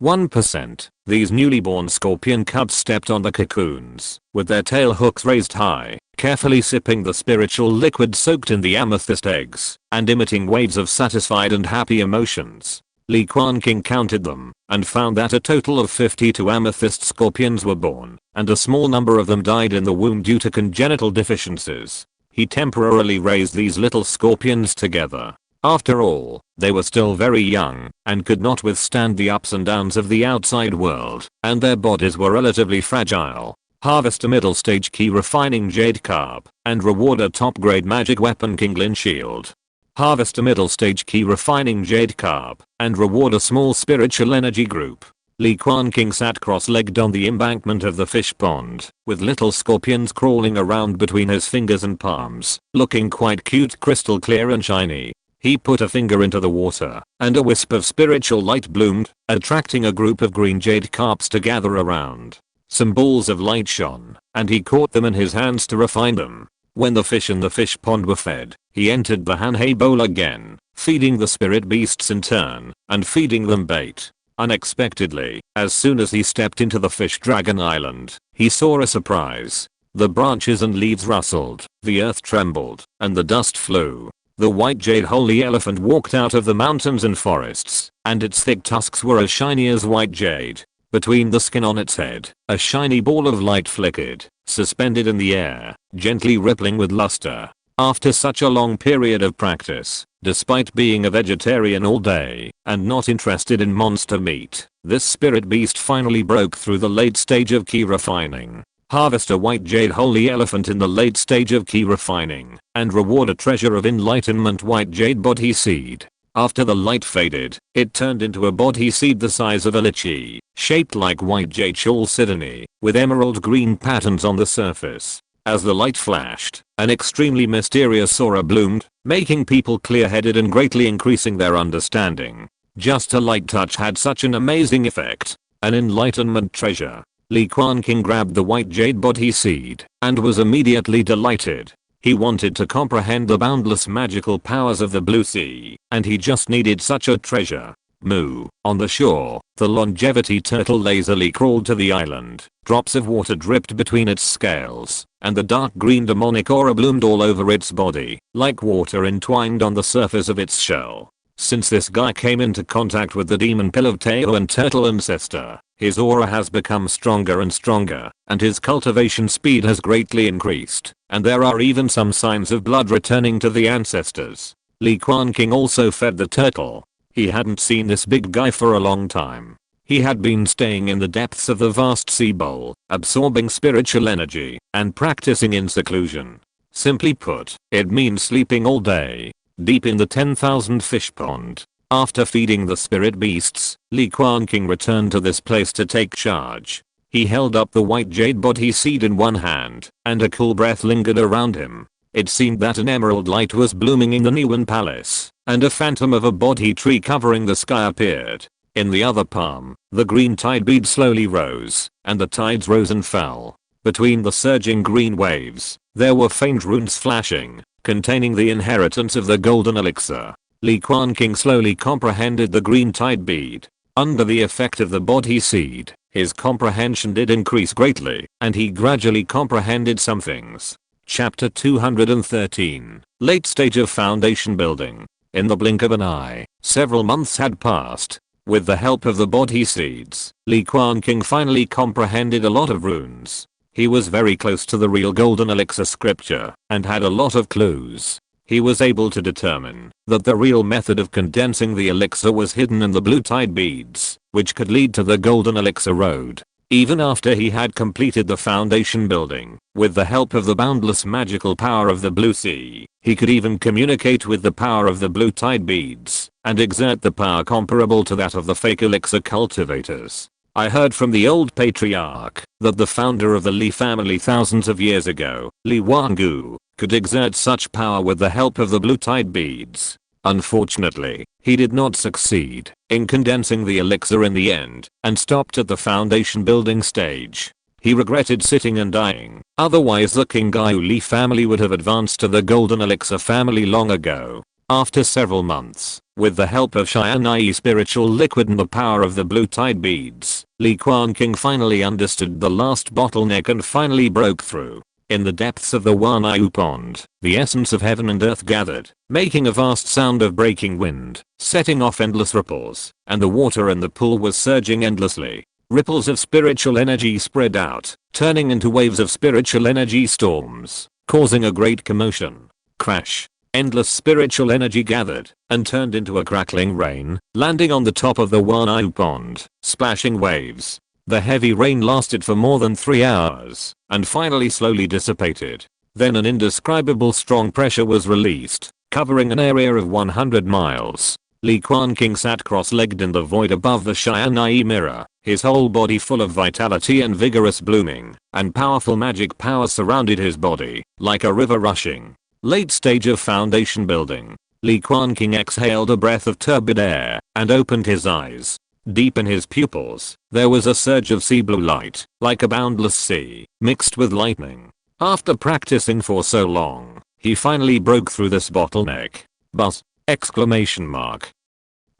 1%. These newly born scorpion cubs stepped on the cocoons, with their tail hooks raised high, carefully sipping the spiritual liquid soaked in the amethyst eggs, and emitting waves of satisfied and happy emotions. Li Quanqing counted them, and found that a total of 52 amethyst scorpions were born, and a small number of them died in the womb due to congenital deficiencies. He temporarily raised these little scorpions together. After all, they were still very young, and could not withstand the ups and downs of the outside world, and their bodies were relatively fragile. Harvest a middle stage key refining jade carp, and reward a top grade magic weapon Gengjin shield. Harvest a middle stage key refining jade carp, and reward a small spiritual energy group. Li Quanqing sat cross-legged on the embankment of the fish pond, with little scorpions crawling around between his fingers and palms, looking quite cute, crystal clear and shiny. He put a finger into the water, and a wisp of spiritual light bloomed, attracting a group of green jade carps to gather around. Some balls of light shone, and he caught them in his hands to refine them. When the fish in the fish pond were fed, he entered the hanhei bowl again, feeding the spirit beasts in turn, and feeding them bait. Unexpectedly, as soon as he stepped into the fish dragon island, he saw a surprise. The branches and leaves rustled, the earth trembled, and the dust flew. The white jade holy elephant walked out of the mountains and forests, and its thick tusks were as shiny as white jade. Between the skin on its head, a shiny ball of light flickered, suspended in the air, gently rippling with luster. After such a long period of practice, despite being a vegetarian all day, and not interested in monster meat, this spirit beast finally broke through the late stage of key refining. Harvest a white jade holy elephant in the late stage of key refining, and reward a treasure of enlightenment white jade body seed. After the light faded, it turned into a body seed the size of a lychee, shaped like white jade chalcedony, with emerald green patterns on the surface. As the light flashed, an extremely mysterious aura bloomed, making people clear-headed and greatly increasing their understanding. Just a light touch had such an amazing effect. An enlightenment treasure. Li Quanqing grabbed the white jade body seed, and was immediately delighted. He wanted to comprehend the boundless magical powers of the blue sea, and he just needed such a treasure. Moo. On the shore, the longevity turtle lazily crawled to the island. Drops of water dripped between its scales, and the dark green demonic aura bloomed all over its body, like water entwined on the surface of its shell. Since this guy came into contact with the demon pill of Teo and turtle ancestor, his aura has become stronger and stronger, and his cultivation speed has greatly increased, and there are even some signs of blood returning to the ancestors. Li Quanqing also fed the turtle. He hadn't seen this big guy for a long time. He had been staying in the depths of the vast sea bowl, absorbing spiritual energy, and practicing in seclusion. Simply put, it means sleeping all day, deep in the 10,000 fish pond. After feeding the spirit beasts, Li Quanqing returned to this place to take charge. He held up the white jade body seed in one hand, and a cool breath lingered around him. It seemed that an emerald light was blooming in the Niwen Palace, and a phantom of a body tree covering the sky appeared. In the other palm, the green tide bead slowly rose, and the tides rose and fell. Between the surging green waves, there were faint runes flashing, containing the inheritance of the golden elixir. Li Quanqing slowly comprehended the green tide bead. Under the effect of the body seed, his comprehension did increase greatly, and he gradually comprehended some things. Chapter 213. Late stage of foundation building. In the blink of an eye, several months had passed. With the help of the body seeds, Li Quanqing finally comprehended a lot of runes. He was very close to the real golden elixir scripture, and had a lot of clues. He was able to determine that the real method of condensing the elixir was hidden in the blue tide beads, which could lead to the golden elixir road. Even after he had completed the foundation building, with the help of the boundless magical power of the blue sea, he could even communicate with the power of the blue tide beads, and exert the power comparable to that of the fake elixir cultivators. I heard from the old patriarch that the founder of the Li family thousands of years ago, Li Quanqing, could exert such power with the help of the blue tide beads. Unfortunately, he did not succeed in condensing the elixir in the end, and stopped at the foundation building stage. He regretted sitting and dying, otherwise the Qingyu Li family would have advanced to the golden elixir family long ago. After several months, with the help of Xianyi spiritual liquid and the power of the blue tide beads, Li Quanqing finally understood the last bottleneck and finally broke through. In the depths of the Wanyu pond, the essence of heaven and earth gathered, making a vast sound of breaking wind, setting off endless ripples, and the water in the pool was surging endlessly. Ripples of spiritual energy spread out, turning into waves of spiritual energy storms, causing a great commotion. Crash. Endless spiritual energy gathered, and turned into a crackling rain, landing on the top of the Wanyu pond, splashing waves. The heavy rain lasted for more than 3 hours and finally slowly dissipated. Then an indescribable strong pressure was released, covering an area of 100 miles. Li Quanqing sat cross-legged in the void above the Xian'ai mirror, his whole body full of vitality and vigorous blooming, and powerful magic power surrounded his body, like a river rushing. Late stage of foundation building. Li Quanqing exhaled a breath of turbid air and opened his eyes. Deep in his pupils, there was a surge of sea blue light, like a boundless sea, mixed with lightning. After practicing for so long, he finally broke through this bottleneck. Buzz! Exclamation mark.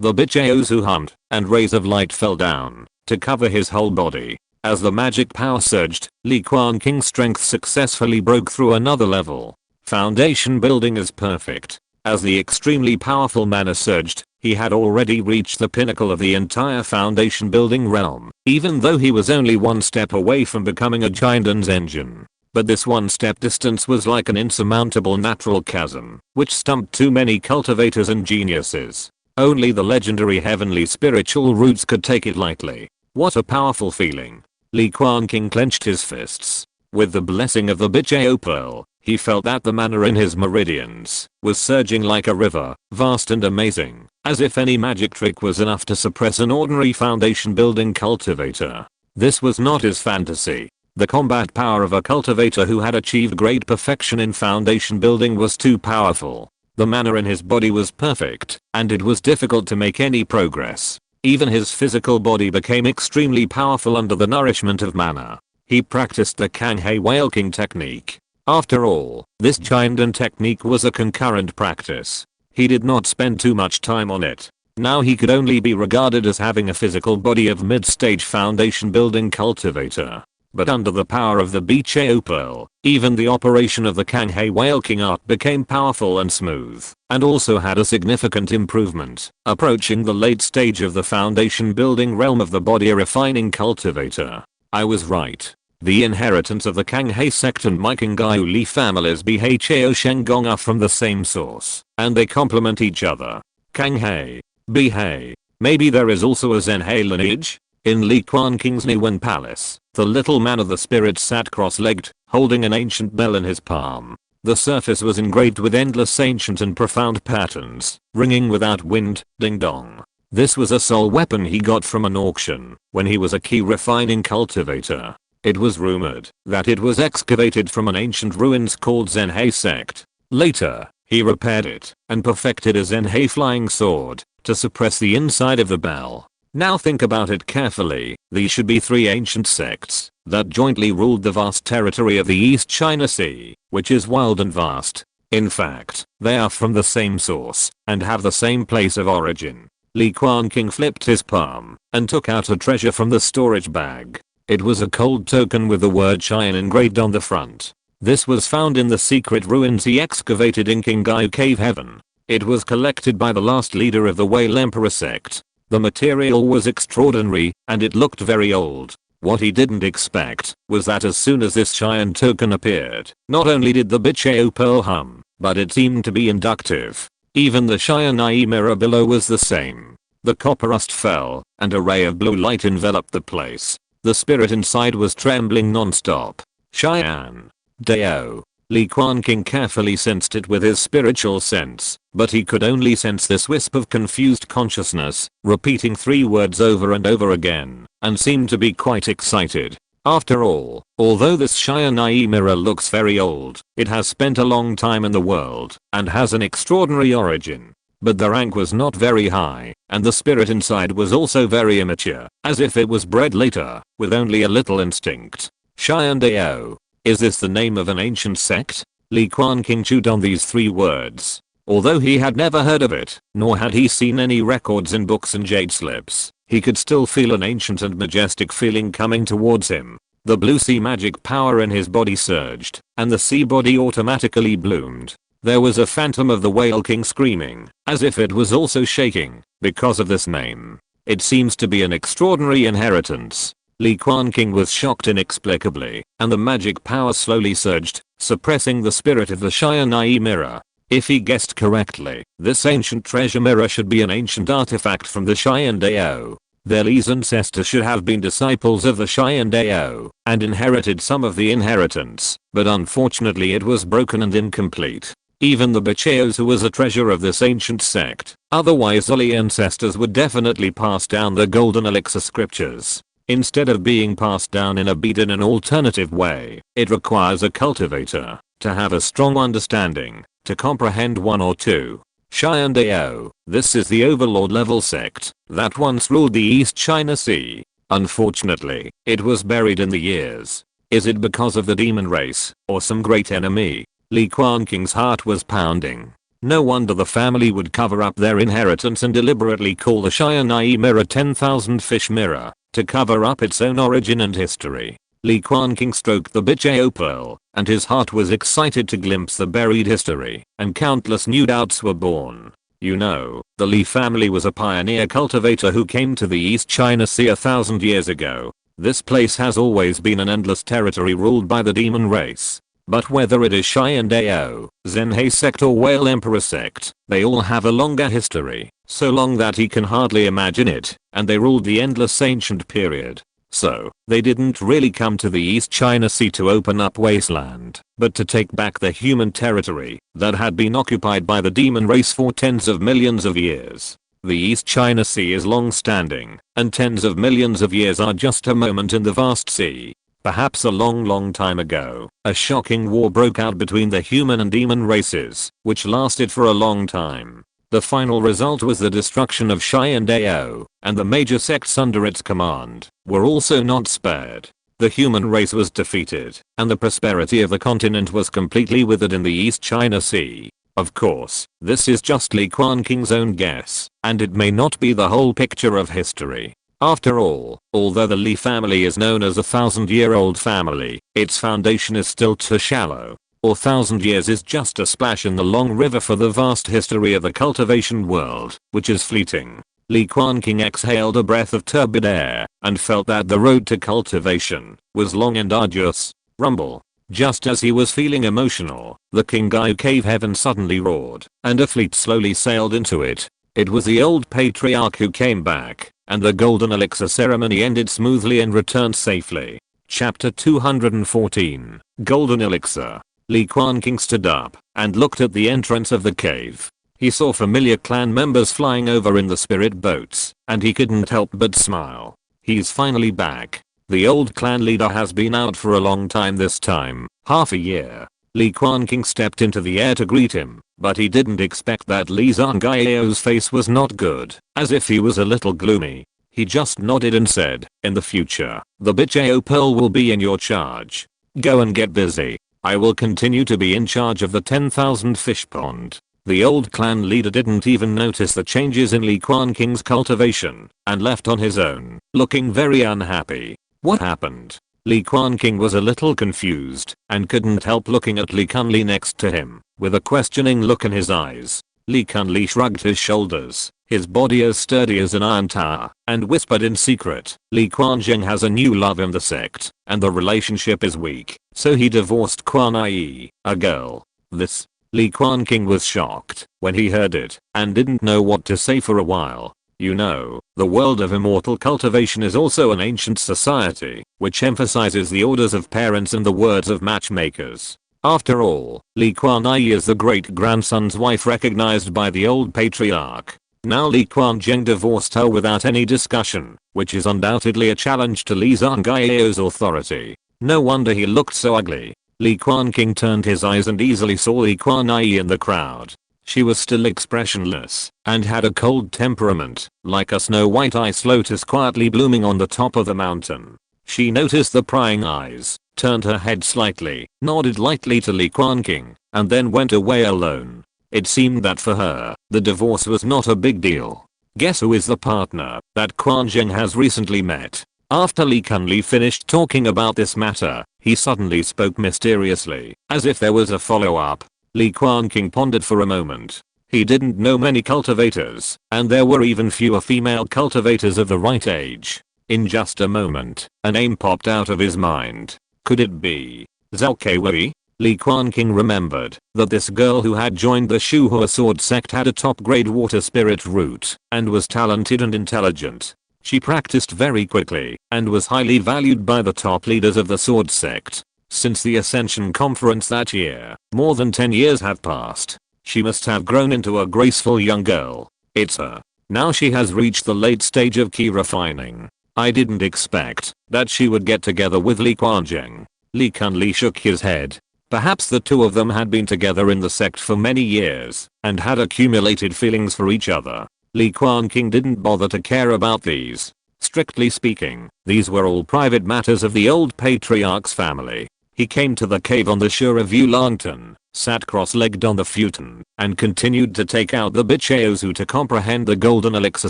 The betrayals who hummed, and rays of light fell down to cover his whole body. As the magic power surged, Li Quanqing's strength successfully broke through another level. Foundation building is perfect. As the extremely powerful mana surged, he had already reached the pinnacle of the entire foundation building realm, even though he was only one step away from becoming a giant's engine. But this one step distance was like an insurmountable natural chasm, which stumped too many cultivators and geniuses. Only the legendary heavenly spiritual roots could take it lightly. What a powerful feeling. Li Quanqing clenched his fists. With the blessing of the Bichao Pearl, he felt that the mana in his meridians was surging like a river, vast and amazing, as if any magic trick was enough to suppress an ordinary foundation building cultivator. This was not his fantasy. The combat power of a cultivator who had achieved great perfection in foundation building was too powerful. The mana in his body was perfect, and it was difficult to make any progress. Even his physical body became extremely powerful under the nourishment of mana. He practiced the Kanghe Whale King technique. After all, this Chindan technique was a concurrent practice. He did not spend too much time on it. Now he could only be regarded as having a physical body of mid-stage foundation building cultivator. But under the power of the Bichao Pearl, even the operation of the Kanghe Whale King art became powerful and smooth, and also had a significant improvement, approaching the late stage of the foundation building realm of the body refining cultivator. I was right. The inheritance of the Kanghe sect and Maikingayu Li families Bihei Shenggong are from the same source, and they complement each other. Kanghe, Bihei. Maybe there is also a Zhenhe lineage? In Li Quanqing's Niwen Palace, the little man of the spirit sat cross-legged, holding an ancient bell in his palm. The surface was engraved with endless ancient and profound patterns, ringing without wind, ding-dong. This was a soul weapon he got from an auction when he was a key refining cultivator. It was rumored that it was excavated from an ancient ruins called Zhenhe sect. Later, he repaired it and perfected a Zhenhe flying sword to suppress the inside of the bell. Now think about it carefully, these should be 3 ancient sects that jointly ruled the vast territory of the East China Sea, which is wild and vast. In fact, they are from the same source and have the same place of origin. Li Quanqing flipped his palm and took out a treasure from the storage bag. It was a cold token with the word China engraved on the front. This was found in the secret ruins he excavated in Qinghai Cave Heaven. It was collected by the last leader of the Whale Emperor sect. The material was extraordinary, and it looked very old. What he didn't expect was that as soon as this Cheyenne token appeared, not only did the Bichao Pearl hum, but it seemed to be inductive. Even the Xian'ai mirror below was the same. The copper rust fell, and a ray of blue light enveloped the place. The spirit inside was trembling non-stop. Cheyenne. Dao. Li Quanqing carefully sensed it with his spiritual sense, but he could only sense this wisp of confused consciousness, repeating 3 words over and over again, and seemed to be quite excited. After all, although this Xian'ai mirror looks very old, it has spent a long time in the world, and has an extraordinary origin. But the rank was not very high, and the spirit inside was also very immature, as if it was bred later, with only a little instinct. Xian Dao. Is this the name of an ancient sect? Li Quanqing chewed on these 3 words. Although he had never heard of it, nor had he seen any records in books and jade slips, he could still feel an ancient and majestic feeling coming towards him. The blue sea magic power in his body surged, and the sea body automatically bloomed. There was a phantom of the Whale King screaming, as if it was also shaking, because of this name. It seems to be an extraordinary inheritance. Li Quanqing was shocked inexplicably, and the magic power slowly surged, suppressing the spirit of the Xian'ai mirror. If he guessed correctly, this ancient treasure mirror should be an ancient artifact from the Xian Dao. Their Li's ancestors should have been disciples of the Cheyenne Dao and inherited some of the inheritance, but unfortunately it was broken and incomplete. Even the betrayals, who was a treasure of this ancient sect, otherwise the Li ancestors would definitely pass down the golden elixir scriptures. Instead of being passed down in a bead in an alternative way, it requires a cultivator to have a strong understanding, to comprehend one or two. Cheyenne Dao, this is the overlord level sect that once ruled the East China Sea. Unfortunately, it was buried in the years. Is it because of the demon race, or some great enemy? Li Quanqing's heart was pounding. No wonder the family would cover up their inheritance and deliberately call the Cheyenne mirror 10,000 fish mirror, to cover up its own origin and history. Li Quanqing stroked the betrayal pearl, and his heart was excited to glimpse the buried history, and countless new doubts were born. You know, the Li family was a pioneer cultivator who came to the East China Sea 1,000 years ago. This place has always been an endless territory ruled by the demon race. But whether it is Cheyenne Dao, Zhenhe sect or Whale Emperor sect, they all have a longer history, so long that he can hardly imagine it, and they ruled the endless ancient period. So, they didn't really come to the East China Sea to open up wasteland, but to take back the human territory that had been occupied by the demon race for tens of millions of years. The East China Sea is long-standing, and tens of millions of years are just a moment in the vast sea. Perhaps a long time ago, a shocking war broke out between the human and demon races, which lasted for a long time. The final result was the destruction of Cheyenne Dao, and the major sects under its command were also not spared. The human race was defeated, and the prosperity of the continent was completely withered in the East China Sea. Of course, this is just Li Quanqing's own guess, and it may not be the whole picture of history. After all, although the Li family is known as a 1,000-year-old family, its foundation is still too shallow. Or 1,000 years is just a splash in the long river for the vast history of the cultivation world, which is fleeting. Li Quanqing exhaled a breath of turbid air, and felt that the road to cultivation was long and arduous. Rumble. Just as he was feeling emotional, the Qingyu cave heaven suddenly roared, and a fleet slowly sailed into it. It was the old patriarch who came back, and the golden elixir ceremony ended smoothly and returned safely. Chapter 214. Golden Elixir. Li Quanqing stood up and looked at the entrance of the cave. He saw familiar clan members flying over in the spirit boats, and he couldn't help but smile. He's finally back. The old clan leader has been out for a long time this time, half a year. Li Quanqing stepped into the air to greet him, but he didn't expect that Li Zhangyao's face was not good, as if he was a little gloomy. He just nodded and said, "In the future, the betrayal pearl will be in your charge. Go and get busy. I will continue to be in charge of the 10,000 fish pond." The old clan leader didn't even notice the changes in Li Quanqing's cultivation, and left on his own, looking very unhappy. What happened? Li Quanqing was a little confused, and couldn't help looking at Li Kunli next to him, with a questioning look in his eyes. Li Kunli shrugged his shoulders, his body as sturdy as an iron tower, and whispered in secret, "Li Quanqing has a new love in the sect, and the relationship is weak, so he divorced Quanyi, a girl." This. Li Quanqing was shocked when he heard it, and didn't know what to say for a while. You know, the world of immortal cultivation is also an ancient society, which emphasizes the orders of parents and the words of matchmakers. After all, Li Quanyi is the great-grandson's wife recognized by the old patriarch. Now Li Quanqing divorced her without any discussion, which is undoubtedly a challenge to Li Zhangyao's authority. No wonder he looked so ugly. Li Quanqing turned his eyes and easily saw Li Quanyi in the crowd. She was still expressionless, and had a cold temperament, like a snow-white ice lotus quietly blooming on the top of the mountain. She noticed the prying eyes, turned her head slightly, nodded lightly to Li Quanqing, and then went away alone. It seemed that for her, the divorce was not a big deal. Guess who is the partner that Quanqing has recently met? After Li Kunli finished talking about this matter, he suddenly spoke mysteriously, as if there was a follow-up. Li Quanqing pondered for a moment. He didn't know many cultivators, and there were even fewer female cultivators of the right age. In just a moment, a name popped out of his mind. Could it be Zhao Keiwei? Li Quanqing remembered that this girl who had joined the Shuhua sword sect had a top-grade water spirit root, and was talented and intelligent. She practiced very quickly and was highly valued by the top leaders of the sword sect. Since the Ascension Conference that year, more than 10 years have passed. She must have grown into a graceful young girl. It's her. Now she has reached the late stage of key refining. I didn't expect that she would get together with Li Quanqing. Li Quanqing shook his head. Perhaps the two of them had been together in the sect for many years and had accumulated feelings for each other. Li Quanqing didn't bother to care about these. Strictly speaking, these were all private matters of the old patriarch's family. He came to the cave on the shore of Yulangton, sat cross-legged on the futon, and continued to take out the betrayals to comprehend the golden elixir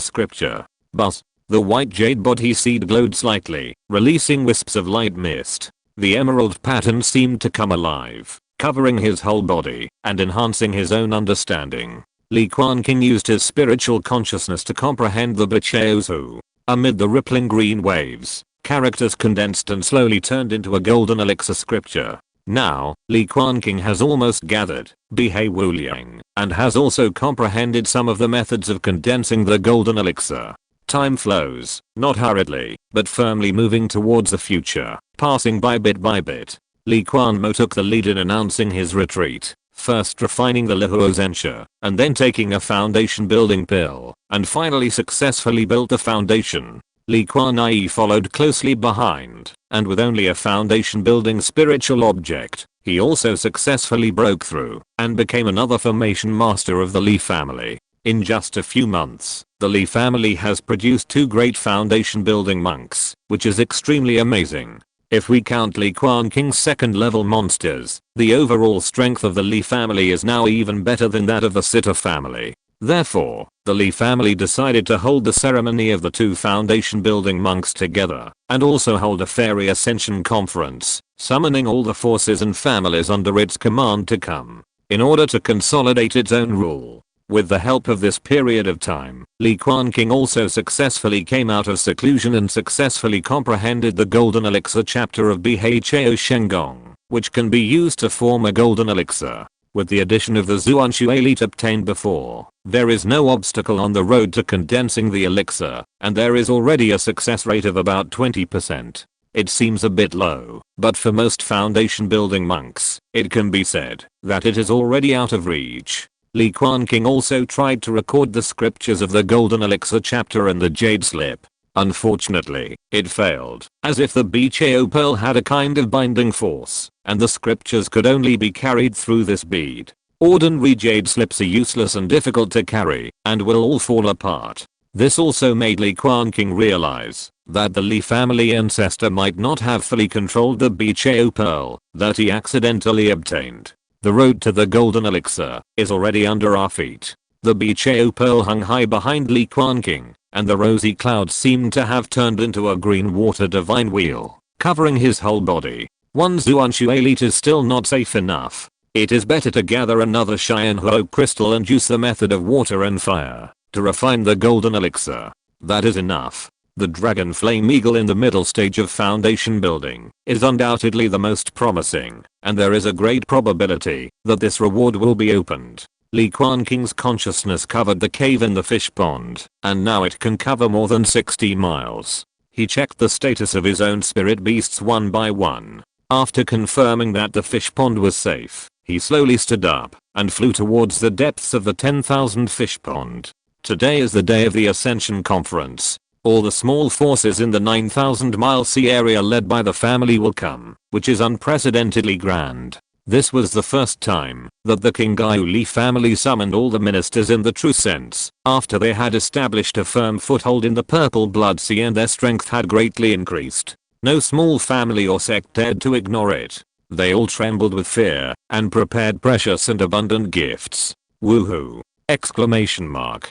scripture. But the white jade body seed glowed slightly, releasing wisps of light mist. The emerald pattern seemed to come alive, covering his whole body and enhancing his own understanding. Li Quanqing used his spiritual consciousness to comprehend the betrayals who, amid the rippling green waves, characters condensed and slowly turned into a golden elixir scripture. Now, Li Quanqing has almost gathered Bihei Wuliang and has also comprehended some of the methods of condensing the golden elixir. Time flows, not hurriedly, but firmly moving towards the future, passing by bit. Li Quanmo took the lead in announcing his retreat, first refining the Lihuo Zensha, and then taking a foundation building pill, and finally successfully built the foundation. Li Quanyi followed closely behind, and with only a foundation building spiritual object, he also successfully broke through and became another formation master of the Li family. In just a few months, the Li family has produced 2 great foundation building monks, which is extremely amazing. If we count Li Quanqing's second level monsters, the overall strength of the Li family is now even better than that of the Sitter family. Therefore, the Li family decided to hold the ceremony of the 2 foundation building monks together, and also hold a fairy ascension conference, summoning all the forces and families under its command to come, in order to consolidate its own rule. With the help of this period of time, Li Quanqing also successfully came out of seclusion and successfully comprehended the golden elixir chapter of Bihei Shenggong, which can be used to form a golden elixir. With the addition of the Zuanshu elite obtained before, there is no obstacle on the road to condensing the elixir, and there is already a success rate of about 20%. It seems a bit low, but for most foundation building monks, it can be said that it is already out of reach. Li Quanqing also tried to record the scriptures of the golden elixir chapter and the jade slip. Unfortunately, it failed, as if the Bechao pearl had a kind of binding force, and the scriptures could only be carried through this bead. Ordinary jade slips are useless and difficult to carry, and will all fall apart. This also made Li Quanqing realize that the Li family ancestor might not have fully controlled the Bechao pearl that he accidentally obtained. The road to the golden elixir is already under our feet. The Bechao pearl hung high behind Li Quanqing, and the rosy clouds seemed to have turned into a green water divine wheel, covering his whole body. One Zuanshu elite is still not safe enough. It is better to gather another Xianhuo crystal and use the method of water and fire to refine the golden elixir. That is enough. The dragon flame eagle in the middle stage of foundation building is undoubtedly the most promising, and there is a great probability that this reward will be opened. Li Quanqing's consciousness covered the cave in the fish pond, and now it can cover more than 60 miles. He checked the status of his own spirit beasts one by one. After confirming that the fish pond was safe, he slowly stood up and flew towards the depths of the 10,000 fish pond. Today is the day of the Ascension Conference. All the small forces in the 9,000-mile sea area led by the family will come, which is unprecedentedly grand. This was the first time that the Qingyu Li family summoned all the ministers in the true sense, after they had established a firm foothold in the Purple Blood Sea and their strength had greatly increased. No small family or sect dared to ignore it. They all trembled with fear and prepared precious and abundant gifts. Woohoo! Exclamation mark.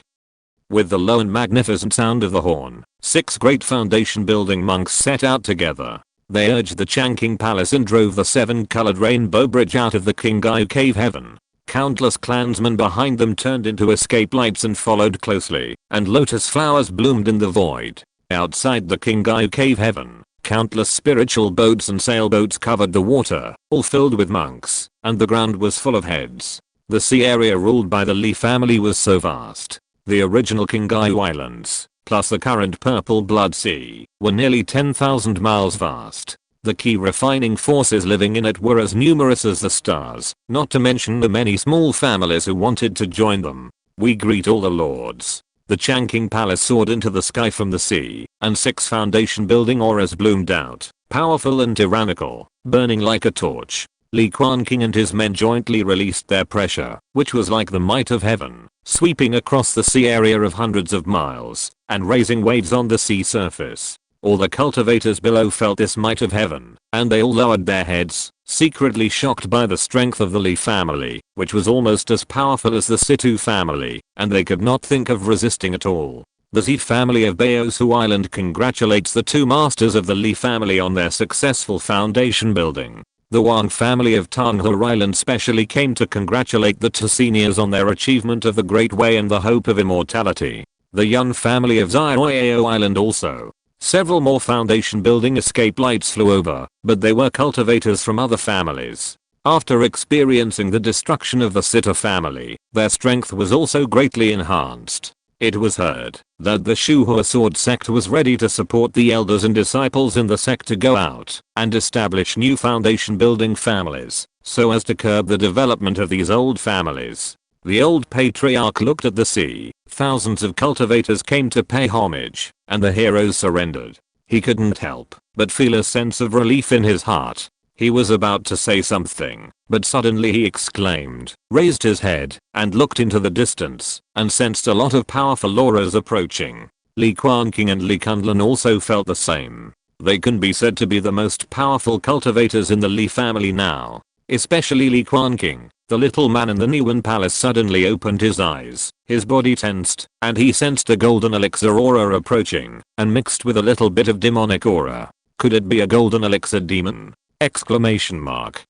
With the low and magnificent sound of the horn, 6 great foundation building monks set out together. They urged the Changqing Palace and drove the 7-colored rainbow bridge out of the Qingyu cave heaven. Countless clansmen behind them turned into escape lights and followed closely, and lotus flowers bloomed in the void. Outside the Qingyu cave heaven, countless spiritual boats and sailboats covered the water, all filled with monks, and the ground was full of heads. The sea area ruled by the Li family was so vast. The original Qingyu Islands plus the current purple blood sea, were nearly 10,000 miles vast. The key refining forces living in it were as numerous as the stars, not to mention the many small families who wanted to join them. We greet all the lords. The Quanqing palace soared into the sky from the sea, and 6 foundation building auras bloomed out, powerful and tyrannical, burning like a torch. Li Quanqing and his men jointly released their pressure, which was like the might of heaven, sweeping across the sea area of hundreds of miles, and raising waves on the sea surface. All the cultivators below felt this might of heaven, and they all lowered their heads, secretly shocked by the strength of the Li family, which was almost as powerful as the Situ family, and they could not think of resisting at all. The Z family of Baosu Island congratulates the 2 masters of the Li family on their successful foundation building. The Wang family of Tonghu Island specially came to congratulate the two seniors on their achievement of the Great Way and the hope of immortality. The Yun family of Zioyao Island also. Several more foundation building escape lights flew over, but they were cultivators from other families. After experiencing the destruction of the Sitter family, their strength was also greatly enhanced. It was heard that the Shuhua sword sect was ready to support the elders and disciples in the sect to go out and establish new foundation building families, so as to curb the development of these old families. The old patriarch looked at the sea. Thousands of cultivators came to pay homage, and the heroes surrendered. He couldn't help but feel a sense of relief in his heart. He was about to say something, but suddenly he exclaimed, raised his head, and looked into the distance, and sensed a lot of powerful auras approaching. Li Quanqing and Li Quanqing also felt the same. They can be said to be the most powerful cultivators in the Li family now. Especially Li Quanqing. The little man in the Niwen palace suddenly opened his eyes, his body tensed, and he sensed a golden elixir aura approaching, and mixed with a little bit of demonic aura. Could it be a golden elixir demon? Exclamation mark.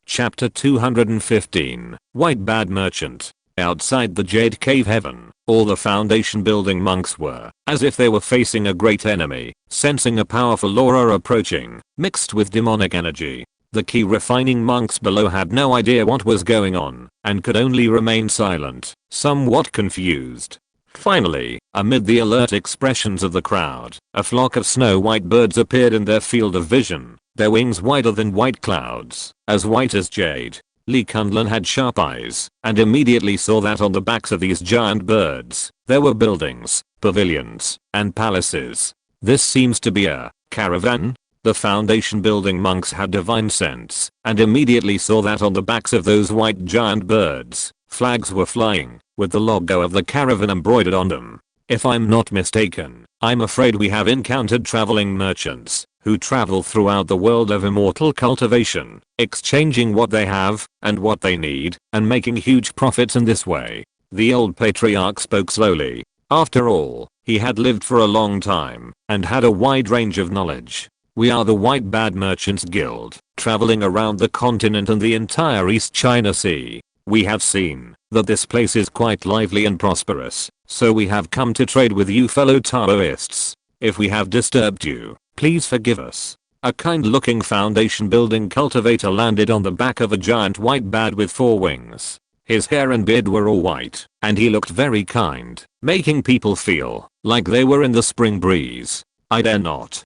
Chapter 215, White Bad Merchant. Outside the Jade Cave Heaven, all the foundation building monks were, as if they were facing a great enemy, sensing a powerful aura approaching, mixed with demonic energy. The key refining monks below had no idea what was going on, and could only remain silent, somewhat confused. Finally, amid the alert expressions of the crowd, a flock of snow-white birds appeared in their field of vision, their wings whiter than white clouds, as white as jade. Li Quanqing had sharp eyes, and immediately saw that on the backs of these giant birds, there were buildings, pavilions, and palaces. This seems to be a caravan? The foundation building monks had divine sense, and immediately saw that on the backs of those white giant birds, flags were flying, with the logo of the caravan embroidered on them. If I'm not mistaken, I'm afraid we have encountered traveling merchants, who travel throughout the world of immortal cultivation, exchanging what they have, and what they need, and making huge profits in this way. The old patriarch spoke slowly. After all, he had lived for a long time, and had a wide range of knowledge. We are the White Bad Merchants Guild, traveling around the continent and the entire East China Sea. We have seen that this place is quite lively and prosperous, so we have come to trade with you fellow Taoists. If we have disturbed you, please forgive us. A kind-looking foundation building cultivator landed on the back of a giant white bat with 4 wings. His hair and beard were all white, and he looked very kind, making people feel like they were in the spring breeze. I dare not.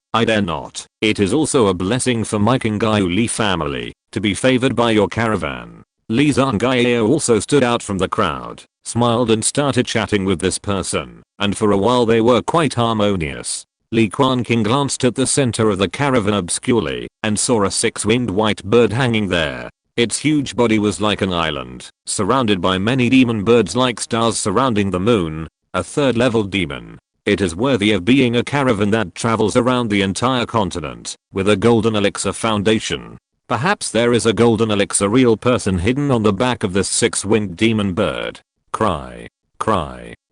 It is also a blessing for my Qingyu Li family to be favored by your caravan. Li Zhangye also stood out from the crowd, smiled and started chatting with this person, and for a while they were quite harmonious. Li Quanqing glanced at the center of the caravan obscurely and saw a 6-winged white bird hanging there. Its huge body was like an island, surrounded by many demon birds like stars surrounding the moon, a 3rd-level demon. It is worthy of being a caravan that travels around the entire continent, with a golden elixir foundation. Perhaps there is a golden elixir real person hidden on the back of this 6-winged demon bird. Cry.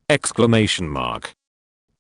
Exclamation mark.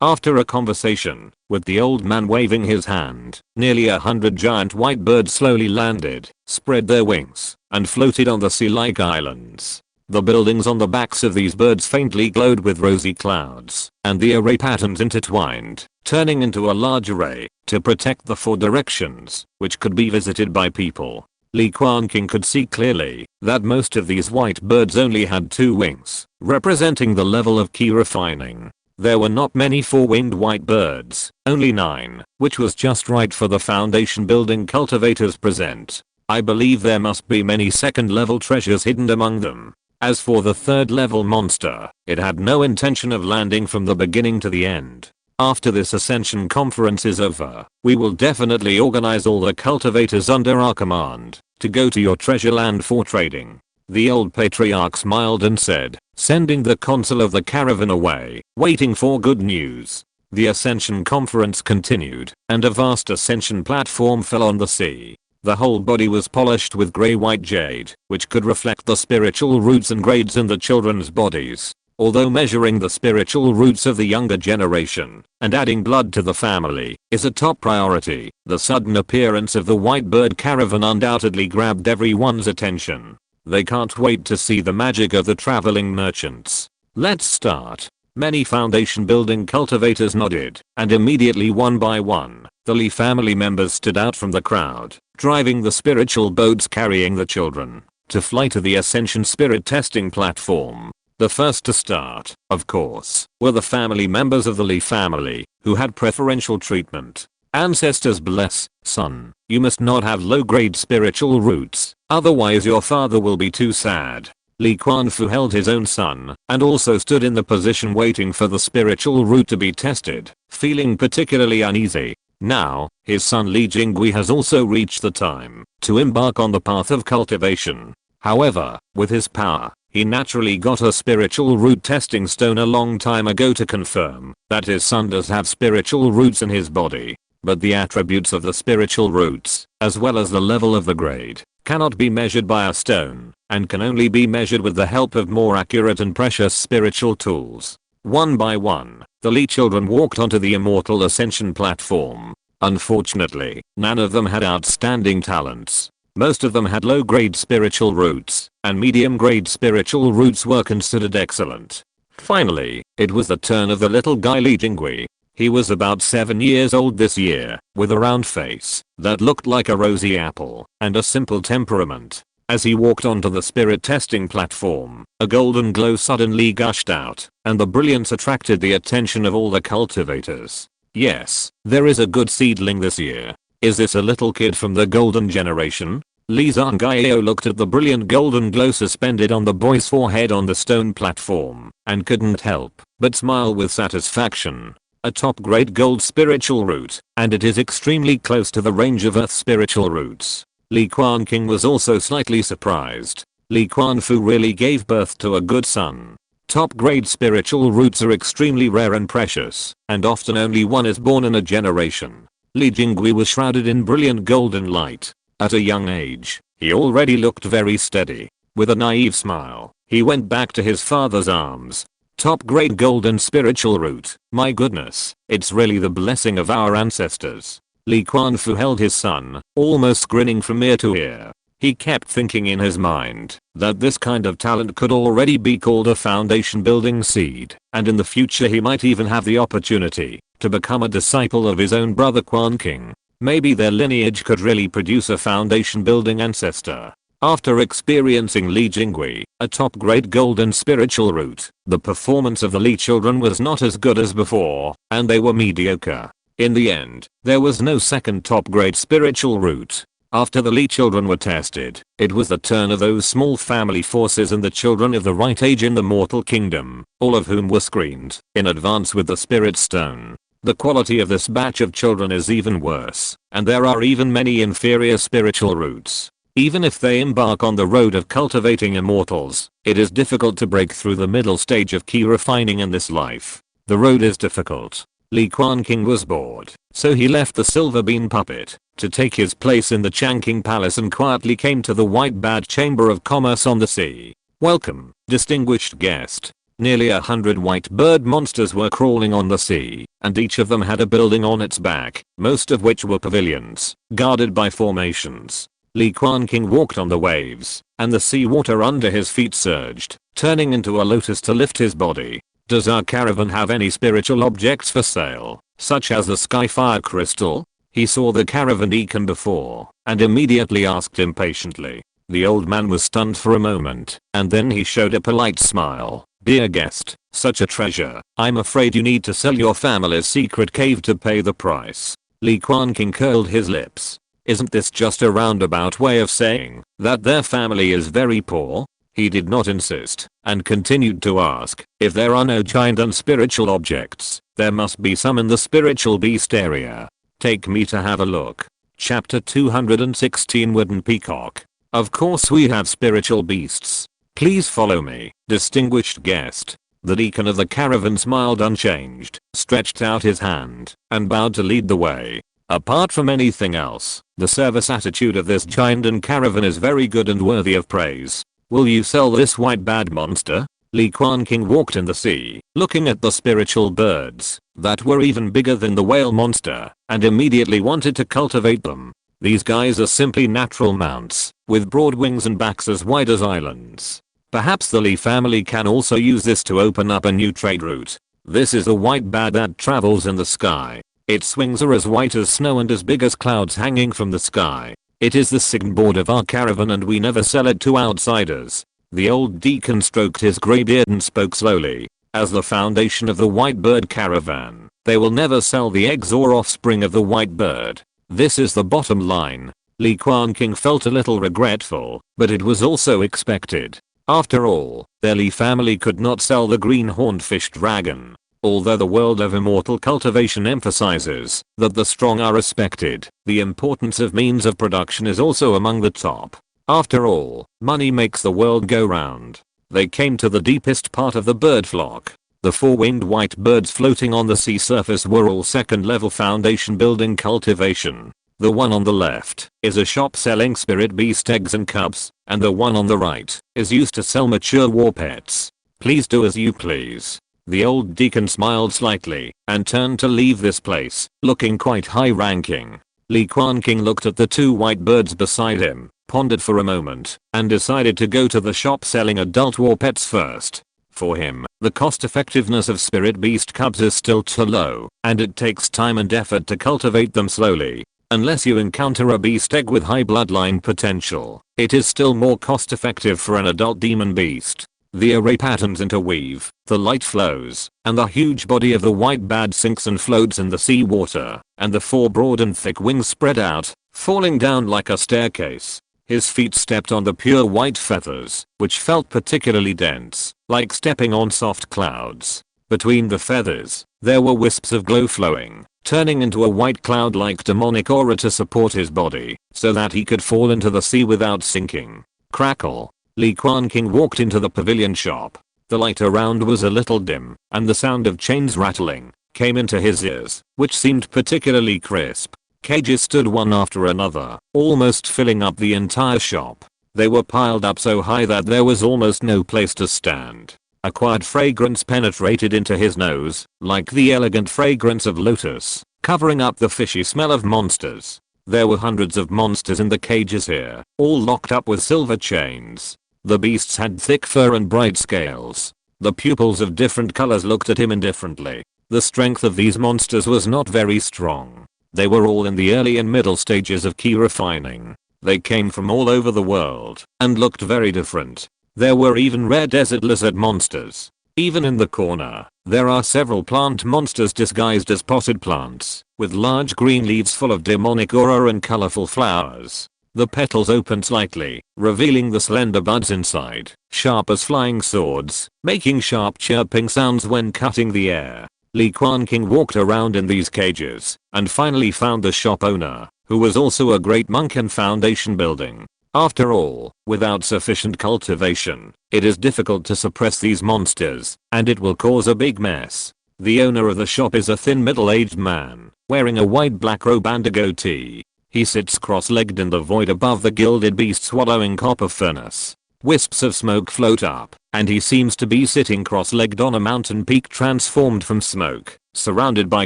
After a conversation, with the old man waving his hand, nearly 100 giant white birds slowly landed, spread their wings, and floated on the sea-like islands. The buildings on the backs of these birds faintly glowed with rosy clouds, and the array patterns intertwined, turning into a large array to protect the 4 directions, which could be visited by people. Li Quanqing could see clearly that most of these white birds only had 2 wings, representing the level of key refining. There were not many four-winged white birds, only 9, which was just right for the foundation building cultivators present. I believe there must be many second level treasures hidden among them. As for the third level monster, it had no intention of landing from the beginning to the end. After this ascension conference is over, we will definitely organize all the cultivators under our command to go to your treasure land for trading. The old patriarch smiled and said, sending the consul of the caravan away, waiting for good news. The ascension conference continued, and a vast ascension platform fell on the sea. The whole body was polished with grey-white jade, which could reflect the spiritual roots and grades in the children's bodies. Although measuring the spiritual roots of the younger generation and adding blood to the family is a top priority, the sudden appearance of the white bird caravan undoubtedly grabbed everyone's attention. They can't wait to see the magic of the traveling merchants. Let's start. Many foundation building cultivators nodded, and immediately one by one, the Li family members stood out from the crowd, driving the spiritual boats carrying the children to fly to the Ascension Spirit testing platform. The first to start, of course, were the family members of the Li family, who had preferential treatment. Ancestors bless, son, you must not have low-grade spiritual roots, otherwise your father will be too sad. Li Quanqing held his own son, and also stood in the position waiting for the spiritual root to be tested, feeling particularly uneasy. Now, his son Li Jingui has also reached the time to embark on the path of cultivation. However, with his power, he naturally got a spiritual root testing stone a long time ago to confirm that his son does have spiritual roots in his body. But the attributes of the spiritual roots, as well as the level of the grade, cannot be measured by a stone, and can only be measured with the help of more accurate and precious spiritual tools. One by one, the Li children walked onto the Immortal Ascension platform. Unfortunately, none of them had outstanding talents. Most of them had low-grade spiritual roots, and medium-grade spiritual roots were considered excellent. Finally, it was the turn of the little guy Li Jingui. He was about 7 years old this year, with a round face that looked like a rosy apple, and a simple temperament. As he walked onto the spirit testing platform, a golden glow suddenly gushed out, and the brilliance attracted the attention of all the cultivators. Yes, there is a good seedling this year. Is this a little kid from the golden generation? Li Zhangyo looked at the brilliant golden glow suspended on the boy's forehead on the stone platform, and couldn't help but smile with satisfaction. A top-grade gold spiritual root, and it is extremely close to the range of earth spiritual roots. Li Quanqing was also slightly surprised. Li Quanqing really gave birth to a good son. Top-grade spiritual roots are extremely rare and precious, and often only one is born in a generation. Li Jingui was shrouded in brilliant golden light. At a young age, he already looked very steady. With a naive smile, he went back to his father's arms. Top-grade golden spiritual root, my goodness, it's really the blessing of our ancestors. Li Quanqing held his son, almost grinning from ear to ear. He kept thinking in his mind that this kind of talent could already be called a foundation building seed, and in the future he might even have the opportunity to become a disciple of his own brother Quanqing. Maybe their lineage could really produce a foundation building ancestor. After experiencing Li Jingui, a top-grade golden spiritual root, the performance of the Li children was not as good as before, and they were mediocre. In the end, there was no second top-grade spiritual root. After the Li children were tested, it was the turn of those small family forces and the children of the right age in the mortal kingdom, all of whom were screened in advance with the spirit stone. The quality of this batch of children is even worse, and there are even many inferior spiritual roots. Even if they embark on the road of cultivating immortals, it is difficult to break through the middle stage of key refining in this life. The road is difficult. Li Quanqing was bored, so he left the silver bean puppet to take his place in the Changqing Palace and quietly came to the White Badge Chamber of Commerce on the sea. Welcome, distinguished guest. Nearly 100 white bird monsters were crawling on the sea, and each of them had a building on its back, most of which were pavilions, guarded by formations. Li Quanqing walked on the waves, and the sea water under his feet surged, turning into a lotus to lift his body. Does our caravan have any spiritual objects for sale, such as the skyfire crystal? He saw the caravan beacon before, and immediately asked impatiently. The old man was stunned for a moment, and then he showed a polite smile. Dear guest, such a treasure. I'm afraid you need to sell your family's secret cave to pay the price. Li Quanqing curled his lips. Isn't this just a roundabout way of saying that their family is very poor? He did not insist, and continued to ask, if there are no giant unspiritual objects, there must be some in the spiritual beast area. Take me to have a look. Chapter 216 Wooden Peacock. Of course we have spiritual beasts. Please follow me, distinguished guest. The deacon of the caravan smiled unchanged, stretched out his hand, and bowed to lead the way. Apart from anything else, the service attitude of this giant and caravan is very good and worthy of praise. Will you sell this white bad monster? Li Quanqing walked in the sea, looking at the spiritual birds that were even bigger than the whale monster, and immediately wanted to cultivate them. These guys are simply natural mounts, with broad wings and backs as wide as islands. Perhaps the Li family can also use this to open up a new trade route. This is a white bat that travels in the sky. Its wings are as white as snow and as big as clouds hanging from the sky. It is the signboard of our caravan and we never sell it to outsiders. The old deacon stroked his grey beard and spoke slowly. As the foundation of the white bird caravan, they will never sell the eggs or offspring of the white bird. This is the bottom line. Li Quanqing felt a little regretful, but it was also expected. After all, their Li family could not sell the green-horned fish dragon. Although the world of immortal cultivation emphasizes that the strong are respected, the importance of means of production is also among the top. After all, money makes the world go round. They came to the deepest part of the bird flock. The four-winged white birds floating on the sea surface were all second-level foundation building cultivation. The one on the left is a shop selling spirit beast eggs and cubs, and the one on the right is used to sell mature war pets. Please do as you please. The old deacon smiled slightly and turned to leave this place, looking quite high-ranking. Li Quanqing looked at the two white birds beside him, pondered for a moment, and decided to go to the shop selling adult war pets first. For him, the cost-effectiveness of spirit beast cubs is still too low, and it takes time and effort to cultivate them slowly. Unless you encounter a beast egg with high bloodline potential, it is still more cost-effective for an adult demon beast. The array patterns interweave, the light flows, and the huge body of the white bat sinks and floats in the sea water, and the four broad and thick wings spread out, falling down like a staircase. His feet stepped on the pure white feathers, which felt particularly dense, like stepping on soft clouds. Between the feathers, there were wisps of glow flowing, turning into a white cloud-like demonic aura to support his body, so that he could fall into the sea without sinking. Crackle. Li Quanqing walked into the pavilion shop. The light around was a little dim, and the sound of chains rattling came into his ears, which seemed particularly crisp. Cages stood one after another, almost filling up the entire shop. They were piled up so high that there was almost no place to stand. A quiet fragrance penetrated into his nose, like the elegant fragrance of lotus, covering up the fishy smell of monsters. There were hundreds of monsters in the cages here, all locked up with silver chains. The beasts had thick fur and bright scales. The pupils of different colors looked at him indifferently. The strength of these monsters was not very strong. They were all in the early and middle stages of key refining. They came from all over the world and looked very different. There were even rare desert lizard monsters. Even in the corner, there are several plant monsters disguised as potted plants, with large green leaves full of demonic aura and colorful flowers. The petals opened slightly, revealing the slender buds inside, sharp as flying swords, making sharp chirping sounds when cutting the air. Li Quanqing walked around in these cages, and finally found the shop owner, who was also a great monk in foundation building. After all, without sufficient cultivation, it is difficult to suppress these monsters, and it will cause a big mess. The owner of the shop is a thin middle-aged man, wearing a white black robe and a goatee. He sits cross-legged in the void above the gilded beast swallowing copper furnace. Wisps of smoke float up, and he seems to be sitting cross-legged on a mountain peak transformed from smoke, surrounded by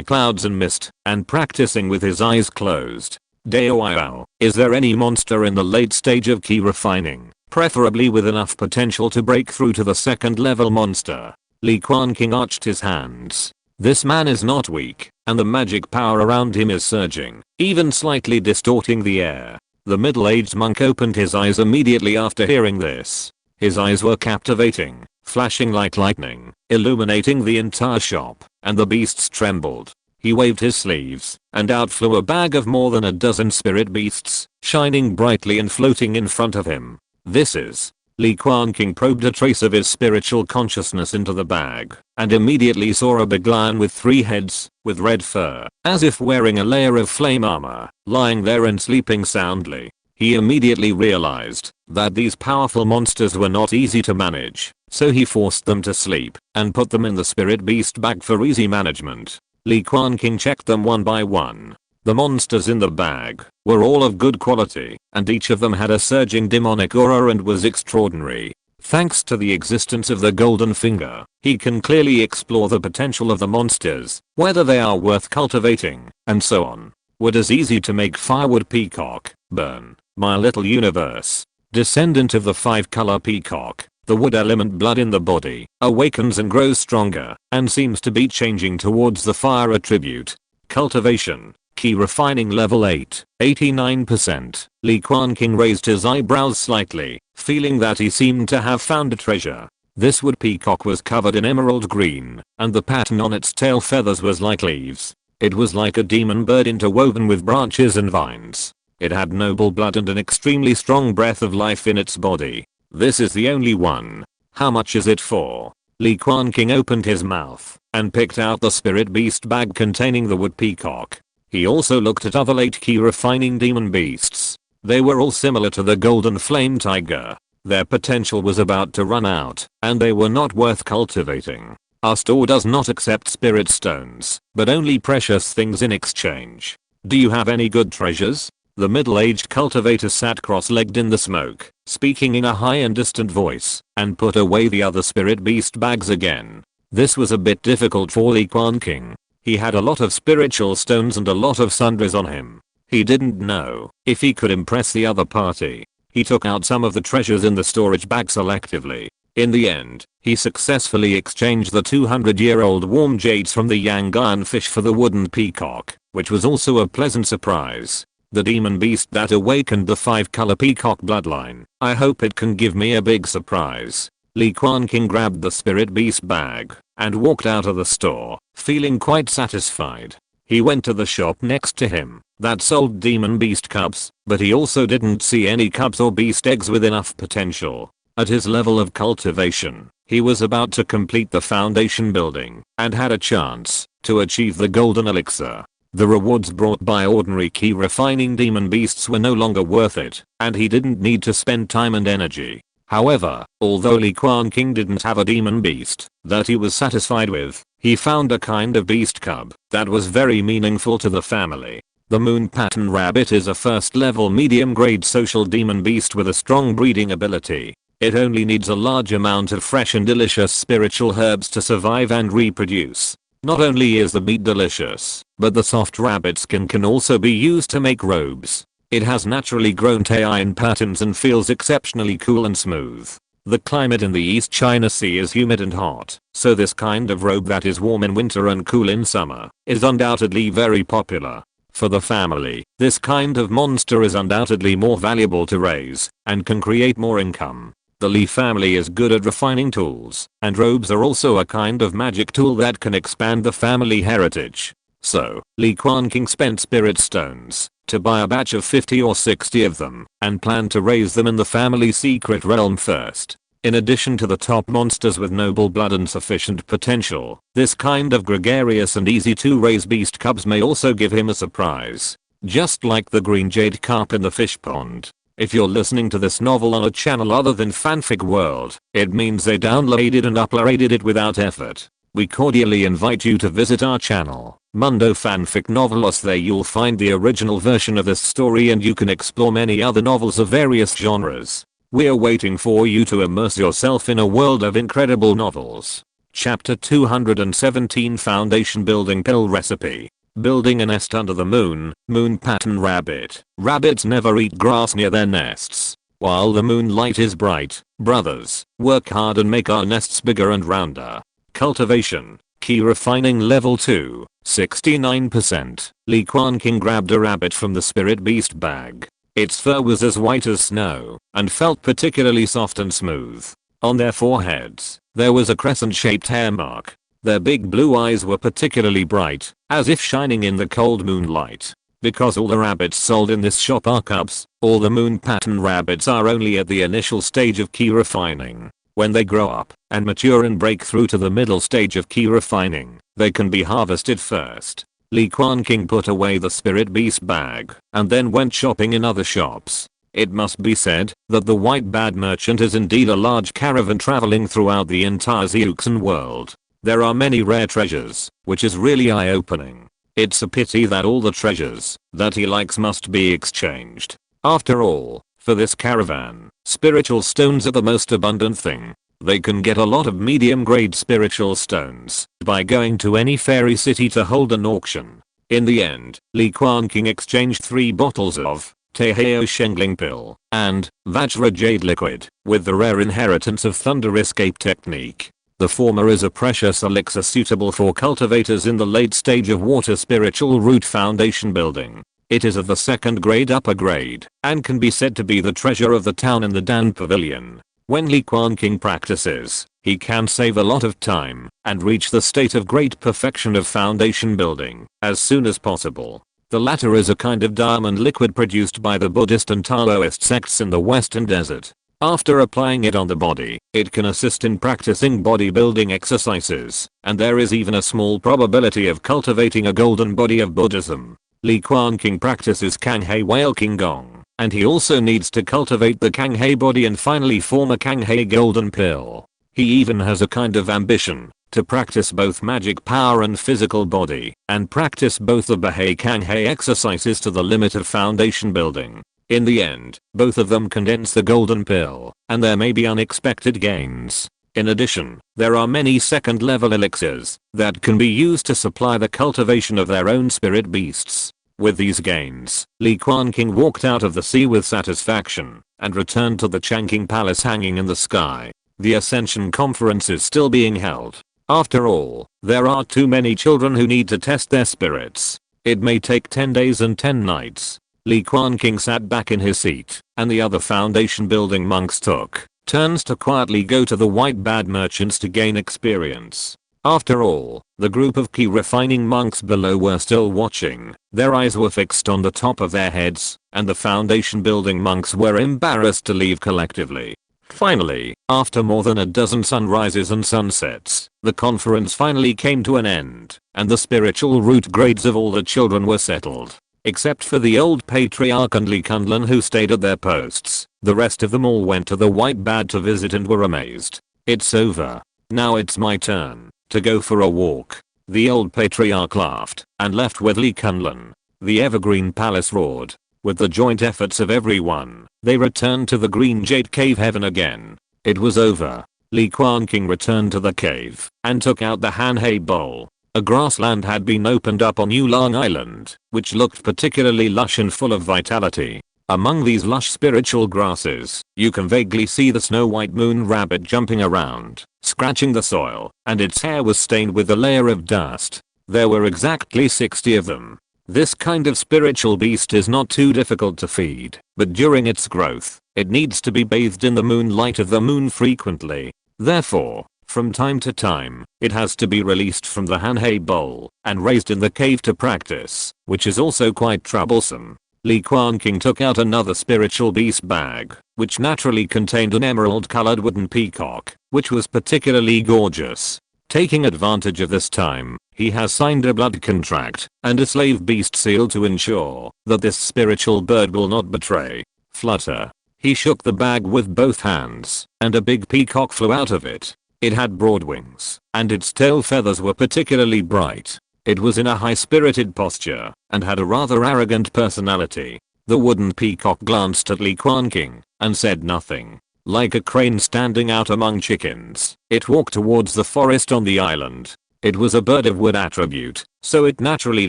clouds and mist, and practicing with his eyes closed. Daoyao, is there any monster in the late stage of key refining, preferably with enough potential to break through to the second level monster? Li Quanqing arched his hands. This man is not weak, and the magic power around him is surging, even slightly distorting the air. The middle-aged monk opened his eyes immediately after hearing this. His eyes were captivating, flashing like lightning, illuminating the entire shop, and the beasts trembled. He waved his sleeves, and out flew a bag of more than a dozen spirit beasts, shining brightly and floating in front of him. This is. Li Quanqing probed a trace of his spiritual consciousness into the bag, and immediately saw a big lion with 3 heads, with red fur, as if wearing a layer of flame armor, lying there and sleeping soundly. He immediately realized that these powerful monsters were not easy to manage, so he forced them to sleep, and put them in the spirit beast bag for easy management. Li Quanqing checked them one by one. The monsters in the bag were all of good quality, and each of them had a surging demonic aura and was extraordinary. Thanks to the existence of the golden finger, he can clearly explore the potential of the monsters, whether they are worth cultivating, and so on. Wood is easy to make. Firewood peacock, burn, my little universe. Descendant of the 5-color peacock, the wood element blood in the body awakens and grows stronger, and seems to be changing towards the fire attribute. Cultivation. Key refining level 8, 89%. Li Quanqing raised his eyebrows slightly, feeling that he seemed to have found a treasure. This wood peacock was covered in emerald green, and the pattern on its tail feathers was like leaves. It was like a demon bird interwoven with branches and vines. It had noble blood and an extremely strong breath of life in its body. This is the only one. How much is it for? Li Quanqing opened his mouth, and picked out the spirit beast bag containing the wood peacock. He also looked at other 8 key refining demon beasts. They were all similar to the golden flame tiger. Their potential was about to run out, and they were not worth cultivating. Our store does not accept spirit stones, but only precious things in exchange. Do you have any good treasures? The middle-aged cultivator sat cross-legged in the smoke, speaking in a high and distant voice, and put away the other spirit beast bags again. This was a bit difficult for Li Quanqing. He had a lot of spiritual stones and a lot of sundries on him. He didn't know if he could impress the other party. He took out some of the treasures in the storage bag selectively. In the end, he successfully exchanged the 200-year-old warm jades from the Yangon fish for the wooden peacock, which was also a pleasant surprise. The demon beast that awakened the 5-color peacock bloodline. I hope it can give me a big surprise. Li Quanqing grabbed the spirit beast bag and walked out of the store, feeling quite satisfied. He went to the shop next to him that sold demon beast cubs, but he also didn't see any cubs or beast eggs with enough potential. At his level of cultivation, he was about to complete the foundation building and had a chance to achieve the golden elixir. The rewards brought by ordinary key refining demon beasts were no longer worth it, and he didn't need to spend time and energy. However, although Li Quanqing didn't have a demon beast that he was satisfied with, he found a kind of beast cub that was very meaningful to the family. The moon pattern rabbit is a first-level medium-grade social demon beast with a strong breeding ability. It only needs a large amount of fresh and delicious spiritual herbs to survive and reproduce. Not only is the meat delicious, but the soft rabbit skin can also be used to make robes. It has naturally grown tie-in patterns and feels exceptionally cool and smooth. The climate in the East China Sea is humid and hot, so this kind of robe that is warm in winter and cool in summer is undoubtedly very popular. For the family, this kind of monster is undoubtedly more valuable to raise and can create more income. The Li family is good at refining tools, and robes are also a kind of magic tool that can expand the family heritage. So, Li Quanqing spent spirit stones to buy a batch of 50 or 60 of them, and planned to raise them in the family secret realm first. In addition to the top monsters with noble blood and sufficient potential, this kind of gregarious and easy to raise beast cubs may also give him a surprise. Just like the green jade carp in the fish pond. If you're listening to this novel on a channel other than Fanfic World, it means they downloaded and uploaded it without effort. We cordially invite you to visit our channel, Mundo Fanfic Novelos. There you'll find the original version of this story and you can explore many other novels of various genres. We're waiting for you to immerse yourself in a world of incredible novels. Chapter 217 Foundation Building Pill Recipe. Building a nest under the moon, moon pattern rabbit. Rabbits never eat grass near their nests. While the moonlight is bright, brothers, work hard and make our nests bigger and rounder. Cultivation. Key refining level 2, 69%. Li Quanqing grabbed a rabbit from the spirit beast bag. Its fur was as white as snow, and felt particularly soft and smooth. On their foreheads, There was a crescent-shaped hair mark. Their big blue eyes were particularly bright, as if shining in the cold moonlight. Because all the rabbits sold in this shop are cubs, all the moon pattern rabbits are only at the initial stage of key refining. When they grow up and mature and break through to the middle stage of key refining, they can be harvested first. Li Quanqing put away the spirit beast bag and then went shopping in other shops. It must be said that the white bad merchant is indeed a large caravan traveling throughout the entire Xiuxin world. There are many rare treasures, which is really eye-opening. It's a pity that all the treasures that he likes must be exchanged. After all, for this caravan, spiritual stones are the most abundant thing. They can get a lot of medium-grade spiritual stones by going to any fairy city to hold an auction. In the end, Li Quanqing exchanged 3 bottles of Taiheo Shengling Pill and Vajra Jade Liquid with the rare inheritance of Thunder Escape technique. The former is a precious elixir suitable for cultivators in the late stage of water spiritual root foundation building. It is of the 2nd grade upper grade and can be said to be the treasure of the town in the Dan Pavilion. When Li Quanqing practices, he can save a lot of time and reach the state of great perfection of foundation building as soon as possible. The latter is a kind of diamond liquid produced by the Buddhist and Taoist sects in the Western Desert. After applying it on the body, it can assist in practicing bodybuilding exercises, and there is even a small probability of cultivating a golden body of Buddhism. Li Quanqing practices Kanghe Whale Qinggong, and he also needs to cultivate the Kanghe body and finally form a Kanghe golden pill. He even has a kind of ambition to practice both magic power and physical body, and practice both the Bahei Kanghe exercises to the limit of foundation building. In the end, both of them condense the golden pill, and there may be unexpected gains. In addition, there are many 2nd level elixirs that can be used to supply the cultivation of their own spirit beasts. With these gains, Li Quanqing walked out of the sea with satisfaction and returned to the Changqing Palace hanging in the sky. The Ascension Conference is still being held. After all, there are too many children who need to test their spirits. It may take 10 days and 10 nights. Li Quanqing sat back in his seat, and the other foundation building monks took turns to quietly go to the white bad merchants to gain experience. After all, the group of key refining monks below were still watching. Their eyes were fixed on the top of their heads, and the foundation building monks were embarrassed to leave collectively. Finally, after more than a dozen sunrises and sunsets, the conference finally came to an end, and the spiritual root grades of all the children were settled. Except for the old patriarch and Li Kunlun who stayed at their posts, the rest of them all went to the white bad to visit and were amazed. It's over. Now it's my turn to go for a walk. The old patriarch laughed and left with Li Kunlun. The evergreen palace roared. With the joint efforts of everyone, they returned to the green jade cave heaven again. It was over. Li Quanqing returned to the cave and took out the Hanhei bowl. A grassland had been opened up on Yulong Island, which looked particularly lush and full of vitality. Among these lush spiritual grasses, you can vaguely see the snow white moon rabbit jumping around, scratching the soil, and its hair was stained with a layer of dust. There were exactly 60 of them. This kind of spiritual beast is not too difficult to feed, but during its growth, it needs to be bathed in the moonlight of the moon frequently. Therefore, from time to time, it has to be released from the Hanhei bowl and raised in the cave to practice, which is also quite troublesome. Li Quanqing took out another spiritual beast bag, which naturally contained an emerald-colored wooden peacock, which was particularly gorgeous. Taking advantage of this time, he has signed a blood contract and a slave beast seal to ensure that this spiritual bird will not betray. Flutter. He shook the bag with both hands, and a big peacock flew out of it. It had broad wings, and its tail feathers were particularly bright. It was in a high-spirited posture, and had a rather arrogant personality. The wooden peacock glanced at Li Quanqing, and said nothing. Like a crane standing out among chickens, it walked towards the forest on the island. It was a bird of wood attribute, so it naturally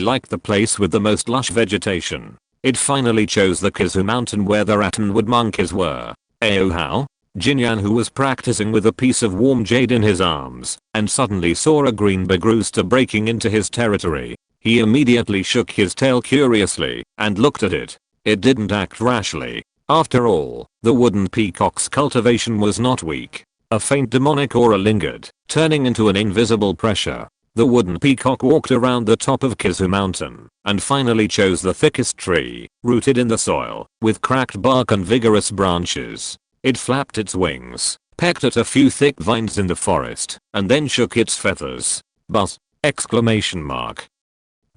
liked the place with the most lush vegetation. It finally chose the Kizu mountain where the rattonwood monkeys were. Ayo how? Jinyan, who was practicing with a piece of warm jade in his arms, and suddenly saw a green big rooster breaking into his territory. He immediately shook his tail curiously and looked at it. It didn't act rashly. After all, the wooden peacock's cultivation was not weak. A faint demonic aura lingered, turning into an invisible pressure. The wooden peacock walked around the top of Kizu Mountain and finally chose the thickest tree, rooted in the soil, with cracked bark and vigorous branches. It flapped its wings, pecked at a few thick vines in the forest, and then shook its feathers. Buzz! Exclamation mark.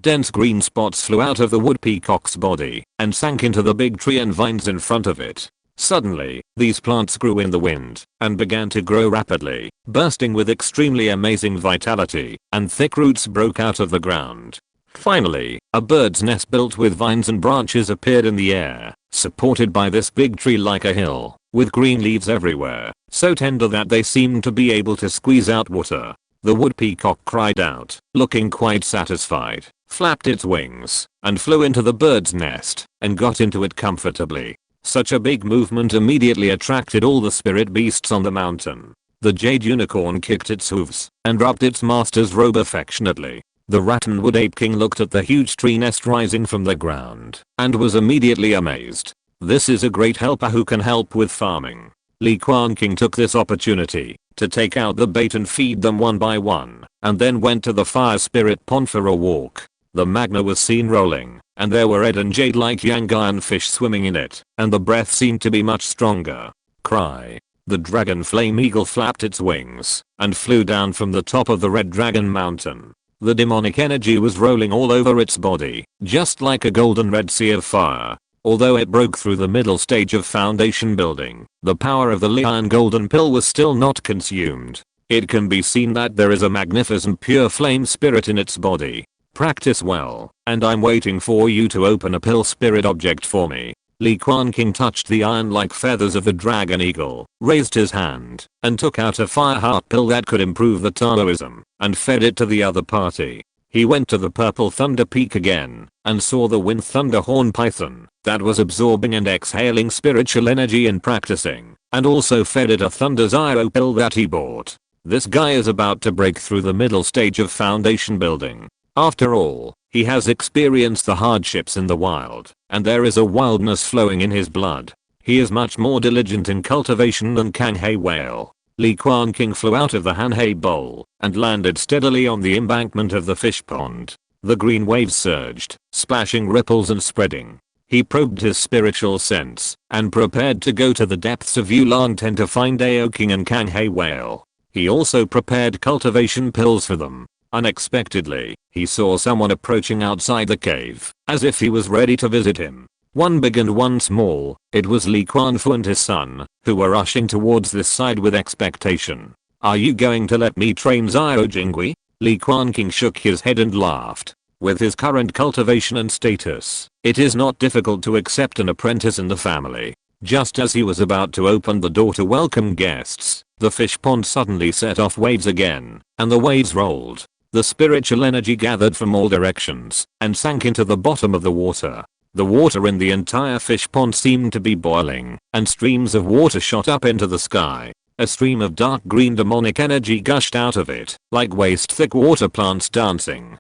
Dense green spots flew out of the wood peacock's body and sank into the big tree and vines in front of it. Suddenly, these plants grew in the wind and began to grow rapidly, bursting with extremely amazing vitality, and thick roots broke out of the ground. Finally, a bird's nest built with vines and branches appeared in the air, supported by this big tree like a hill, with green leaves everywhere, so tender that they seemed to be able to squeeze out water. The wood peacock cried out, looking quite satisfied, flapped its wings, and flew into the bird's nest, and got into it comfortably. Such a big movement immediately attracted all the spirit beasts on the mountain. The jade unicorn kicked its hooves and rubbed its master's robe affectionately. The rattonwood ape king looked at the huge tree nest rising from the ground and was immediately amazed. This is a great helper who can help with farming. Li Quanqing took this opportunity to take out the bait and feed them one by one, and then went to the fire spirit pond for a walk. The magma was seen rolling, and there were red and jade-like yang iron fish swimming in it, and the breath seemed to be much stronger. Cry. The dragon flame eagle flapped its wings and flew down from the top of the red dragon mountain. The demonic energy was rolling all over its body, just like a golden red sea of fire. Although it broke through the middle stage of foundation building, the power of the Li Iron Golden Pill was still not consumed. It can be seen that there is a magnificent pure flame spirit in its body. Practice well, and I'm waiting for you to open a pill spirit object for me. Li Quanqing touched the iron-like feathers of the dragon eagle, raised his hand, and took out a fire heart pill that could improve the Taoism, and fed it to the other party. He went to the purple thunder peak again, and saw the wind thunder horn python, that was absorbing and exhaling spiritual energy and practicing, and also fed it a thunder Zyro pill that he bought. This guy is about to break through the middle stage of foundation building. After all, he has experienced the hardships in the wild, and there is a wildness flowing in his blood. He is much more diligent in cultivation than Kanghe whale. Li Quanqing flew out of the Hanhei bowl and landed steadily on the embankment of the fish pond. The green waves surged, splashing ripples and spreading. He probed his spiritual sense and prepared to go to the depths of Yulangten to find Ao King and Kanghe whale. He also prepared cultivation pills for them. Unexpectedly, he saw someone approaching outside the cave, as if he was ready to visit him. One big and one small. It was Li Quanfu and his son, who were rushing towards this side with expectation. Are you going to let me train Xiao Jingui? Li Quanqing shook his head and laughed. With his current cultivation and status, it is not difficult to accept an apprentice in the family. Just as he was about to open the door to welcome guests, the fish pond suddenly set off waves again, and the waves rolled. The spiritual energy gathered from all directions and sank into the bottom of the water. The water in the entire fish pond seemed to be boiling, and streams of water shot up into the sky. A stream of dark green demonic energy gushed out of it, like waist-thick water plants dancing.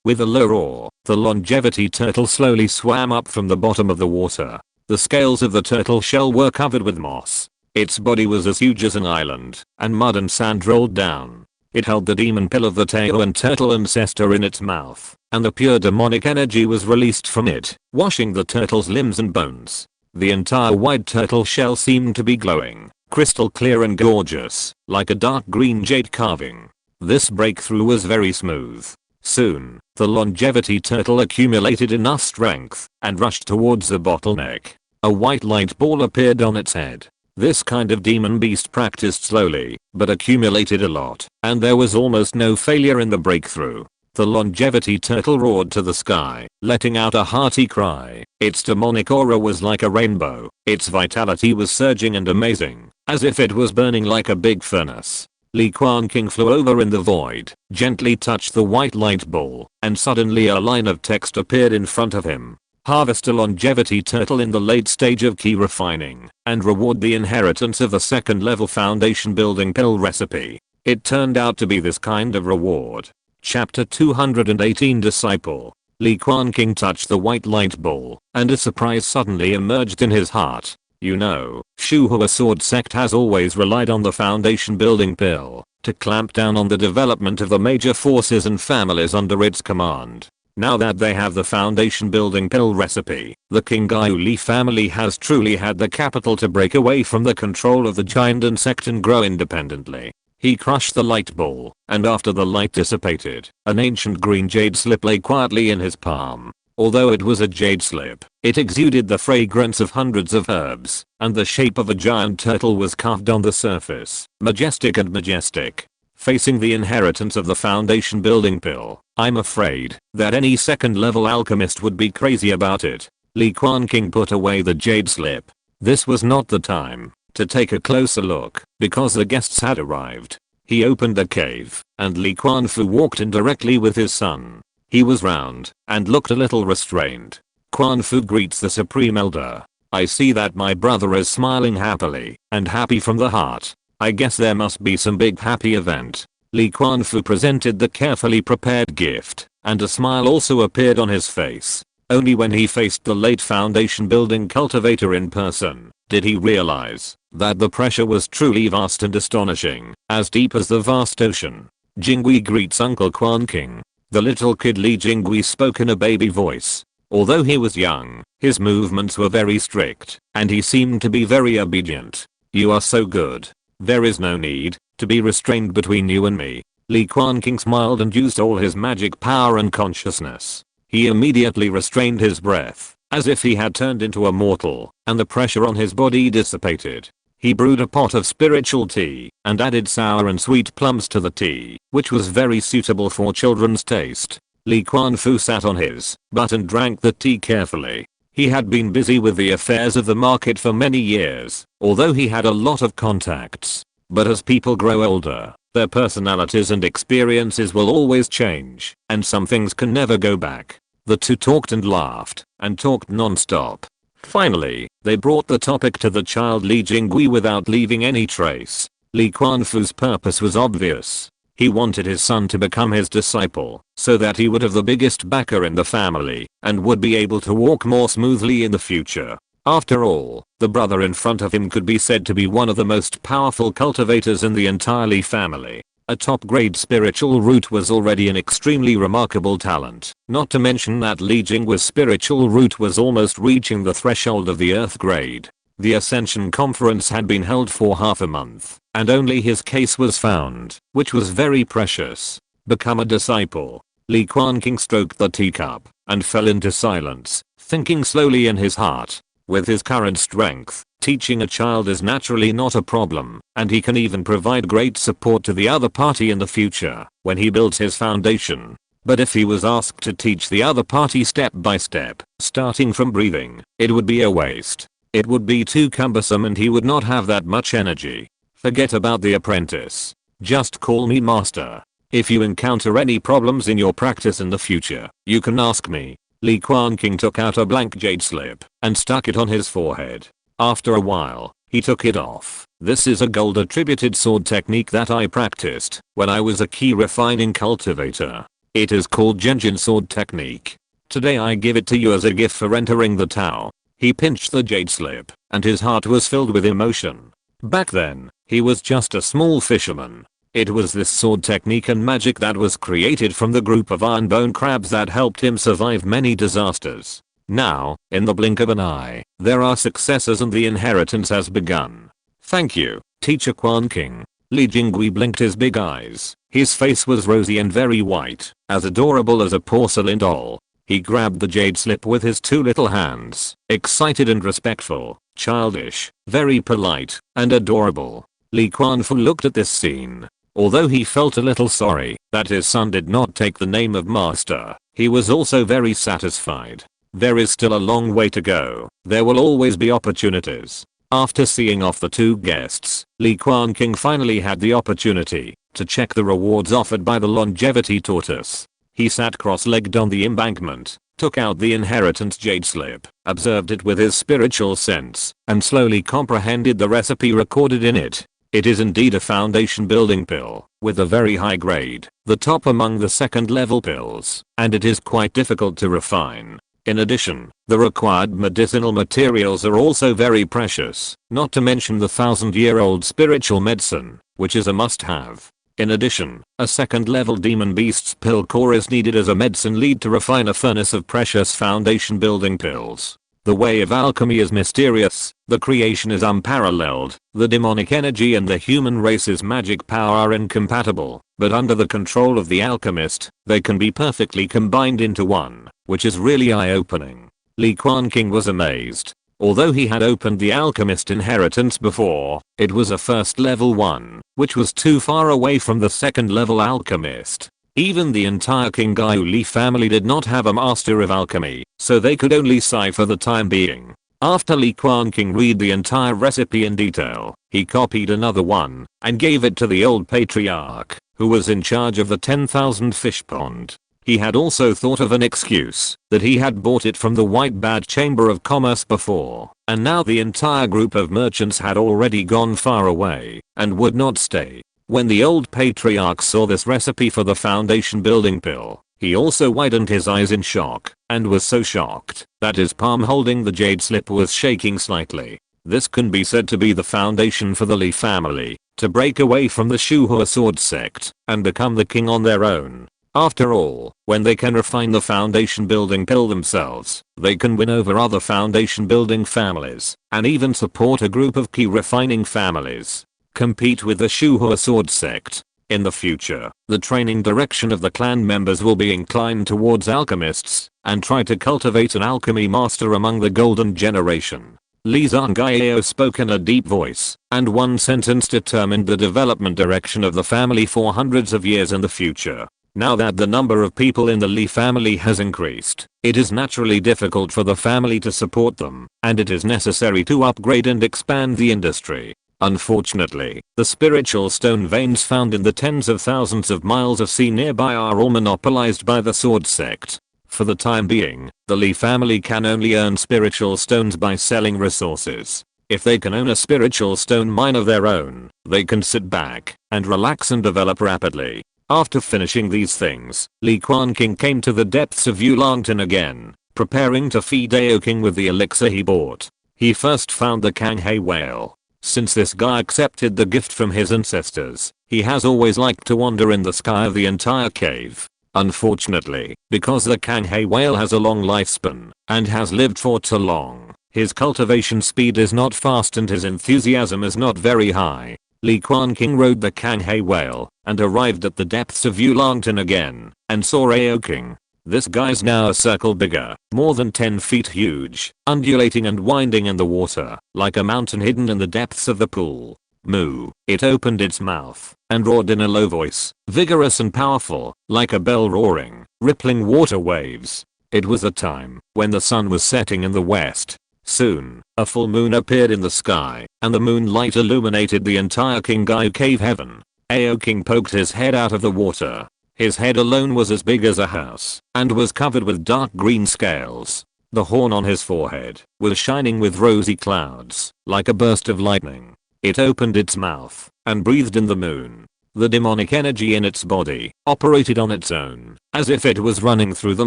With a low roar, the longevity turtle slowly swam up from the bottom of the water. The scales of the turtle shell were covered with moss. Its body was as huge as an island, and mud and sand rolled down. It held the demon pill of the Tao and turtle ancestor in its mouth, and the pure demonic energy was released from it, washing the turtle's limbs and bones. The entire wide turtle shell seemed to be glowing, crystal clear and gorgeous, like a dark green jade carving. This breakthrough was very smooth. Soon, the longevity turtle accumulated enough strength and rushed towards the bottleneck. A white light ball appeared on its head. This kind of demon beast practiced slowly, but accumulated a lot, and there was almost no failure in the breakthrough. The longevity turtle roared to the sky, letting out a hearty cry. Its demonic aura was like a rainbow. Its vitality was surging and amazing, as if it was burning like a big furnace. Li Quanqing flew over in the void, gently touched the white light ball, and suddenly a line of text appeared in front of him. Harvest a longevity turtle in the late stage of key refining, and reward the inheritance of the second level foundation building pill recipe. It turned out to be this kind of reward. Chapter 218 Disciple. Li Quanqing touched the white light ball, and a surprise suddenly emerged in his heart. You know, Shuhua Sword Sect has always relied on the foundation building pill to clamp down on the development of the major forces and families under its command. Now that they have the foundation building pill recipe, the Qingyu Li family has truly had the capital to break away from the control of the giant sect and grow independently. He crushed the light ball, and after the light dissipated, an ancient green jade slip lay quietly in his palm. Although it was a jade slip, it exuded the fragrance of hundreds of herbs, and the shape of a giant turtle was carved on the surface, majestic and majestic. Facing the inheritance of the foundation building pill, I'm afraid that any second level alchemist would be crazy about it. Li Quanqing put away the jade slip. This was not the time to take a closer look, because the guests had arrived. He opened the cave, and Li Quanfu walked in directly with his son. He was round, and looked a little restrained. Quanfu greets the Supreme Elder. I see that my brother is smiling happily, and happy from the heart. I guess there must be some big happy event. Li Quanfu presented the carefully prepared gift, and a smile also appeared on his face. Only when he faced the late foundation building cultivator in person did he realize that the pressure was truly vast and astonishing, as deep as the vast ocean. Jingui greets Uncle Quanqing. The little kid Li Jingui spoke in a baby voice. Although he was young, his movements were very strict, and he seemed to be very obedient. You are so good. There is no need to be restrained between you and me. Li Quanqing smiled and used all his magic power and consciousness. He immediately restrained his breath, as if he had turned into a mortal, and the pressure on his body dissipated. He brewed a pot of spiritual tea, and added sour and sweet plums to the tea, which was very suitable for children's taste. Li Quanfu sat on his butt and drank the tea carefully. He had been busy with the affairs of the market for many years, although he had a lot of contacts. But as people grow older, their personalities and experiences will always change, and some things can never go back. The two talked and laughed, and talked non-stop. Finally, they brought the topic to the child Li Jingui without leaving any trace. Li Quanfu's purpose was obvious. He wanted his son to become his disciple, so that he would have the biggest backer in the family, and would be able to walk more smoothly in the future. After all, the brother in front of him could be said to be one of the most powerful cultivators in the entire Li family. A top-grade spiritual root was already an extremely remarkable talent, not to mention that Li Jinggui's spiritual root was almost reaching the threshold of the earth grade. The Ascension Conference had been held for half a month, and only his case was found, which was very precious. Become a disciple. Li Quanqing stroked the teacup, and fell into silence, thinking slowly in his heart. With his current strength, teaching a child is naturally not a problem, and he can even provide great support to the other party in the future, when he builds his foundation. But if he was asked to teach the other party step by step, starting from breathing, it would be a waste. It would be too cumbersome and he would not have that much energy. Forget about the apprentice. Just call me master. If you encounter any problems in your practice in the future, you can ask me. Li Quanqing took out a blank jade slip and stuck it on his forehead. After a while, he took it off. This is a gold attributed sword technique that I practiced when I was a key refining cultivator. It is called Gengjin Sword technique. Today I give it to you as a gift for entering the Tao. He pinched the jade slip, and his heart was filled with emotion. Back then, he was just a small fisherman. It was this sword technique and magic that was created from the group of iron bone crabs that helped him survive many disasters. Now, in the blink of an eye, there are successors and the inheritance has begun. Thank you, Teacher Quanqing. Li Jingui blinked his big eyes. His face was rosy and very white, as adorable as a porcelain doll. He grabbed the jade slip with his two little hands, excited and respectful, childish, very polite, and adorable. Li Quanfu looked at this scene. Although he felt a little sorry that his son did not take the name of master, he was also very satisfied. There is still a long way to go. There will always be opportunities. After seeing off the two guests, Li Quanqing finally had the opportunity to check the rewards offered by the longevity tortoise. He sat cross-legged on the embankment, took out the inheritance jade slip, observed it with his spiritual sense, and slowly comprehended the recipe recorded in it. It is indeed a foundation building pill, with a very high grade, the top among the second level pills, and it is quite difficult to refine. In addition, the required medicinal materials are also very precious, not to mention the 1,000-year-old spiritual medicine, which is a must-have. In addition, a second-level demon beast's pill core is needed as a medicine lead to refine a furnace of precious foundation building pills. The way of alchemy is mysterious, the creation is unparalleled, the demonic energy and the human race's magic power are incompatible, but under the control of the alchemist, they can be perfectly combined into one, which is really eye-opening. Li Quanqing was amazed. Although he had opened the alchemist inheritance before, it was a first level one, which was too far away from the second level alchemist. Even the entire Qingyu Li family did not have a master of alchemy, so they could only sigh for the time being. After Li Quanqing read the entire recipe in detail, he copied another one and gave it to the old patriarch, who was in charge of the 10,000 fish pond. He had also thought of an excuse that he had bought it from the White Badge Chamber of Commerce before, and now the entire group of merchants had already gone far away and would not stay. When the old patriarch saw this recipe for the foundation building pill, he also widened his eyes in shock and was so shocked that his palm holding the jade slip was shaking slightly. This can be said to be the foundation for the Li family to break away from the Shuhua sword sect and become the king on their own. After all, when they can refine the foundation building pill themselves, they can win over other foundation building families and even support a group of key refining families. Compete with the Shuhua sword sect. In the future, the training direction of the clan members will be inclined towards alchemists and try to cultivate an alchemy master among the golden generation. Li Zhangao spoke in a deep voice, and one sentence determined the development direction of the family for hundreds of years in the future. Now that the number of people in the Li family has increased, it is naturally difficult for the family to support them, and it is necessary to upgrade and expand the industry. Unfortunately, the spiritual stone veins found in the tens of thousands of miles of sea nearby are all monopolized by the sword sect. For the time being, the Li family can only earn spiritual stones by selling resources. If they can own a spiritual stone mine of their own, they can sit back and relax and develop rapidly. After finishing these things, Li Quanqing came to the depths of Yulangtan again, preparing to feed Aoking with the elixir he bought. He first found the Kanghe whale. Since this guy accepted the gift from his ancestors, he has always liked to wander in the sky of the entire cave. Unfortunately, because the Kanghe whale has a long lifespan and has lived for too long, his cultivation speed is not fast and his enthusiasm is not very high. Li Quanqing rode the Kanghe whale and arrived at the depths of Yulangtan again and saw Aoking. This guy's now a circle bigger, more than 10 feet huge, undulating and winding in the water, like a mountain hidden in the depths of the pool. Moo. It opened its mouth and roared in a low voice, vigorous and powerful, like a bell roaring, rippling water waves. It was a time when the sun was setting in the west. Soon, a full moon appeared in the sky, and the moonlight illuminated the entire Qingyu cave heaven. Aoking poked his head out of the water. His head alone was as big as a house, and was covered with dark green scales. The horn on his forehead was shining with rosy clouds, like a burst of lightning. It opened its mouth, and breathed in the moon. The demonic energy in its body operated on its own, as if it was running through the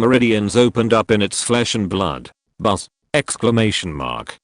meridians opened up in its flesh and blood. But! Exclamation mark.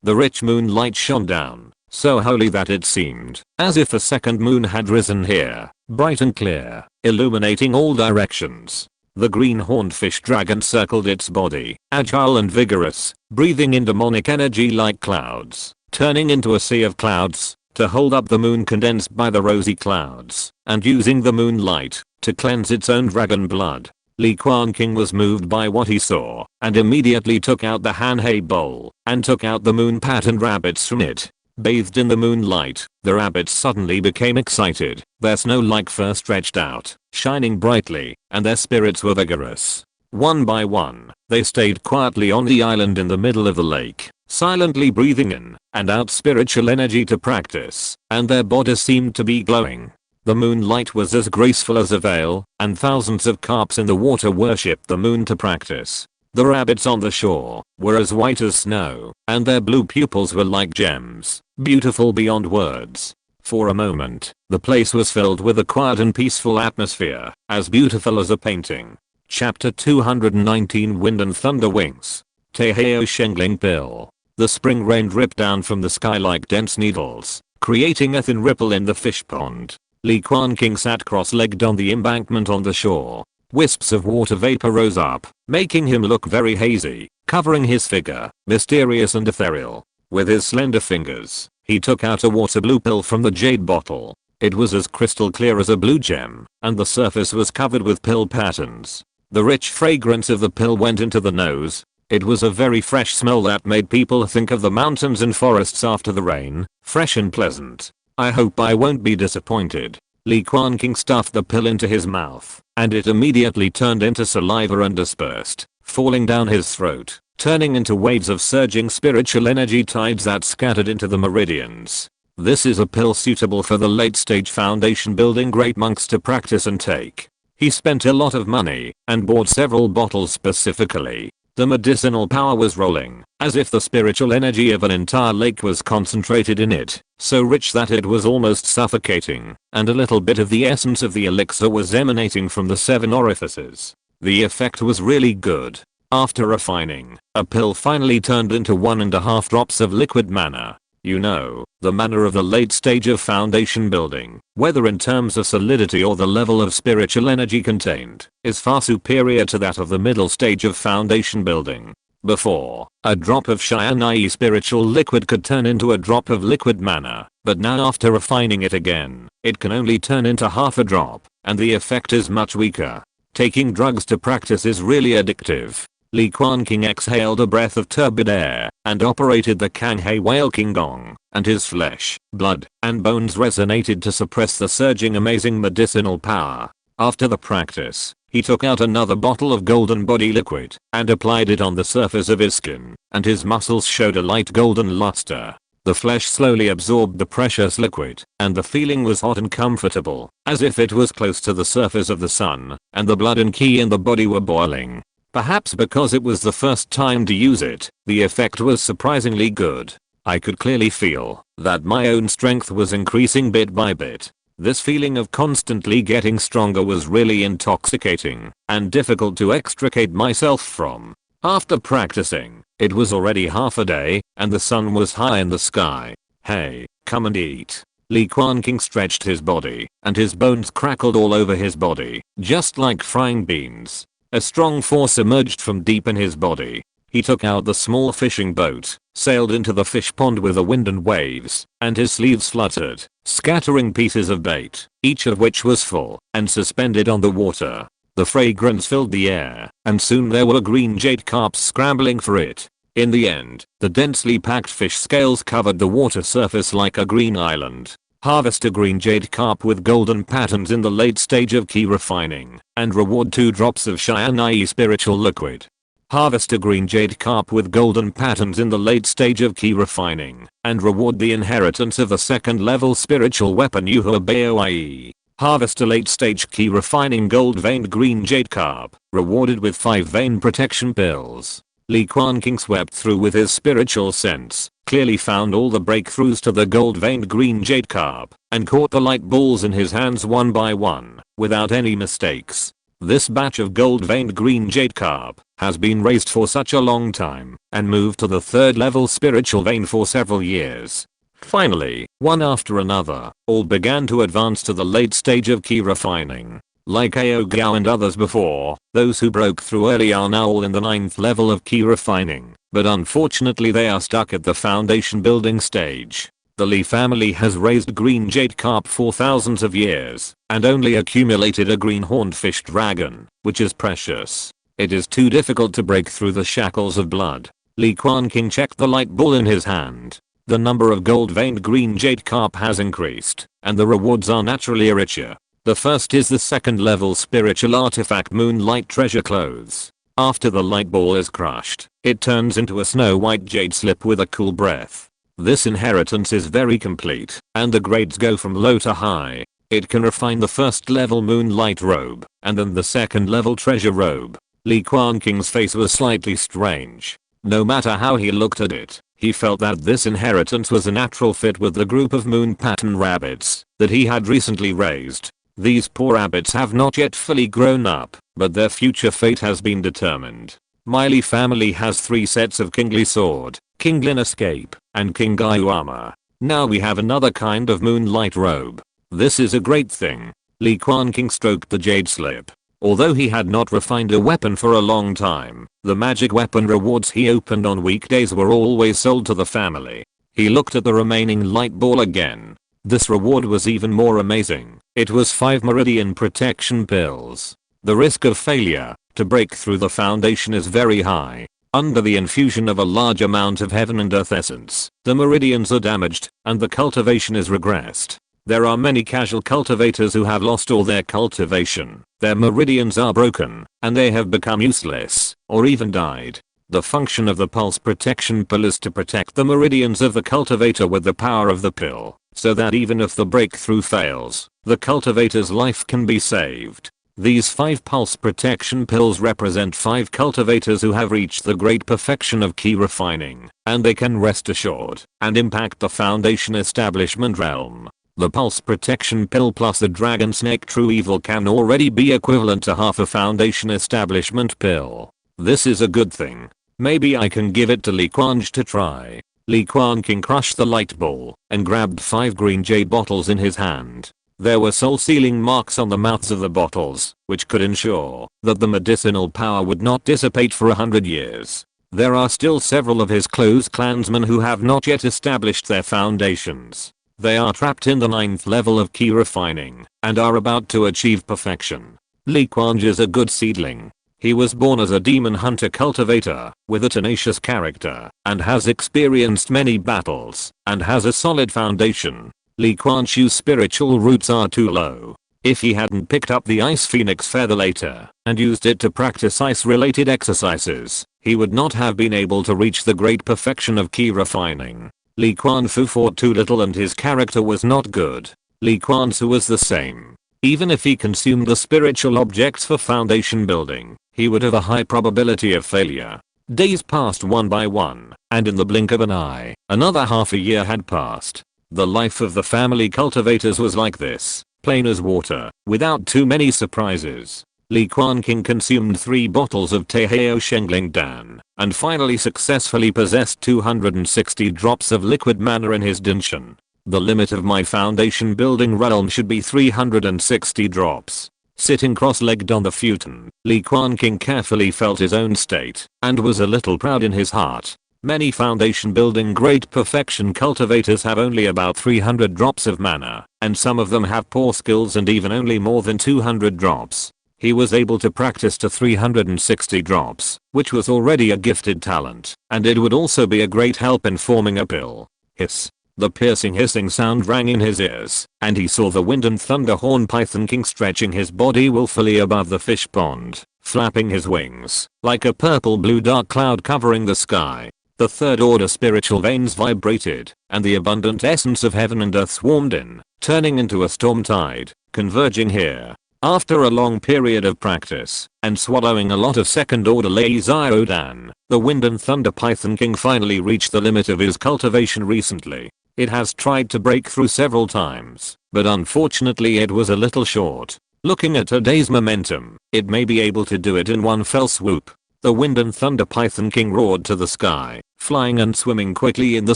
The rich moonlight shone down, so holy that it seemed as if a second moon had risen here, bright and clear, illuminating all directions. The green-horned fish dragon circled its body, agile and vigorous, breathing in demonic energy like clouds, turning into a sea of clouds, to hold up the moon condensed by the rosy clouds, and using the moonlight to cleanse its own dragon blood. Li Quanqing was moved by what he saw, and immediately took out the Hanhei bowl, and took out the moon patterned rabbits from it. Bathed in the moonlight, the rabbits suddenly became excited, their snow-like fur stretched out, shining brightly, and their spirits were vigorous. One by one, they stayed quietly on the island in the middle of the lake, silently breathing in and out spiritual energy to practice, and their bodies seemed to be glowing. The moonlight was as graceful as a veil, and thousands of carps in the water worshipped the moon to practice. The rabbits on the shore were as white as snow, and their blue pupils were like gems, beautiful beyond words. For a moment, the place was filled with a quiet and peaceful atmosphere, as beautiful as a painting. Chapter 219 Wind and Thunder Wings. Taiheo Shengling Pill. The spring rain dripped down from the sky like dense needles, creating a thin ripple in the fish pond. Li Quanqing sat cross-legged on the embankment on the shore. Wisps of water vapor rose up, making him look very hazy, covering his figure, mysterious and ethereal. With his slender fingers, he took out a water blue pill from the jade bottle. It was as crystal clear as a blue gem, and the surface was covered with pill patterns. The rich fragrance of the pill went into the nose. It was a very fresh smell that made people think of the mountains and forests after the rain, fresh and pleasant. I hope I won't be disappointed. Li Quanqing stuffed the pill into his mouth, and it immediately turned into saliva and dispersed, falling down his throat, turning into waves of surging spiritual energy tides that scattered into the meridians. This is a pill suitable for the late-stage foundation building great monks to practice and take. He spent a lot of money, and bought several bottles specifically. The medicinal power was rolling, as if the spiritual energy of an entire lake was concentrated in it, so rich that it was almost suffocating, and a little bit of the essence of the elixir was emanating from the 7 orifices. The effect was really good. After refining, a pill finally turned into 1.5 drops of liquid mana. You know, the mana of the late stage of foundation building, whether in terms of solidity or the level of spiritual energy contained, is far superior to that of the middle stage of foundation building. Before, a drop of Shyanai spiritual liquid could turn into a drop of liquid mana, but now after refining it again, it can only turn into half a drop, and the effect is much weaker. Taking drugs to practice is really addictive. Li Quanqing exhaled a breath of turbid air and operated the Kanghe Whale King Gong, and his flesh, blood, and bones resonated to suppress the surging amazing medicinal power. After the practice, he took out another bottle of golden body liquid and applied it on the surface of his skin, and his muscles showed a light golden luster. The flesh slowly absorbed the precious liquid, and the feeling was hot and comfortable, as if it was close to the surface of the sun, and the blood and ki in the body were boiling. Perhaps because it was the first time to use it, the effect was surprisingly good. I could clearly feel that my own strength was increasing bit by bit. This feeling of constantly getting stronger was really intoxicating and difficult to extricate myself from. After practicing, it was already half a day, and the sun was high in the sky. Hey, come and eat. Li Quanqing stretched his body, and his bones crackled all over his body, just like frying beans. A strong force emerged from deep in his body. He took out the small fishing boat, sailed into the fish pond with the wind and waves, and his sleeves fluttered, scattering pieces of bait, each of which was full and suspended on the water. The fragrance filled the air, and soon there were green jade carps scrambling for it. In the end, the densely packed fish scales covered the water surface like a green island. Harvest a green jade carp with golden patterns in the late stage of key refining, and reward 2 drops of Shyanai spiritual liquid. Harvest a green jade carp with golden patterns in the late stage of key refining, and reward the inheritance of a 2nd level spiritual weapon Yuhua Baoie. Harvest a late stage key refining gold veined green jade carp, rewarded with 5 vein protection pills. Li Quanqing swept through with his spiritual sense, clearly found all the breakthroughs to the gold-veined green jade carp, and caught the light balls in his hands one by one, without any mistakes. This batch of gold-veined green jade carp has been raised for such a long time, and moved to the 3rd level spiritual vein for several years. Finally, one after another, all began to advance to the late stage of key refining. Like Ao Gao and others before, those who broke through early are now all in the 9th level of key refining, but unfortunately they are stuck at the foundation building stage. The Li family has raised green jade carp for thousands of years, and only accumulated a green horned fish dragon, which is precious. It is too difficult to break through the shackles of blood. Li Quanqing checked the light ball in his hand. The number of gold-veined green jade carp has increased, and the rewards are naturally richer. The first is the 2nd level spiritual artifact Moonlight Treasure Clothes. After the light ball is crushed, it turns into a snow-white jade slip with a cool breath. This inheritance is very complete, and the grades go from low to high. It can refine the 1st level Moonlight Robe, and then the 2nd level Treasure Robe. Li Quanqing's face was slightly strange. No matter how he looked at it, he felt that this inheritance was a natural fit with the group of moon pattern rabbits that he had recently raised. These poor rabbits have not yet fully grown up, but their future fate has been determined. My Li family has 3 sets of kingly sword, kinglin escape, and kingayu armor. Now we have another kind of moonlight robe. This is a great thing. Li Quanqing stroked the jade slip. Although he had not refined a weapon for a long time, the magic weapon rewards he opened on weekdays were always sold to the family. He looked at the remaining light ball again. This reward was even more amazing. It was 5 meridian protection pills. The risk of failure to break through the foundation is very high. Under the infusion of a large amount of heaven and earth essence, the meridians are damaged and the cultivation is regressed. There are many casual cultivators who have lost all their cultivation. Their meridians are broken, and they have become useless, or even died. The function of the pulse protection pill is to protect the meridians of the cultivator with the power of the pill, so that even if the breakthrough fails, the cultivator's life can be saved. These 5 pulse protection pills represent 5 cultivators who have reached the great perfection of key refining, and they can rest assured and impact the foundation establishment realm. The pulse protection pill plus the dragon snake true evil can already be equivalent to half a foundation establishment pill. This is a good thing. Maybe I can give it to Li Quanqing to try. Li Quanqing crushed the light ball and grabbed 5 green jade bottles in his hand. There were soul sealing marks on the mouths of the bottles, which could ensure that the medicinal power would not dissipate for 100 years. There are still several of his close clansmen who have not yet established their foundations. They are trapped in the 9th level of key refining and are about to achieve perfection. Li Quanqing is a good seedling. He was born as a demon hunter cultivator with a tenacious character and has experienced many battles and has a solid foundation. Li Quanqing's spiritual roots are too low. If he hadn't picked up the ice phoenix feather later and used it to practice ice related exercises, he would not have been able to reach the great perfection of key refining. Li Quanqing fought too little and his character was not good. Li Quanqing was the same. Even if he consumed the spiritual objects for foundation building, he would have a high probability of failure. Days passed one by one, and in the blink of an eye, another half a year had passed. The life of the family cultivators was like this, plain as water, without too many surprises. Li Quanqing consumed 3 bottles of Taihao Shengling Dan, and finally successfully possessed 260 drops of liquid mana in his dinshan. The limit of my foundation building realm should be 360 drops. Sitting cross-legged on the futon, Li Quanqing carefully felt his own state, and was a little proud in his heart. Many foundation building great perfection cultivators have only about 300 drops of mana, and some of them have poor skills and even only more than 200 drops. He was able to practice to 360 drops, which was already a gifted talent, and it would also be a great help in forming a pill. Hiss. The piercing hissing sound rang in his ears, and he saw the wind and thunder horn python king stretching his body willfully above the fish pond, flapping his wings, like a purple-blue dark cloud covering the sky. The 3rd order spiritual veins vibrated, and the abundant essence of heaven and earth swarmed in, turning into a storm tide, converging here. After a long period of practice, and swallowing a lot of 2nd order Laiziodan, the wind and thunder python king finally reached the limit of his cultivation recently. It has tried to break through several times, but unfortunately it was a little short. Looking at today's momentum, it may be able to do it in one fell swoop. The wind and thunder python king roared to the sky, flying and swimming quickly in the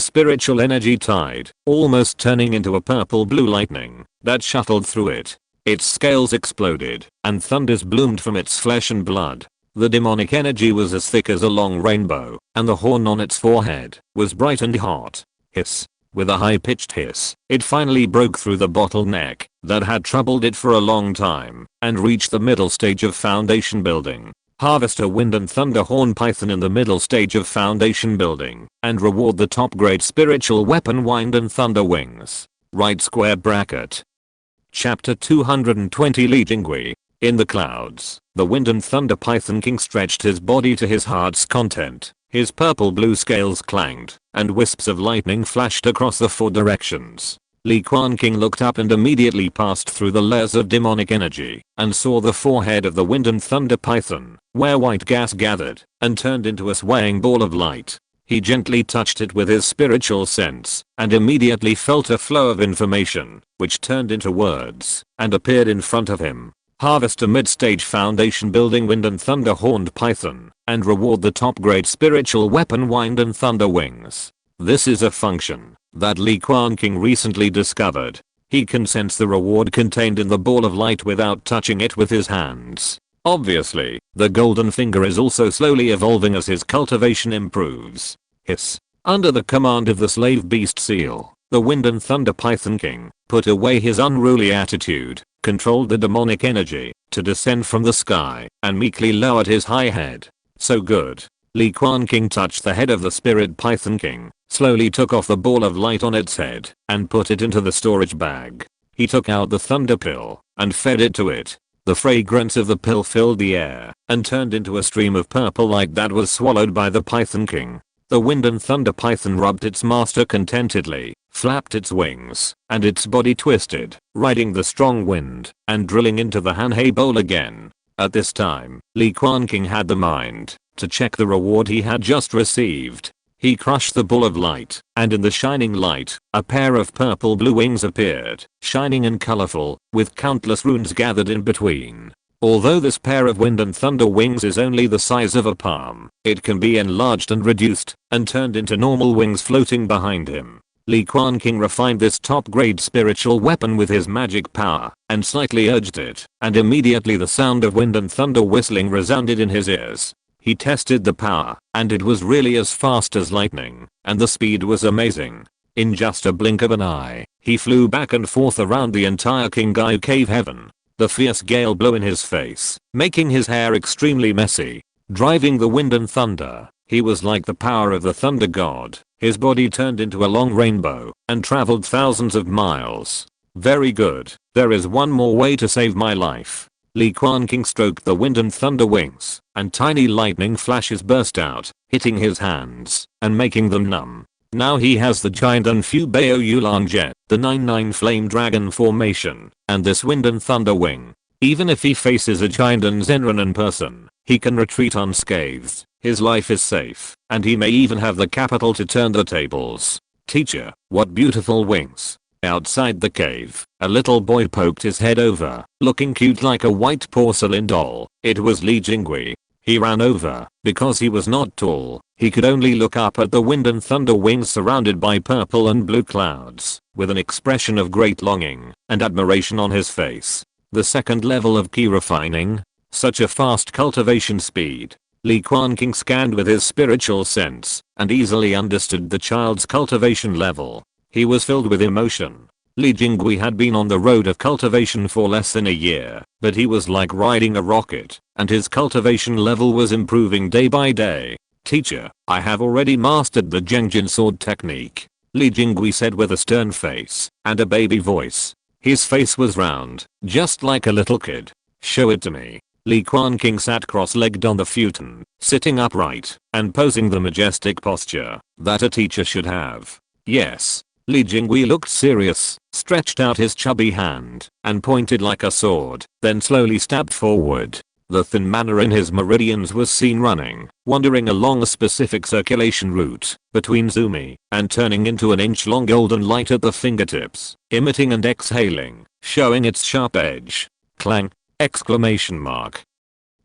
spiritual energy tide, almost turning into a purple-blue lightning that shuttled through it. Its scales exploded, and thunders bloomed from its flesh and blood. The demonic energy was as thick as a long rainbow, and the horn on its forehead was bright and hot. Hiss. With a high-pitched hiss, it finally broke through the bottleneck that had troubled it for a long time, and reached the middle stage of foundation building. Harvest a wind and thunder horn python in the middle stage of foundation building, and reward the top grade spiritual weapon wind and thunder wings. Right square bracket. Chapter 220 Li Jingui. In the clouds, the wind and thunder python king stretched his body to his heart's content. His purple-blue scales clanged, and wisps of lightning flashed across the 4 directions. Li Quanqing looked up and immediately passed through the layers of demonic energy, and saw the forehead of the wind and thunder python, where white gas gathered, and turned into a swaying ball of light. He gently touched it with his spiritual sense and immediately felt a flow of information, which turned into words and appeared in front of him. Harvest a mid-stage foundation building Wind and Thunder Horned Python and reward the top grade spiritual weapon Wind and Thunder Wings. This is a function that Li Quanqing recently discovered. He can sense the reward contained in the ball of light without touching it with his hands. Obviously, the golden finger is also slowly evolving as his cultivation improves. Hiss. Under the command of the slave beast seal, the Wind and Thunder Python King put away his unruly attitude, controlled the demonic energy to descend from the sky, and meekly lowered his high head. So good. Li Quanqing touched the head of the spirit Python King, slowly took off the ball of light on its head, and put it into the storage bag. He took out the thunder pill and fed it to it. The fragrance of the pill filled the air and turned into a stream of purple light that was swallowed by the Python King. The Wind and Thunder Python rubbed its master contentedly, flapped its wings, and its body twisted, riding the strong wind and drilling into the Hanhei bowl again. At this time, Li Quanqing had the mind to check the reward he had just received. He crushed the ball of light, and in the shining light, a pair of purple blue wings appeared, shining and colorful, with countless runes gathered in between. Although this pair of Wind and Thunder wings is only the size of a palm, it can be enlarged and reduced, and turned into normal wings floating behind him. Li Quanqing refined this top-grade spiritual weapon with his magic power, and slightly urged it, and immediately the sound of wind and thunder whistling resounded in his ears. He tested the power, and it was really as fast as lightning, and the speed was amazing. In just a blink of an eye, he flew back and forth around the entire Qinghai cave heaven. The fierce gale blew in his face, making his hair extremely messy. Driving the wind and thunder, he was like the power of the thunder god. His body turned into a long rainbow and traveled thousands of miles. Very good. There is one more way to save my life. Li Quanqing stroked the wind and thunder wings, and tiny lightning flashes burst out, hitting his hands and making them numb. Now he has the giant Unfu Bao Yulan jet, the 9-9 flame dragon formation, and this wind and thunder wing. Even if he faces a giant Zenran in person, he can retreat unscathed. His life is safe, and he may even have the capital to turn the tables. Teacher, what beautiful wings. Outside the cave, a little boy poked his head over, looking cute like a white porcelain doll. It was Li Jingui. He ran over. Because he was not tall, he could only look up at the wind and thunder wings surrounded by purple and blue clouds, with an expression of great longing and admiration on his face. The second level of key refining. Such a fast cultivation speed. Li Quanqing scanned with his spiritual sense and easily understood the child's cultivation level. He was filled with emotion. Li Jingui had been on the road of cultivation for less than a year, but he was like riding a rocket, and his cultivation level was improving day by day. Teacher, I have already mastered the Gengjin Sword technique, Li Jingui said with a stern face and a baby voice. His face was round, just like a little kid. Show it to me. Li Quanqing sat cross-legged on the futon, sitting upright and posing the majestic posture that a teacher should have. Yes. Li Jingui looked serious, stretched out his chubby hand, and pointed like a sword, then slowly stabbed forward. The thin mana in his meridians was seen running, wandering along a specific circulation route, between zooming and turning into an inch-long golden light at the fingertips, emitting and exhaling, showing its sharp edge. Clang! Exclamation mark.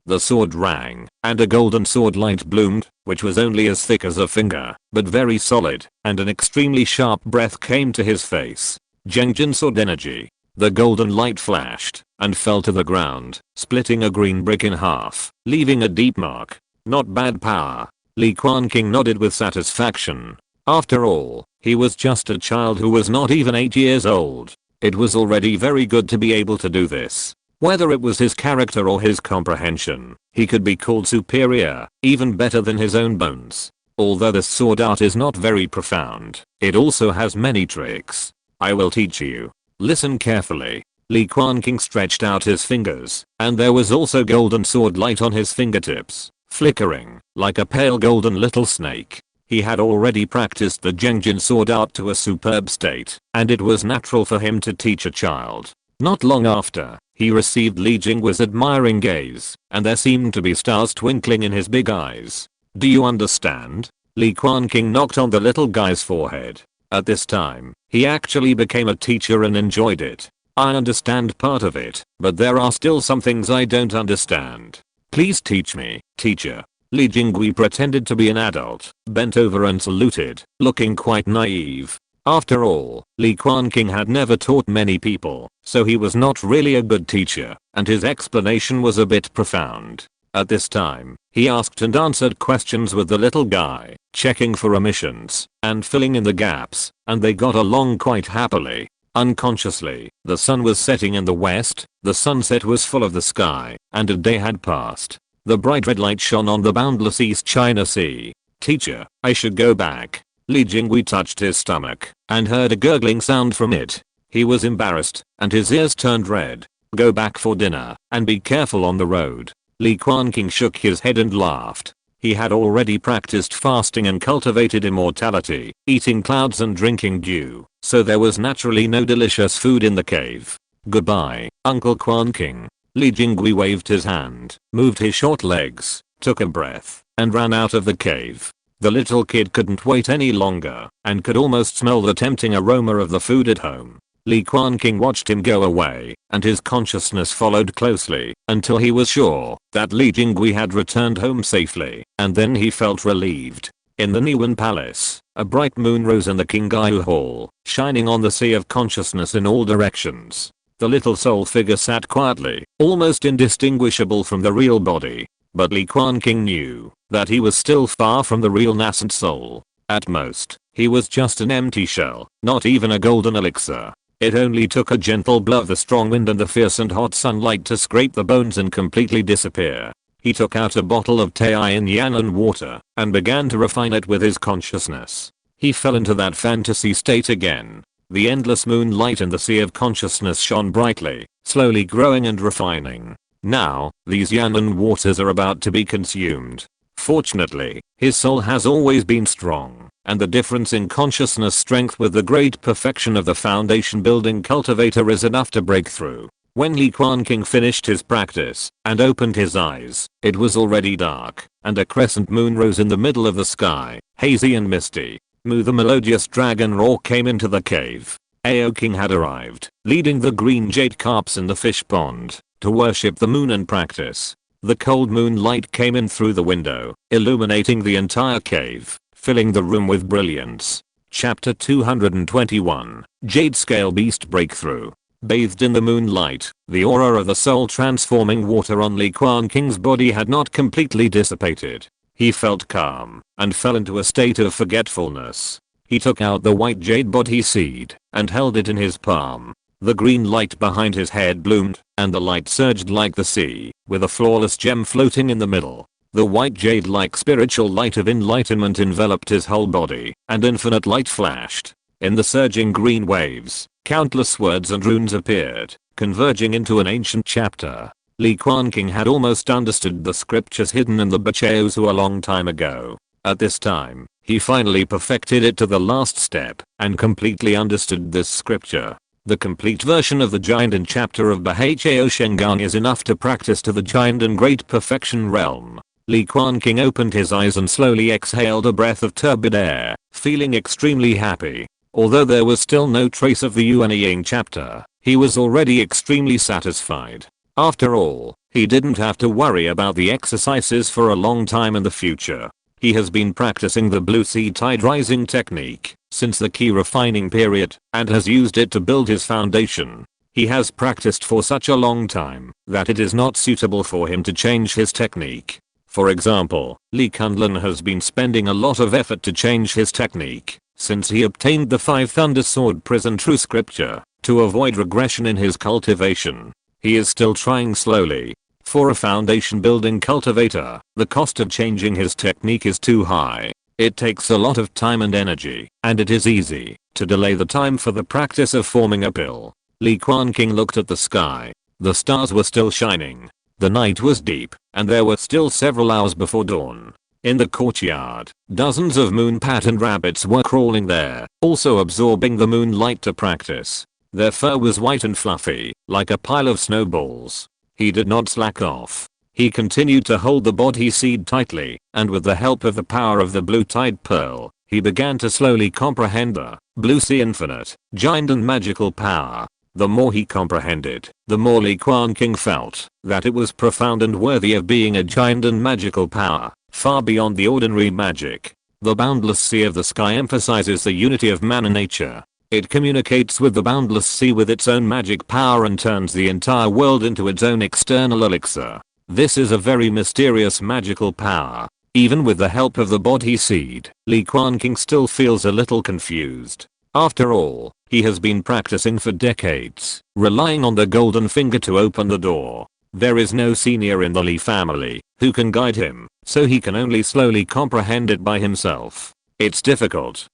The sword rang, and a golden sword light bloomed, which was only as thick as a finger, but very solid, and an extremely sharp breath came to his face. Gengjin Sword energy. The golden light flashed, and fell to the ground, splitting a green brick in half, leaving a deep mark. Not bad power. Li Quanqing nodded with satisfaction. After all, he was just a child who was not even 8 years old. It was already very good to be able to do this. Whether it was his character or his comprehension, he could be called superior, even better than his own bones. Although this sword art is not very profound, it also has many tricks. I will teach you. Listen carefully. Li Quanqing stretched out his fingers, and there was also golden sword light on his fingertips, flickering like a pale golden little snake. He had already practiced the Gengjin Sword Art to a superb state, and it was natural for him to teach a child. Not long after, he received Li Jingui's admiring gaze, and there seemed to be stars twinkling in his big eyes. Do you understand? Li Quanqing knocked on the little guy's forehead. At this time, he actually became a teacher and enjoyed it. I understand part of it, but there are still some things I don't understand. Please teach me, teacher. Li Jingui pretended to be an adult, bent over and saluted, looking quite naive. After all, Li Quanqing had never taught many people, so he was not really a good teacher, and his explanation was a bit profound. At this time, he asked and answered questions with the little guy, checking for omissions, and filling in the gaps, and they got along quite happily. Unconsciously, the sun was setting in the west, the sunset was full of the sky, and a day had passed. The bright red light shone on the boundless East China Sea. Teacher, I should go back. Li Jingui touched his stomach, and heard a gurgling sound from it. He was embarrassed, and his ears turned red. Go back for dinner, and be careful on the road. Li Quanqing shook his head and laughed. He had already practiced fasting and cultivated immortality, eating clouds and drinking dew, so there was naturally no delicious food in the cave. Goodbye, Uncle Quanqing. Li Jingui waved his hand, moved his short legs, took a breath, and ran out of the cave. The little kid couldn't wait any longer, and could almost smell the tempting aroma of the food at home. Li Quanqing watched him go away, and his consciousness followed closely, until he was sure that Li Jingui had returned home safely, and then he felt relieved. In the Niwen Palace, a bright moon rose in the Qingyu Hall, shining on the sea of consciousness in all directions. The little soul figure sat quietly, almost indistinguishable from the real body, but Li Quanqing knew that he was still far from the real nascent soul. At most, he was just an empty shell, not even a golden elixir. It only took a gentle blow of the strong wind and the fierce and hot sunlight to scrape the bones and completely disappear. He took out a bottle of Tei in Yan'an water and began to refine it with his consciousness. He fell into that fantasy state again. The endless moonlight in the sea of consciousness shone brightly, slowly growing and refining. Now, these Yan'an waters are about to be consumed. Fortunately, his soul has always been strong, and the difference in consciousness strength with the great perfection of the foundation building cultivator is enough to break through. When Li Quanqing finished his practice and opened his eyes, it was already dark, and a crescent moon rose in the middle of the sky, hazy and misty. The melodious dragon roar came into the cave. Ao King had arrived, leading the green jade carps in the fish pond, to worship the moon and practice. The cold moonlight came in through the window, illuminating the entire cave, filling the room with brilliance. Chapter 221, Jade Scale Beast Breakthrough. Bathed in the moonlight, the aura of the soul transforming water on Li Quanqing's body had not completely dissipated. He felt calm, and fell into a state of forgetfulness. He took out the white jade body seed, and held it in his palm. The green light behind his head bloomed, and the light surged like the sea, with a flawless gem floating in the middle. The white jade-like spiritual light of enlightenment enveloped his whole body, and infinite light flashed. In the surging green waves, countless words and runes appeared, converging into an ancient chapter. Li Quanqing had almost understood the scriptures hidden in the betrayals a long time ago. At this time, he finally perfected it to the last step, and completely understood this scripture. The complete version of the giant in chapter of Bahao Shengang is enough to practice to the giant and great perfection realm. Li Quanqing opened his eyes and slowly exhaled a breath of turbid air, feeling extremely happy. Although there was still no trace of the Yuanying chapter, he was already extremely satisfied. After all, he didn't have to worry about the exercises for a long time in the future. He has been practicing the blue sea tide rising technique since the key refining period and has used it to build his foundation. He has practiced for such a long time that it is not suitable for him to change his technique. For example, Li Kunlun has been spending a lot of effort to change his technique since he obtained the 5 Thunder Sword Prison True Scripture to avoid regression in his cultivation. He is still trying slowly. For a foundation building cultivator, the cost of changing his technique is too high. It takes a lot of time and energy, and it is easy to delay the time for the practice of forming a pill. Li Quanqing looked at the sky. The stars were still shining. The night was deep, and there were still several hours before dawn. In the courtyard, dozens of moon-patterned rabbits were crawling there, also absorbing the moonlight to practice. Their fur was white and fluffy, like a pile of snowballs. He did not slack off. He continued to hold the body seed tightly, and with the help of the power of the blue tide pearl, he began to slowly comprehend the blue sea infinite, giant and magical power. The more he comprehended, the more Li Quanqing felt that it was profound and worthy of being a giant and magical power, far beyond the ordinary magic. The boundless sea of the sky emphasizes the unity of man and nature. It communicates with the boundless sea with its own magic power and turns the entire world into its own external elixir. This is a very mysterious magical power. Even with the help of the body seed, Li Quanqing still feels a little confused. After all, he has been practicing for decades, relying on the golden finger to open the door. There is no senior in the Li family who can guide him, so he can only slowly comprehend it by himself. It's difficult.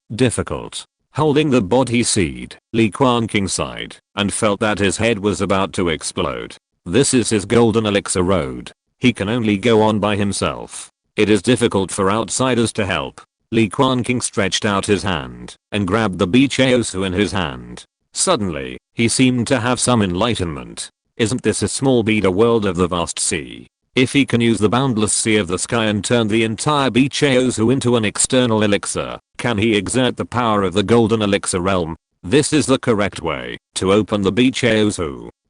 Holding the body seed, Li Quanqing sighed and felt that his head was about to explode. This is his golden elixir road. He can only go on by himself. It is difficult for outsiders to help. Li Quanqing stretched out his hand and grabbed the betrayals in his hand. Suddenly, he seemed to have some enlightenment. Isn't this a small bead, a world of the vast sea? If he can use the boundless sea of the sky and turn the entire betrayals into an external elixir, can he exert the power of the golden elixir realm? This is the correct way to open the betrayals.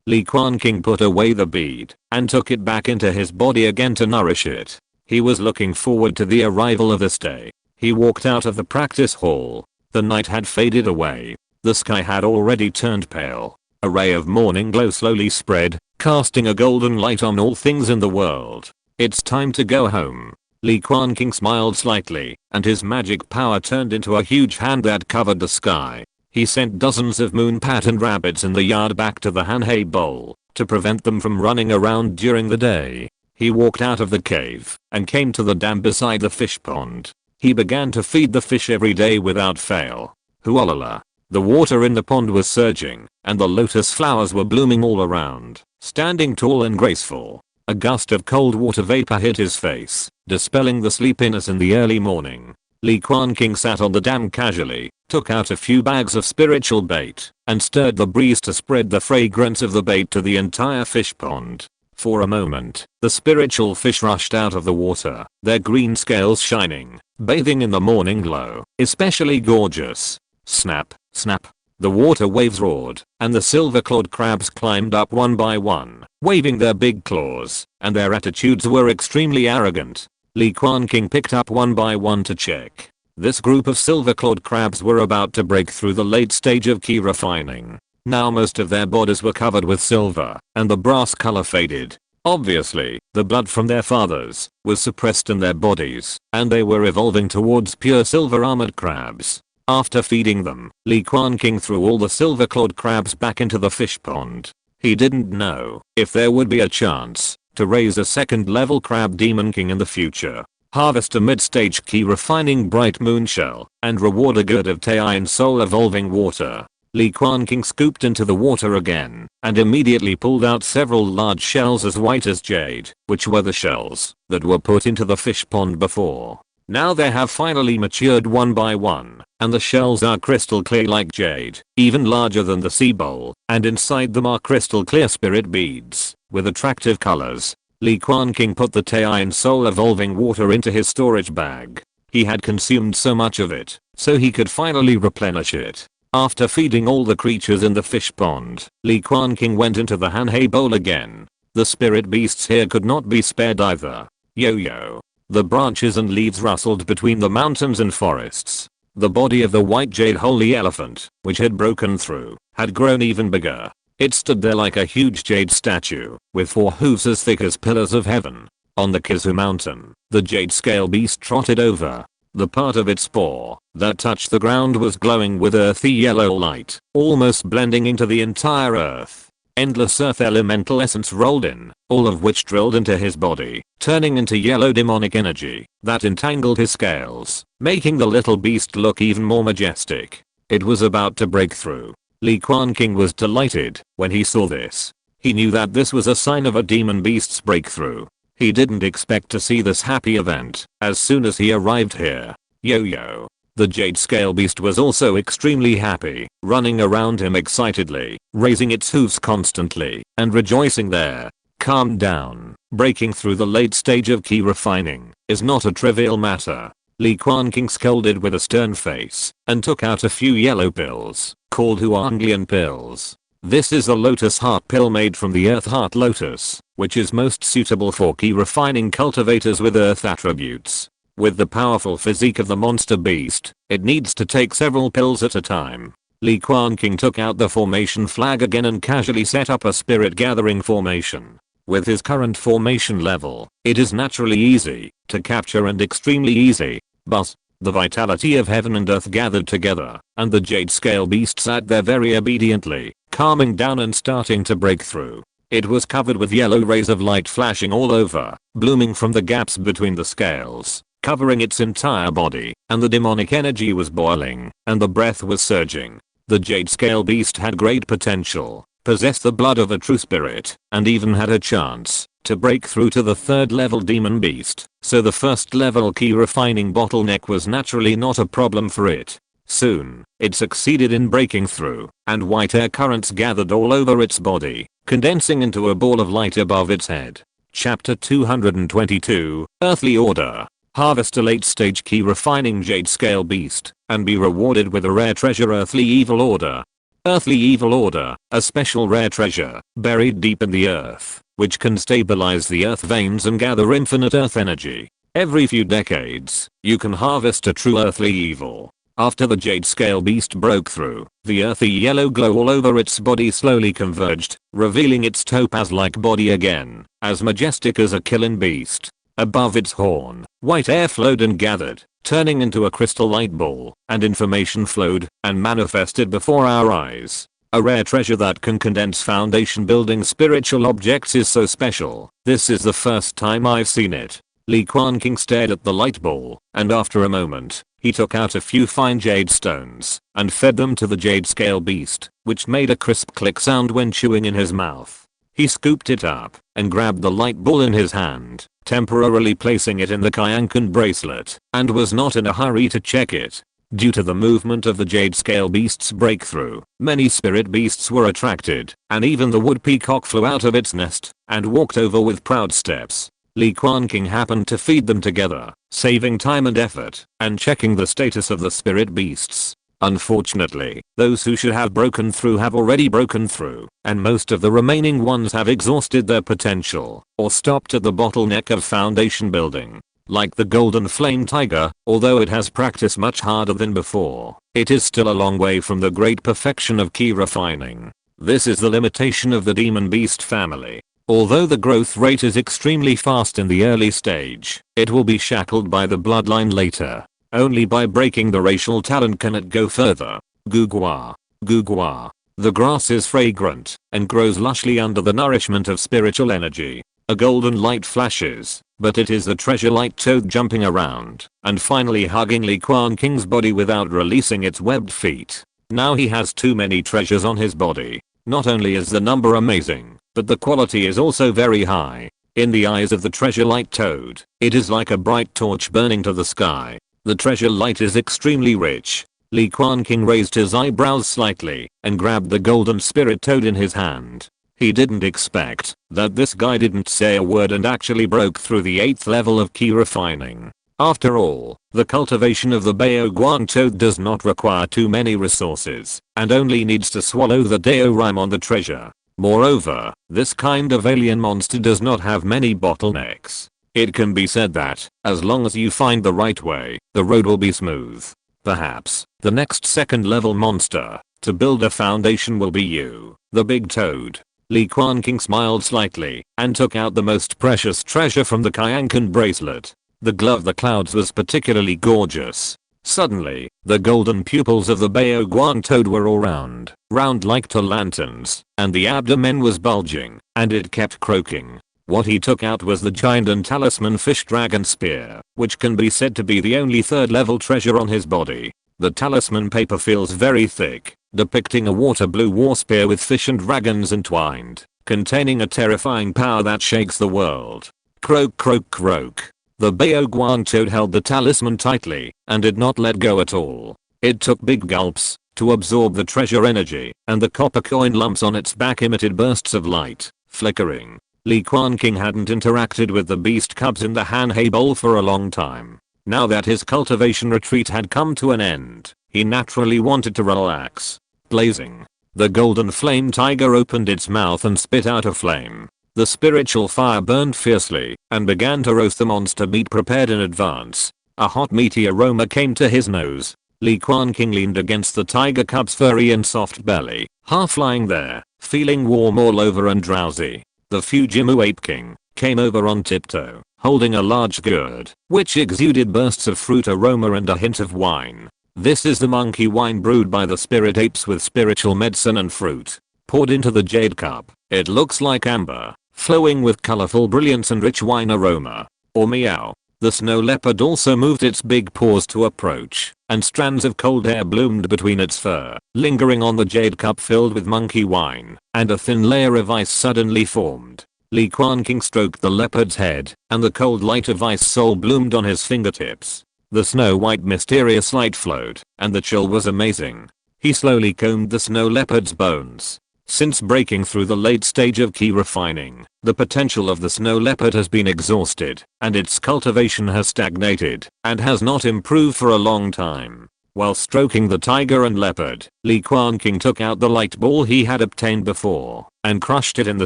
Li Quanqing put away the bead and took it back into his body again to nourish it. He was looking forward to the arrival of this day. He walked out of the practice hall. The night had faded away. The sky had already turned pale. A ray of morning glow slowly spread, casting a golden light on all things in the world. It's time to go home. Li Quanqing smiled slightly, and his magic power turned into a huge hand that covered the sky. He sent dozens of moon-patterned rabbits in the yard back to the Hanhei bowl to prevent them from running around during the day. He walked out of the cave and came to the dam beside the fish pond. He began to feed the fish every day without fail. Huolala. The water in the pond was surging, and the lotus flowers were blooming all around. Standing tall and graceful, a gust of cold water vapor hit his face, dispelling the sleepiness in the early morning. Li Quanqing sat on the dam casually, took out a few bags of spiritual bait, and stirred the breeze to spread the fragrance of the bait to the entire fish pond. For a moment, the spiritual fish rushed out of the water, their green scales shining, bathing in the morning glow. Especially gorgeous. Snap, snap. The water waves roared, and the silver-clawed crabs climbed up one by one, waving their big claws, and their attitudes were extremely arrogant. Li Quanqing picked up one by one to check. This group of silver-clawed crabs were about to break through the late stage of key refining. Now most of their bodies were covered with silver, and the brass color faded. Obviously, the blood from their fathers was suppressed in their bodies, and they were evolving towards pure silver armored crabs. After feeding them, Li Quanqing threw all the silver-clawed crabs back into the fish pond. He didn't know if there would be a chance to raise a second-level crab demon king in the future, harvest a mid-stage key refining bright moon shell, and reward a good of Taiyin soul evolving water. Li Quanqing scooped into the water again, and immediately pulled out several large shells as white as jade, which were the shells that were put into the fish pond before. Now they have finally matured one by one, and the shells are crystal clear like jade, even larger than the sea bowl, and inside them are crystal clear spirit beads, with attractive colors. Li Quanqing put the Taiyin soul evolving water into his storage bag. He had consumed so much of it, so he could finally replenish it. After feeding all the creatures in the fish pond, Li Quanqing went into the Hanhei bowl again. The spirit beasts here could not be spared either. Yo. The branches and leaves rustled between the mountains and forests. The body of the white jade holy elephant, which had broken through, had grown even bigger. It stood there like a huge jade statue, with 4 hooves as thick as pillars of heaven. On the Kizu mountain, the jade scale beast trotted over. The part of its paw that touched the ground was glowing with earthy yellow light, almost blending into the entire earth. Endless earth elemental essence rolled in, all of which drilled into his body, turning into yellow demonic energy that entangled his scales, making the little beast look even more majestic. It was about to break through. Li Quanqing was delighted when he saw this. He knew that this was a sign of a demon beast's breakthrough. He didn't expect to see this happy event as soon as he arrived here. Yo. The jade scale beast was also extremely happy, running around him excitedly, raising its hooves constantly, and rejoicing there. Calm down. Breaking through the late stage of key refining is not a trivial matter. Li Quanqing scolded with a stern face and took out a few yellow pills called Huanglian pills. This is a lotus heart pill made from the earth heart lotus, which is most suitable for key refining cultivators with earth attributes. With the powerful physique of the monster beast, it needs to take several pills at a time. Li Quanqing took out the formation flag again and casually set up a spirit gathering formation. With his current formation level, it is naturally easy to capture and extremely easy. But the vitality of heaven and earth gathered together, and the jade scale beast sat there very obediently, calming down and starting to break through. It was covered with yellow rays of light flashing all over, blooming from the gaps between the scales, covering its entire body, and the demonic energy was boiling, and the breath was surging. The jade scale beast had great potential, possessed the blood of a true spirit, and even had a chance to break through to the 3rd level demon beast, so the 1st level key refining bottleneck was naturally not a problem for it. Soon, it succeeded in breaking through, and white air currents gathered all over its body, condensing into a ball of light above its head. Chapter 222, Earthly Order. Harvest a late stage key refining jade scale beast, and be rewarded with a rare treasure. Earthly Evil Order. Earthly Evil Order, a special rare treasure, buried deep in the earth, which can stabilize the earth veins and gather infinite earth energy. Every few decades, you can harvest a true earthly evil. After the jade scale beast broke through, the earthy yellow glow all over its body slowly converged, revealing its topaz-like body again, as majestic as a killing beast. Above its horn, white air flowed and gathered, turning into a crystal light ball, and information flowed and manifested before our eyes. A rare treasure that can condense foundation building spiritual objects is so special. This is the first time I've seen it. Li Quanqing stared at the light ball, and after a moment, he took out a few fine jade stones and fed them to the jade scale beast, which made a crisp click sound when chewing in his mouth. He scooped it up and grabbed the light ball in his hand, temporarily placing it in the Quanqing bracelet, and was not in a hurry to check it. Due to the movement of the jade scale beast's breakthrough, many spirit beasts were attracted, and even the wood peacock flew out of its nest and walked over with proud steps. Li Quanqing happened to feed them together, saving time and effort, and checking the status of the spirit beasts. Unfortunately, those who should have broken through have already broken through, and most of the remaining ones have exhausted their potential, or stopped at the bottleneck of foundation building. Like the golden flame tiger, although it has practiced much harder than before, it is still a long way from the great perfection of key refining. This is the limitation of the demon beast family. Although the growth rate is extremely fast in the early stage, it will be shackled by the bloodline later. Only by breaking the racial talent can it go further. Gugwa. Gugwa. The grass is fragrant and grows lushly under the nourishment of spiritual energy. A golden light flashes, but it is the treasure light toad jumping around and finally hugging Li Quanqing's body without releasing its webbed feet. Now he has too many treasures on his body. Not only is the number amazing, but the quality is also very high. In the eyes of the treasure light toad, it is like a bright torch burning to the sky. The treasure light is extremely rich. Li Quanqing raised his eyebrows slightly and grabbed the golden spirit toad in his hand. He didn't expect that this guy didn't say a word and actually broke through the 8th level of key refining. After all, the cultivation of the Baoguang toad does not require too many resources and only needs to swallow the Dao rhyme on the treasure. Moreover, this kind of alien monster does not have many bottlenecks. It can be said that, as long as you find the right way, the road will be smooth. Perhaps, the next 2nd level monster to build a foundation will be you, the big toad. Li Quanqing smiled slightly and took out the most precious treasure from the Quanqing bracelet. The glow of the clouds was particularly gorgeous. Suddenly, the golden pupils of the Baoguang toad were all round like two lanterns, and the abdomen was bulging, and it kept croaking. What he took out was the giant and talisman fish dragon spear, which can be said to be the only 3rd level treasure on his body. The talisman paper feels very thick, depicting a water blue war spear with fish and dragons entwined, containing a terrifying power that shakes the world. Croak croak croak. The Baoguang toad held the talisman tightly and did not let go at all. It took big gulps to absorb the treasure energy, and the copper coin lumps on its back emitted bursts of light, flickering. Li Quanqing hadn't interacted with the beast cubs in the Hanhei Bowl for a long time. Now that his cultivation retreat had come to an end, he naturally wanted to relax. Blazing. The golden flame tiger opened its mouth and spit out a flame. The spiritual fire burned fiercely and began to roast the monster meat prepared in advance. A hot meaty aroma came to his nose. Li Quanqing leaned against the tiger cub's furry and soft belly, half lying there, feeling warm all over and drowsy. The Fujimu Ape King came over on tiptoe, holding a large gourd, which exuded bursts of fruit aroma and a hint of wine. This is the monkey wine brewed by the spirit apes with spiritual medicine and fruit, poured into the jade cup. It looks like amber, flowing with colorful brilliance and rich wine aroma. Or meow. The snow leopard also moved its big paws to approach, and strands of cold air bloomed between its fur, lingering on the jade cup filled with monkey wine, and a thin layer of ice suddenly formed. Li Quanqing stroked the leopard's head, and the cold light of ice soul bloomed on his fingertips. The snow-white mysterious light flowed, and the chill was amazing. He slowly combed the snow leopard's bones. Since breaking through the late stage of key refining, the potential of the snow leopard has been exhausted, and its cultivation has stagnated, and has not improved for a long time. While stroking the tiger and leopard, Li Quanqing took out the light ball he had obtained before, and crushed it in the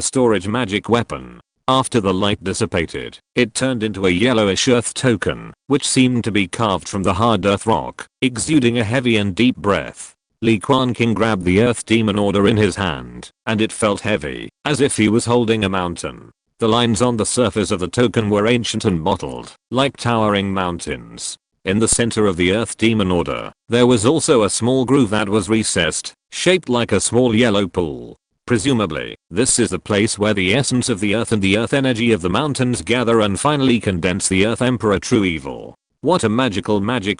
storage magic weapon. After the light dissipated, it turned into a yellowish earth token, which seemed to be carved from the hard earth rock, exuding a heavy and deep breath. Li Quanqing grabbed the earth demon order in his hand, and it felt heavy, as if he was holding a mountain. The lines on the surface of the token were ancient and mottled, like towering mountains. In the center of the earth demon order, there was also a small groove that was recessed, shaped like a small yellow pool. Presumably, this is the place where the essence of the earth and the earth energy of the mountains gather and finally condense the earth emperor true evil. What a magic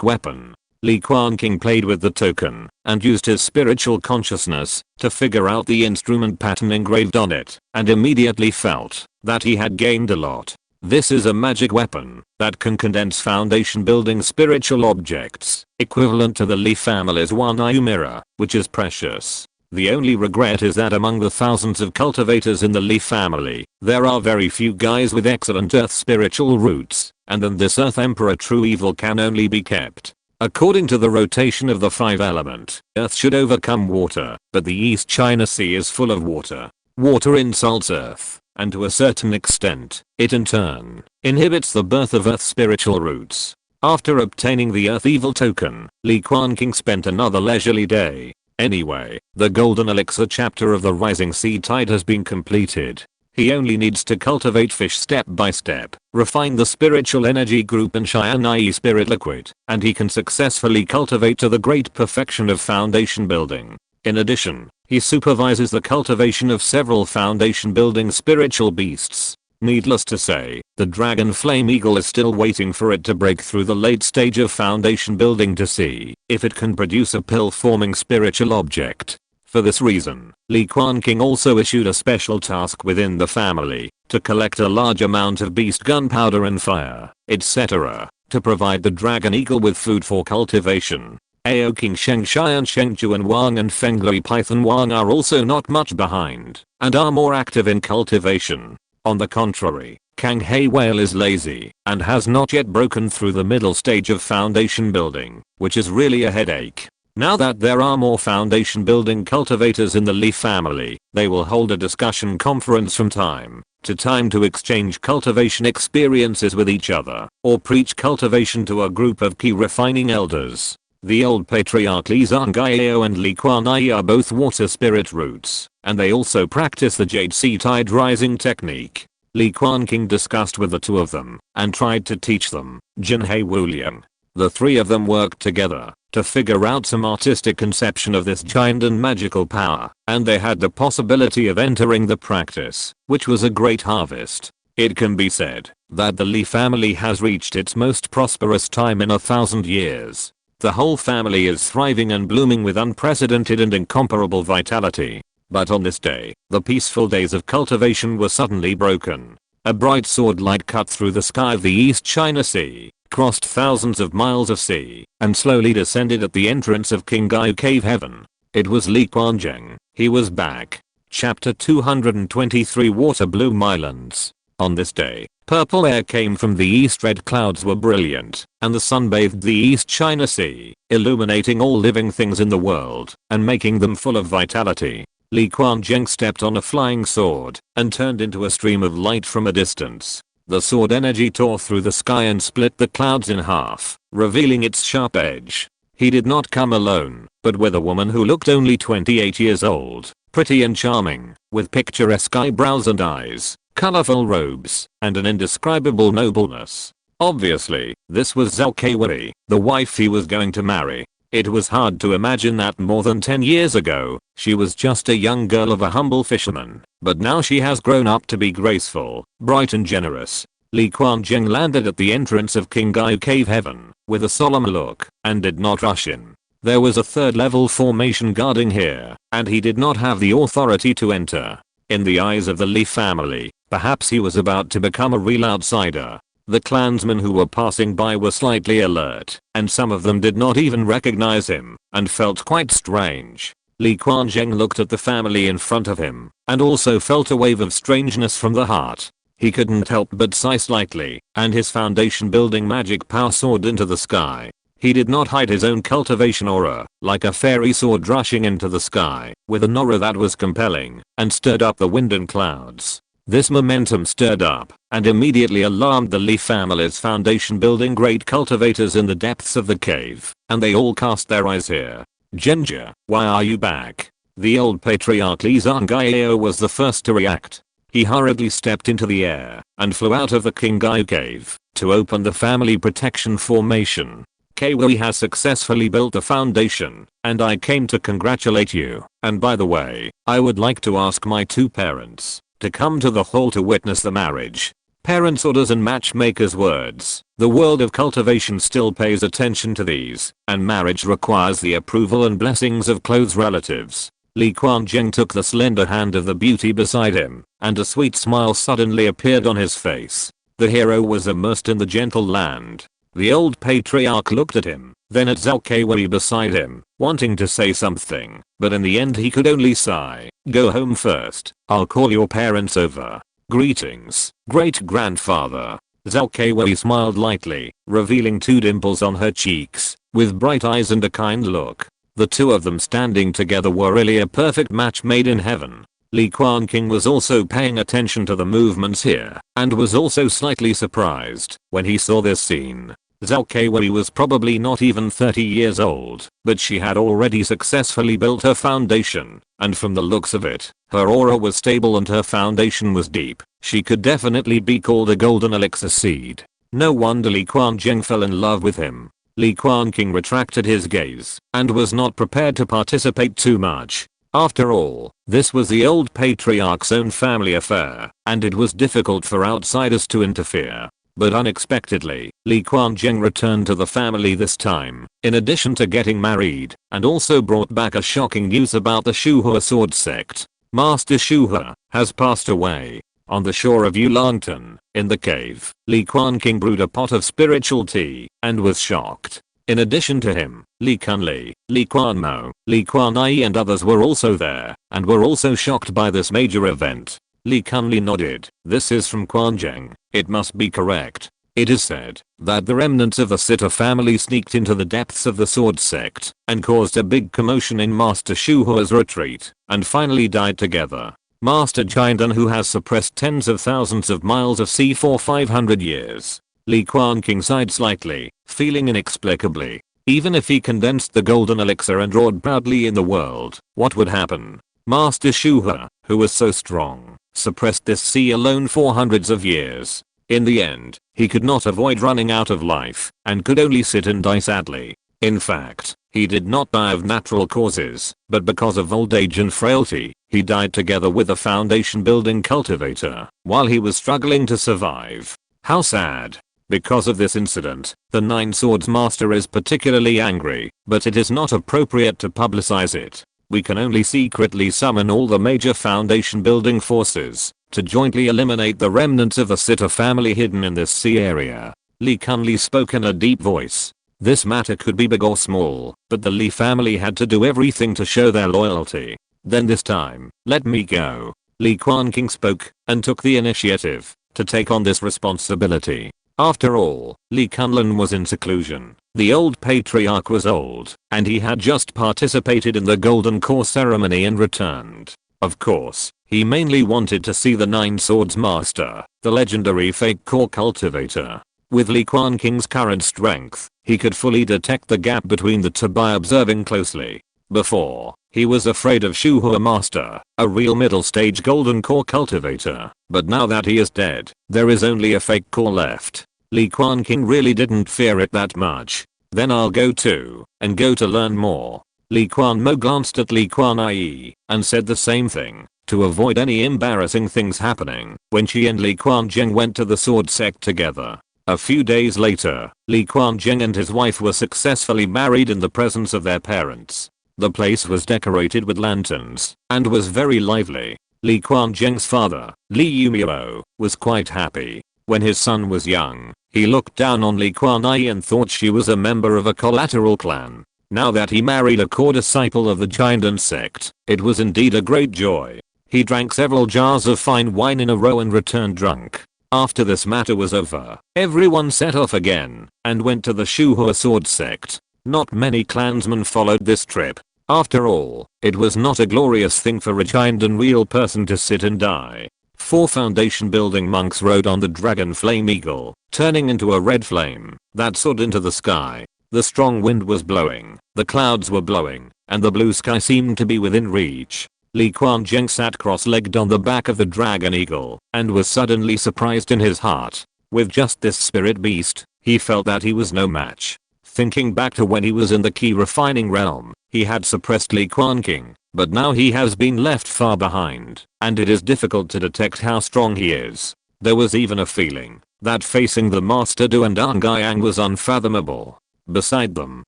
weapon. Li Quanqing played with the token and used his spiritual consciousness to figure out the instrument pattern engraved on it, and immediately felt that he had gained a lot. This is a magic weapon that can condense foundation building spiritual objects, equivalent to the Li family's Wanyu mirror, which is precious. The only regret is that among the thousands of cultivators in the Li family, there are very few guys with excellent earth spiritual roots, and then this earth emperor true evil can only be kept. According to the rotation of the 5 element, earth should overcome water, but the East China Sea is full of water. Water insults earth, and to a certain extent, it in turn inhibits the birth of earth spiritual roots. After obtaining the earth evil token, Li Quanqing spent another leisurely day. Anyway, the golden elixir chapter of the rising sea tide has been completed. He only needs to cultivate fish step by step, refine the spiritual energy group and Cheyenne spirit liquid, and he can successfully cultivate to the great perfection of foundation building. In addition, he supervises the cultivation of several foundation building spiritual beasts. Needless to say, the dragon flame eagle is still waiting for it to break through the late stage of foundation building to see if it can produce a pill-forming spiritual object. For this reason, Li Quanqing also issued a special task within the family to collect a large amount of beast gunpowder and fire, etc., to provide the dragon eagle with food for cultivation. Ao King Shengshai and Shengjuan Wang and Fenglui Python Wang are also not much behind, and are more active in cultivation. On the contrary, Kang Hei Whale is lazy, and has not yet broken through the middle stage of foundation building, which is really a headache. Now that there are more foundation building cultivators in the Li family, they will hold a discussion conference from time to time to exchange cultivation experiences with each other, or preach cultivation to a group of key refining elders. The old patriarch Li Zhangaiao and Li Quanqing are both water spirit roots, and they also practice the Jade Sea Tide Rising technique. Li Quanqing discussed with the two of them, and tried to teach them, Jinhei Wuliang. The three of them worked together to figure out some artistic conception of this giant and magical power, and they had the possibility of entering the practice, which was a great harvest. It can be said that the Li family has reached its most prosperous time in 1,000 years. The whole family is thriving and blooming with unprecedented and incomparable vitality. But on this day, the peaceful days of cultivation were suddenly broken. A bright sword light cut through the sky of the East China Sea, crossed thousands of miles of sea, and slowly descended at the entrance of Qinghai Cave Heaven. It was Li Quanqing. He was back. Chapter 223 Water Bloom Islands. On this day, purple air came from the east, red clouds were brilliant, and the sun bathed the East China Sea, illuminating all living things in the world, and making them full of vitality. Li Quanqing stepped on a flying sword, and turned into a stream of light from a distance. The sword energy tore through the sky and split the clouds in half, revealing its sharp edge. He did not come alone, but with a woman who looked only 28 years old, pretty and charming, with picturesque eyebrows and eyes, colorful robes, and an indescribable nobleness. Obviously, this was Zhao Keiwei, the wife he was going to marry. It was hard to imagine that more than 10 years ago, she was just a young girl of a humble fisherman, but now she has grown up to be graceful, bright and generous. Li Quanqing landed at the entrance of Qinghai Cave Heaven, with a solemn look, and did not rush in. There was a third level formation guarding here, and he did not have the authority to enter. In the eyes of the Li family, perhaps he was about to become a real outsider. The clansmen who were passing by were slightly alert, and some of them did not even recognize him, and felt quite strange. Li Quanqing looked at the family in front of him, and also felt a wave of strangeness from the heart. He couldn't help but sigh slightly, and his foundation building magic power soared into the sky. He did not hide his own cultivation aura, like a fairy sword rushing into the sky, with an aura that was compelling, and stirred up the wind and clouds. This momentum stirred up, and immediately alarmed the Li family's foundation building great cultivators in the depths of the cave, and they all cast their eyes here. Gengjin, why are you back? The old patriarch Li Quanqing was the first to react. He hurriedly stepped into the air, and flew out of the Qinghai cave, to open the family protection formation. Keiwei has successfully built the foundation, and I came to congratulate you, and by the way, I would like to ask my two parents, to come to the hall to witness the marriage. Parents' orders and matchmakers' words. The world of cultivation still pays attention to these, and marriage requires the approval and blessings of close relatives. Li Quanqing took the slender hand of the beauty beside him, and a sweet smile suddenly appeared on his face. The hero was immersed in the gentle land. The old patriarch looked at him, then at Zhao Keiwei beside him, wanting to say something, but in the end he could only sigh. Go home first, I'll call your parents over. Greetings, great-grandfather. Zhao Keiwei smiled lightly, revealing two dimples on her cheeks, with bright eyes and a kind look. The two of them standing together were really a perfect match made in heaven. Li Quanqing was also paying attention to the movements here, and was also slightly surprised when he saw this scene. Zhao Keiwei was probably not even 30 years old, but she had already successfully built her foundation, and from the looks of it, her aura was stable and her foundation was deep. She could definitely be called a golden elixir seed. No wonder Li Quanqing fell in love with him. Li Quanqing retracted his gaze, and was not prepared to participate too much. After all, this was the old patriarch's own family affair, and it was difficult for outsiders to interfere. But unexpectedly, Li Quanqing returned to the family this time, in addition to getting married, and also brought back a shocking news about the Shuhua sword sect. Master Shuhua has passed away. On the shore of Yulangtan, in the cave, Li Quanqing brewed a pot of spiritual tea, and was shocked. In addition to him, Li Kunli, Li Quanmo, Li Quanai and others were also there, and were also shocked by this major event. Li Kunli nodded. This is from Quanqing. It must be correct. It is said that the remnants of the Sitter family sneaked into the depths of the sword sect, and caused a big commotion in Master Shuhua's retreat, and finally died together. Master Jiandan, who has suppressed tens of thousands of miles of sea for 500 years. Li Quanqing sighed slightly, feeling inexplicably. Even if he condensed the golden elixir and roared proudly in the world, what would happen? Master Shuhua, who was so strong, suppressed this sea alone for hundreds of years. In the end, he could not avoid running out of life, and could only sit and die sadly. In fact, he did not die of natural causes, but because of old age and frailty. He died together with a foundation building cultivator, while he was struggling to survive. How sad. Because of this incident, the Nine Swords Master is particularly angry, but it is not appropriate to publicize it. We can only secretly summon all the major foundation building forces, to jointly eliminate the remnants of the Sitter family hidden in this sea area. Li Kunli spoke in a deep voice. This matter could be big or small, but the Li family had to do everything to show their loyalty. Then this time, let me go. Li Quanqing spoke and took the initiative to take on this responsibility. After all, Li Kunlun was in seclusion. The old patriarch was old, and he had just participated in the Golden Core ceremony and returned. Of course, he mainly wanted to see the Nine Swords Master, the legendary fake core cultivator. With Li Quanqing's current strength, he could fully detect the gap between the two by observing closely. Before, he was afraid of Shuhua Master, a real middle stage golden core cultivator, but now that he is dead, there is only a fake core left. Li Quanqing really didn't fear it that much. Then I'll go too, and go to learn more. Li Quanmo glanced at Li Quanyi and said the same thing, to avoid any embarrassing things happening when she and Li Quanzheng went to the sword sect together. A few days later, Li Quanzheng and his wife were successfully married in the presence of their parents. The place was decorated with lanterns and was very lively. Li Quanzheng's father, Li Yumio, was quite happy. When his son was young, he looked down on Li Quanyi and thought she was a member of a collateral clan. Now that he married a core disciple of the Gengjin sect, it was indeed a great joy. He drank several jars of fine wine in a row and returned drunk. After this matter was over, everyone set off again and went to the Shuhua sword sect. Not many clansmen followed this trip. After all, it was not a glorious thing for a Gengjin real person to sit and die. 4 foundation building monks rode on the dragon flame eagle, turning into a red flame that soared into the sky. The strong wind was blowing, the clouds were blowing, and the blue sky seemed to be within reach. Li Quanzheng sat cross-legged on the back of the dragon eagle and was suddenly surprised in his heart. With just this spirit beast, he felt that he was no match. Thinking back to when he was in the key refining realm, he had suppressed Li Quanqing, but now he has been left far behind, and it is difficult to detect how strong he is. There was even a feeling that facing the Master Du and Anguiyang was unfathomable. Beside them,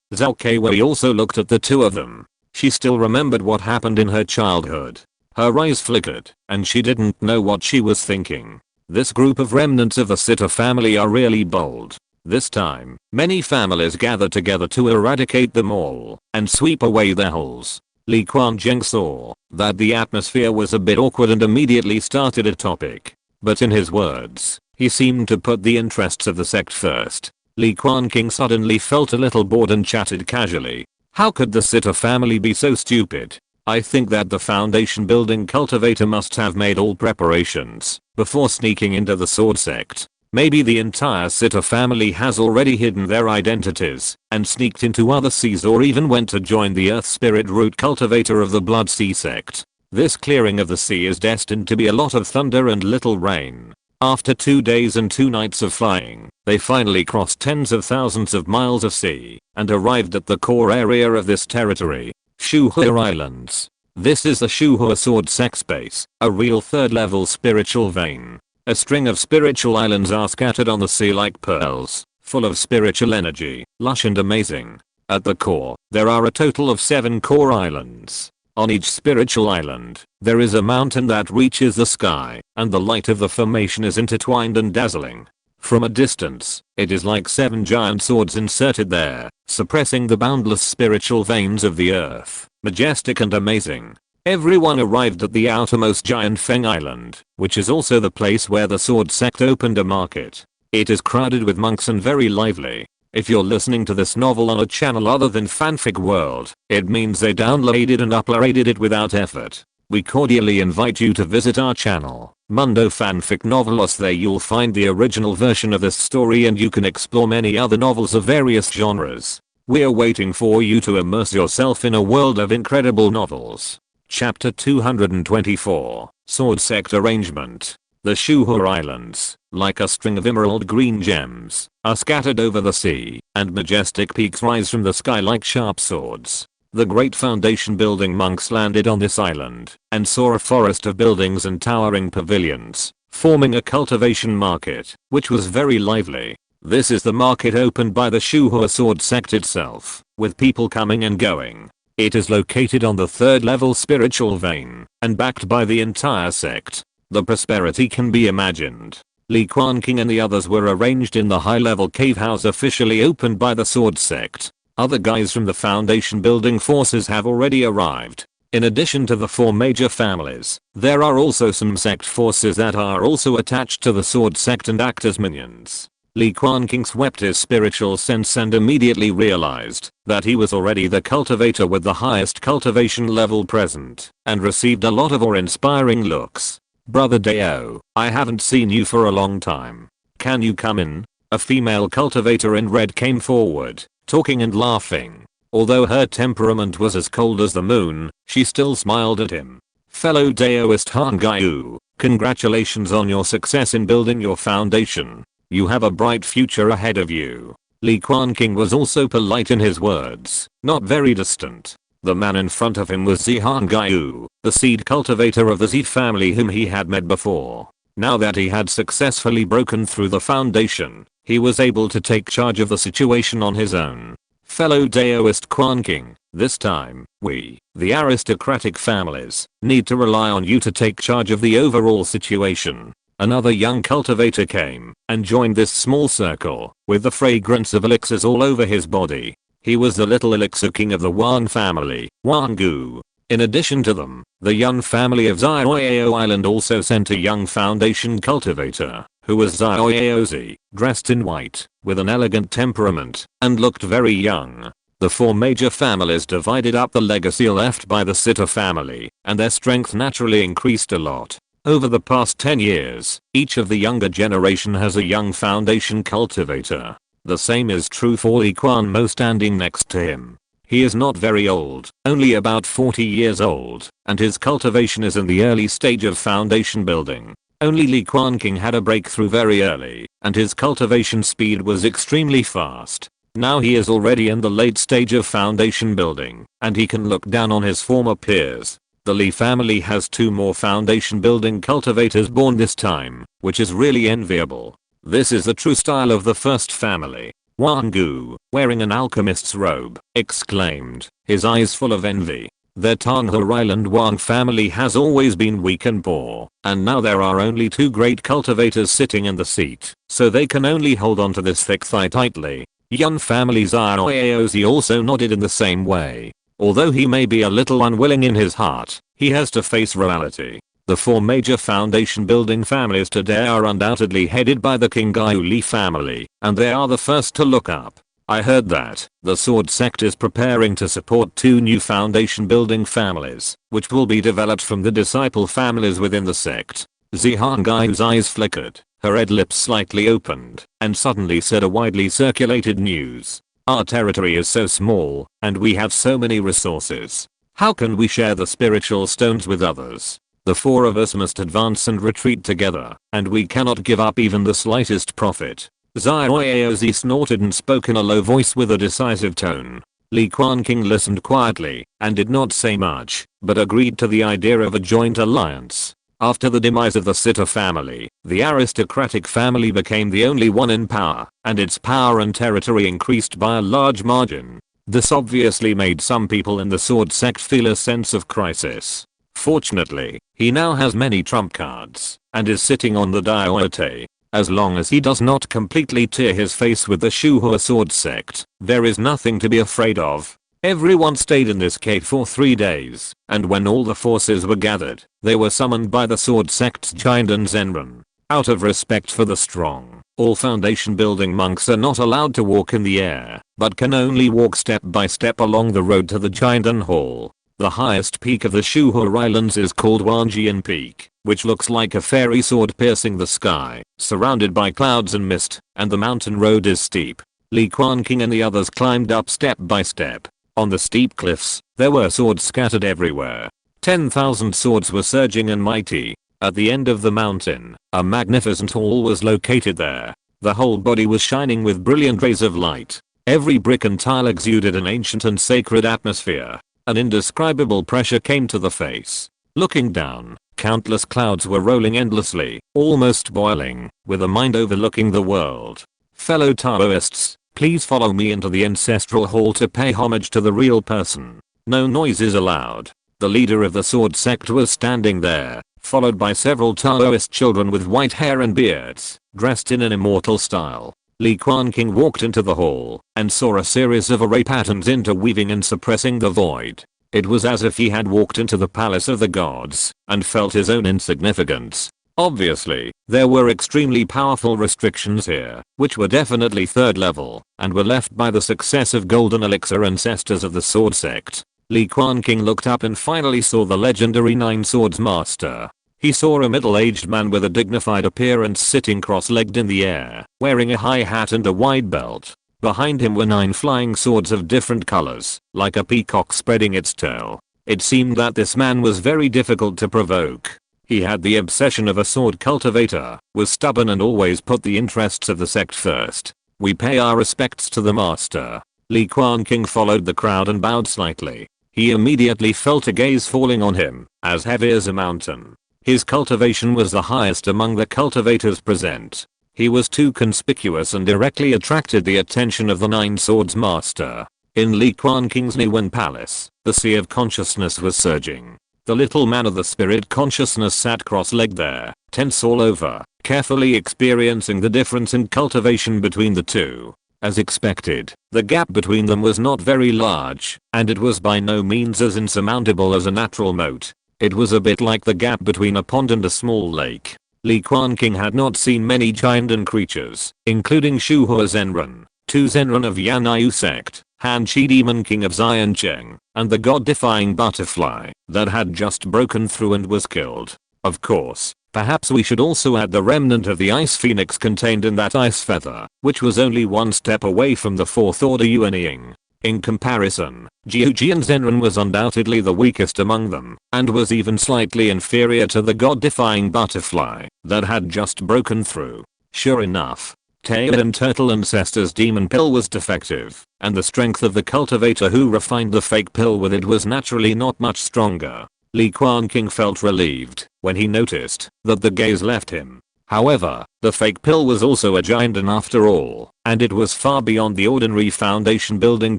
Zhao Keiwei also looked at the two of them. She still remembered what happened in her childhood. Her eyes flickered, and she didn't know what she was thinking. This group of remnants of the Sitter family are really bold. This time, many families gathered together to eradicate them all and sweep away their holes. Li Quanzheng saw that the atmosphere was a bit awkward and immediately started a topic. But in his words, he seemed to put the interests of the sect first. Li Quanqing suddenly felt a little bored and chatted casually. How could the Sitter family be so stupid? I think that the foundation building cultivator must have made all preparations before sneaking into the sword sect. Maybe the entire Sitter family has already hidden their identities and sneaked into other seas or even went to join the Earth Spirit Root cultivator of the Blood Sea sect. This clearing of the sea is destined to be a lot of thunder and little rain. After 2 days and 2 nights of flying, they finally crossed tens of thousands of miles of sea and arrived at the core area of this territory, Shuhua Islands. This is the Shuhua Sword Sect base, a real 3rd level spiritual vein. A string of spiritual islands are scattered on the sea like pearls, full of spiritual energy, lush and amazing. At the core, there are a total of 7 core islands. On each spiritual island, there is a mountain that reaches the sky, and the light of the formation is intertwined and dazzling. From a distance, it is like 7 giant swords inserted there, suppressing the boundless spiritual veins of the earth. Majestic and amazing. Everyone arrived at the outermost giant Feng Island, which is also the place where the sword sect opened a market. It is crowded with monks and very lively. If you're listening to this novel on a channel other than Fanfic World, it means they downloaded and uploaded it without effort. We cordially invite you to visit our channel, Mundo Fanfic Novelos. There you'll find the original version of this story and you can explore many other novels of various genres. We're waiting for you to immerse yourself in a world of incredible novels. Chapter 224, Sword Sect Arrangement. The Shuhua Islands, like a string of emerald green gems, are scattered over the sea, and majestic peaks rise from the sky like sharp swords. The great foundation building monks landed on this island, and saw a forest of buildings and towering pavilions, forming a cultivation market, which was very lively. This is the market opened by the Shuhua Sword Sect itself, with people coming and going. It is located on the 3rd level spiritual vein, and backed by the entire sect. The prosperity can be imagined. Li Quanqing and the others were arranged in the high-level cave house officially opened by the sword sect. Other guys from the foundation building forces have already arrived. In addition to the 4 major families, there are also some sect forces that are also attached to the sword sect and act as minions. Li Quanqing swept his spiritual sense and immediately realized that he was already the cultivator with the highest cultivation level present, and received a lot of awe-inspiring looks. "Brother Dao, I haven't seen you for a long time. Can you come in?" A female cultivator in red came forward, talking and laughing. Although her temperament was as cold as the moon, she still smiled at him. "Fellow Daoist Han Gaiu, congratulations on your success in building your foundation. You have a bright future ahead of you." Li Quanqing was also polite in his words, not very distant. The man in front of him was Zihan Gaiu, the seed cultivator of the Z family whom he had met before. Now that he had successfully broken through the foundation, he was able to take charge of the situation on his own. "Fellow Daoist Quanqing, this time, we, the aristocratic families, need to rely on you to take charge of the overall situation." Another young cultivator came and joined this small circle with the fragrance of elixirs all over his body. He was the little elixir king of the Wang family, Wang Gu. In addition to them, the Yun family of Zioyao Island also sent a young foundation cultivator, who was Zioyaozi, dressed in white, with an elegant temperament, and looked very young. The 4 major families divided up the legacy left by the Sitter family, and their strength naturally increased a lot. Over the past 10 years, each of the younger generation has a young foundation cultivator. The same is true for Li Quanmo standing next to him. He is not very old, only about 40 years old, and his cultivation is in the early stage of foundation building. Only Li Quanqing had a breakthrough very early, and his cultivation speed was extremely fast. Now he is already in the late stage of foundation building, and he can look down on his former peers. The Li family has 2 more foundation building cultivators born this time, which is really enviable. This is the true style of the first family. Wang Gu, wearing an alchemist's robe, exclaimed, his eyes full of envy. "The Tonghe Island Wang family has always been weak and poor, and now there are only 2 great cultivators sitting in the seat, so they can only hold on to this thick thigh tightly." Yun family's Zioyaozi also nodded in the same way. Although he may be a little unwilling in his heart, he has to face reality. The 4 major foundation building families today are undoubtedly headed by the Qingyu Li family, and they are the first to look up. I heard that the sword sect is preparing to support 2 new foundation building families, which will be developed from the disciple families within the sect. Zihan Gai's eyes flickered, her red lips slightly opened, and suddenly said a widely circulated news. "Our territory is so small, and we have so many resources. How can we share the spiritual stones with others? The 4 of us must advance and retreat together, and we cannot give up even the slightest profit." Zioyaozi snorted and spoke in a low voice with a decisive tone. Li Quanqing listened quietly, and did not say much, but agreed to the idea of a joint alliance. After the demise of the Sitter family, the aristocratic family became the only one in power, and its power and territory increased by a large margin. This obviously made some people in the sword sect feel a sense of crisis. Fortunately, he now has many trump cards, and is sitting on the Daoite. As long as he does not completely tear his face with the Shuhua sword sect, there is nothing to be afraid of. Everyone stayed in this cave for 3 days, and when all the forces were gathered, they were summoned by the sword sect's giant and Zenran. Out of respect for the strong, all foundation building monks are not allowed to walk in the air, but can only walk step by step along the road to the Jiandan Hall. The highest peak of the Shuhua Islands is called Wanjian Peak, which looks like a fairy sword piercing the sky, surrounded by clouds and mist, and the mountain road is steep. Li Quanqing and the others climbed up step by step. On the steep cliffs, there were swords scattered everywhere. 10,000 swords were surging and mighty. At the end of the mountain, a magnificent hall was located there. The whole body was shining with brilliant rays of light. Every brick and tile exuded an ancient and sacred atmosphere. An indescribable pressure came to the face. Looking down, countless clouds were rolling endlessly, almost boiling, with a mind overlooking the world. Fellow Taoists, please follow me into the ancestral hall to pay homage to the real person. No noise is allowed. The leader of the sword sect was standing there, followed by several Taoist children with white hair and beards, dressed in an immortal style. Li Quanqing walked into the hall and saw a series of array patterns interweaving and suppressing the void. It was as if he had walked into the palace of the gods and felt his own insignificance. Obviously, there were extremely powerful restrictions here, which were definitely third level, and were left by the successive golden elixir ancestors of the sword sect. Li Quanqing looked up and finally saw the legendary Nine Swords Master. He saw a middle-aged man with a dignified appearance sitting cross-legged in the air, wearing a high hat and a wide belt. Behind him were 9 flying swords of different colors, like a peacock spreading its tail. It seemed that this man was very difficult to provoke. He had the obsession of a sword cultivator, was stubborn and always put the interests of the sect first. We pay our respects to the master. Li Quanqing followed the crowd and bowed slightly. He immediately felt a gaze falling on him, as heavy as a mountain. His cultivation was the highest among the cultivators present. He was too conspicuous and directly attracted the attention of the Nine Swords Master. In Li Quanqing's Niwen Palace, the sea of consciousness was surging. The little man of the spirit consciousness sat cross-legged there, tense all over, carefully experiencing the difference in cultivation between the two. As expected, the gap between them was not very large, and it was by no means as insurmountable as a natural moat. It was a bit like the gap between a pond and a small lake. Li Quanqing had not seen many Jiandan creatures, including Shuhua Zenran, 2 Zenran of Yanyu sect, Han Chi Demon King of Xiancheng, and the god-defying butterfly that had just broken through and was killed. Of course, perhaps we should also add the remnant of the ice phoenix contained in that ice feather, which was only one step away from the 4th order Yuanying. In comparison, Gengjin Zenran was undoubtedly the weakest among them, and was even slightly inferior to the god-defying butterfly that had just broken through. Sure enough, Tail and Turtle Ancestor's demon pill was defective, and the strength of the cultivator who refined the fake pill with it was naturally not much stronger. Li Quanqing felt relieved when he noticed that the gaze left him. However, the fake pill was also a Jiandan after all, and it was far beyond the ordinary foundation building